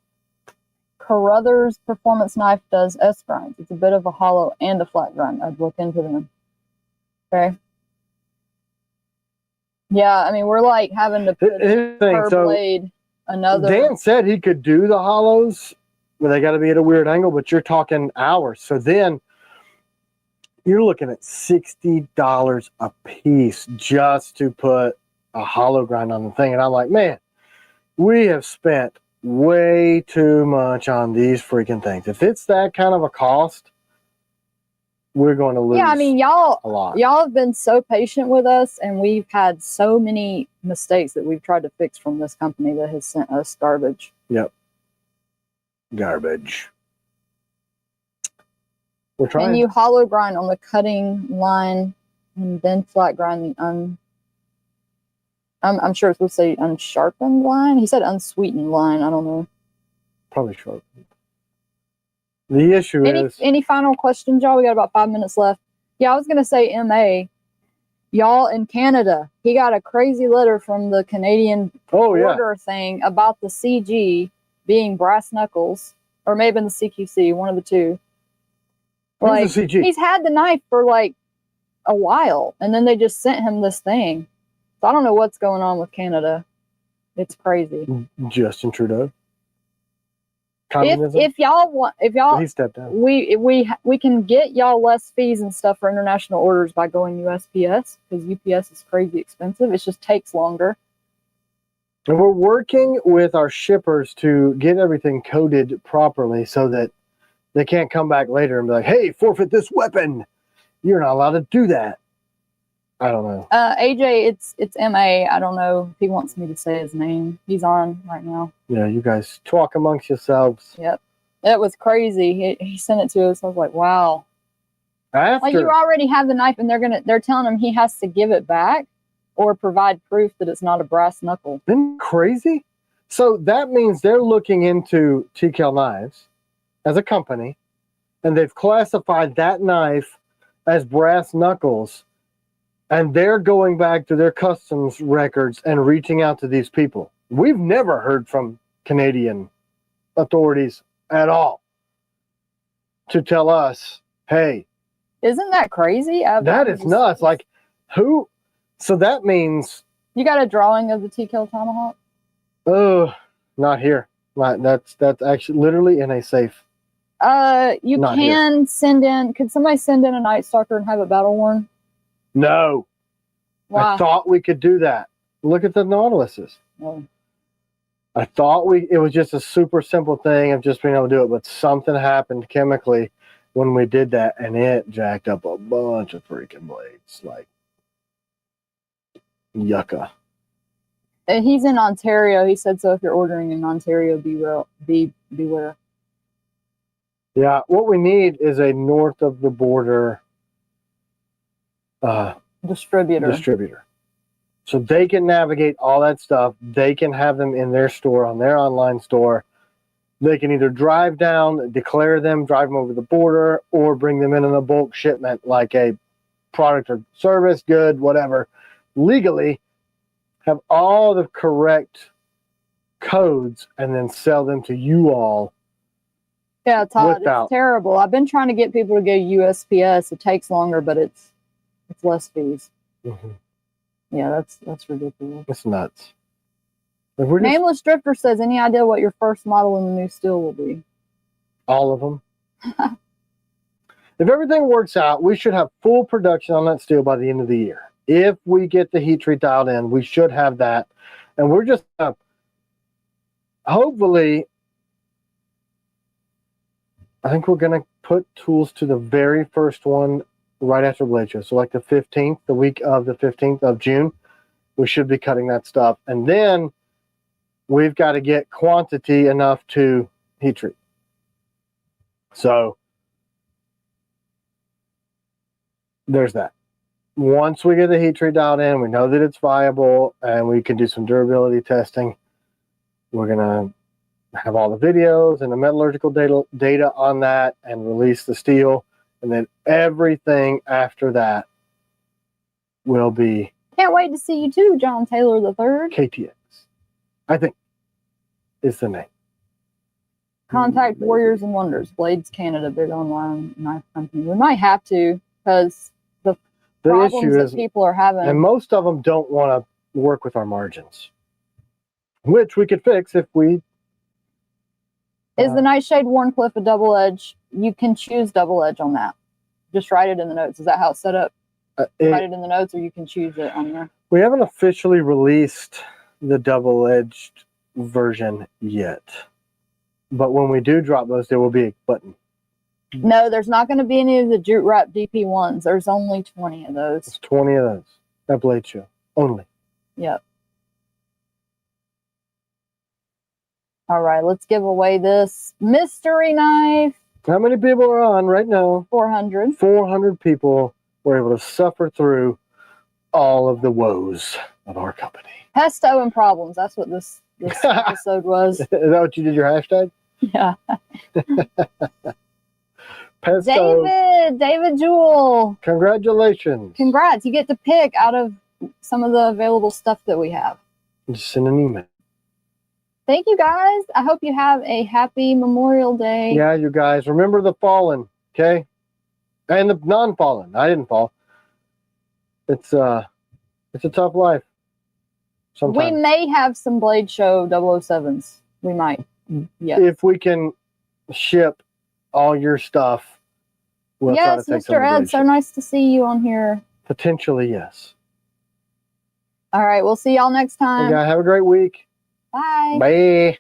S2: Carruthers Performance Knife does S grinds. It's a bit of a hollow and a flat grind. I'd look into them. Okay. Yeah, I mean, we're like having to put per blade another.
S1: Dan said he could do the hollows, but they got to be at a weird angle, but you're talking hours. So then you're looking at $60 a piece just to put a hollow grind on the thing. And I'm like, man, we have spent way too much on these freaking things. If it's that kind of a cost, we're going to lose.
S2: Yeah, I mean,
S1: a lot.
S2: Y'all have been so patient with us, and we've had so many mistakes that we've tried to fix from this company that has sent us garbage.
S1: Yep. Garbage. We're trying.
S2: Can you hollow grind on the cutting line and then flat grind the I'm sure it's supposed to say unsharpened line. He said unsweetened line. I don't know.
S1: Probably sharpened. The issue is...
S2: Any final questions, y'all? We got about 5 minutes left. Yeah, I was going to say MA. Y'all in Canada, he got a crazy letter from the Canadian border thing about the CG being brass knuckles, or maybe in the CQC, one of the two. Like,
S1: the CG?
S2: He's had the knife for like a while, and then they just sent him this thing. So I don't know what's going on with Canada. It's crazy.
S1: Justin Trudeau.
S2: If y'all
S1: he stepped down.
S2: We can get y'all less fees and stuff for international orders by going USPS, because UPS is crazy expensive. It just takes longer.
S1: And we're working with our shippers to get everything coded properly so that they can't come back later and be like, hey, forfeit this weapon. You're not allowed to do that. I don't know.
S2: AJ, it's MA. I don't know if he wants me to say his name. He's on right now.
S1: Yeah, you guys talk amongst yourselves.
S2: Yep. It was crazy. He sent it to us. I was like, wow. Like, you already have the knife, and they're telling him he has to give it back or provide proof that it's not a brass knuckle.
S1: Isn't that crazy? So that means they're looking into TKL Knives as a company, and they've classified that knife as brass knuckles. And they're going back to their customs records and reaching out to these people. We've never heard from Canadian authorities at all to tell us, hey.
S2: Isn't that crazy?
S1: That is nuts. Like, who? So that means...
S2: You got a drawing of the TKL Tomahawk?
S1: Oh, not here. That's actually literally in a safe.
S2: You can send in... Could somebody send in a Night Stalker and have it battle worn?
S1: No. Why? I thought we could do that. Look at the Nautiluses.
S2: Oh.
S1: I thought it was just a super simple thing of just being able to do it, but something happened chemically when we did that, and it jacked up a bunch of freaking blades. Like, yucca.
S2: And he's in Ontario. He said, so if you're ordering in Ontario, beware.
S1: Yeah, what we need is a north of the border distributor, so they can navigate all that stuff. They can have them in their store, on their online store. They can either drive down, declare them, drive them over the border, or bring them in a bulk shipment, like a product or service, good, whatever, legally, have all the correct codes, and then sell them to you all.
S2: Yeah, Todd, it's terrible. I've been trying to get people to go USPS. It takes longer, but it's less fees.
S1: Mm-hmm.
S2: Yeah, that's ridiculous.
S1: It's nuts.
S2: Nameless Drifter says, any idea what your first model in the new steel will be?
S1: All of them. If everything works out, we should have full production on that steel by the end of the year. If we get the heat treat dialed in, we should have that. And we're just hopefully, I think we're going to put tools to the very first one right after Blade Show. So like the 15th, the week of the 15th of June, we should be cutting that stuff. And then we've got to get quantity enough to heat treat. So there's that. Once we get the heat treat dialed in, we know that it's viable and we can do some durability testing. We're going to have all the videos and the metallurgical data on that and release the steel. And then everything after that will be
S2: Can't wait to see you too, John Taylor III.
S1: KTX, I think, is the name.
S2: Contact Warriors and Wonders, Blades Canada, big online knife company. We might have to, because the problems that people are having.
S1: And most of them don't want to work with our margins, which we could fix if we...
S2: Is the Nightshade Warncliffe a double edge? You can choose double edge on that. Just write it in the notes. Is that how it's set up? Write it in the notes, or you can choose it on there.
S1: We haven't officially released the double-edged version yet. But when we do drop those, there will be a button.
S2: No, there's not going to be any of the Jute Wrap DP1s. There's only 20 of those.
S1: It's 20 of those. That Blade Show. Only.
S2: Yep. All right, let's give away this mystery knife.
S1: How many people are on right now?
S2: 400.
S1: 400 people were able to suffer through all of the woes of our company.
S2: Pesto and problems. That's what this episode was.
S1: Is that what you did your hashtag?
S2: Yeah.
S1: Pesto.
S2: David Jewell.
S1: Congratulations.
S2: Congrats. You get to pick out of some of the available stuff that we have.
S1: Just send an email.
S2: Thank you, guys. I hope you have a happy Memorial Day.
S1: Yeah, you guys. Remember the fallen, okay? And the non-fallen. I didn't fall. It's a tough life. Sometimes.
S2: We may have some Blade Show 007s. We might. Yeah.
S1: If we can ship all your stuff, we'll try to take
S2: Mr. Ed, so nice to see you on here.
S1: Potentially, yes.
S2: All right, we'll see y'all next time.
S1: Okay, have a great week.
S2: Bye.
S1: Bye.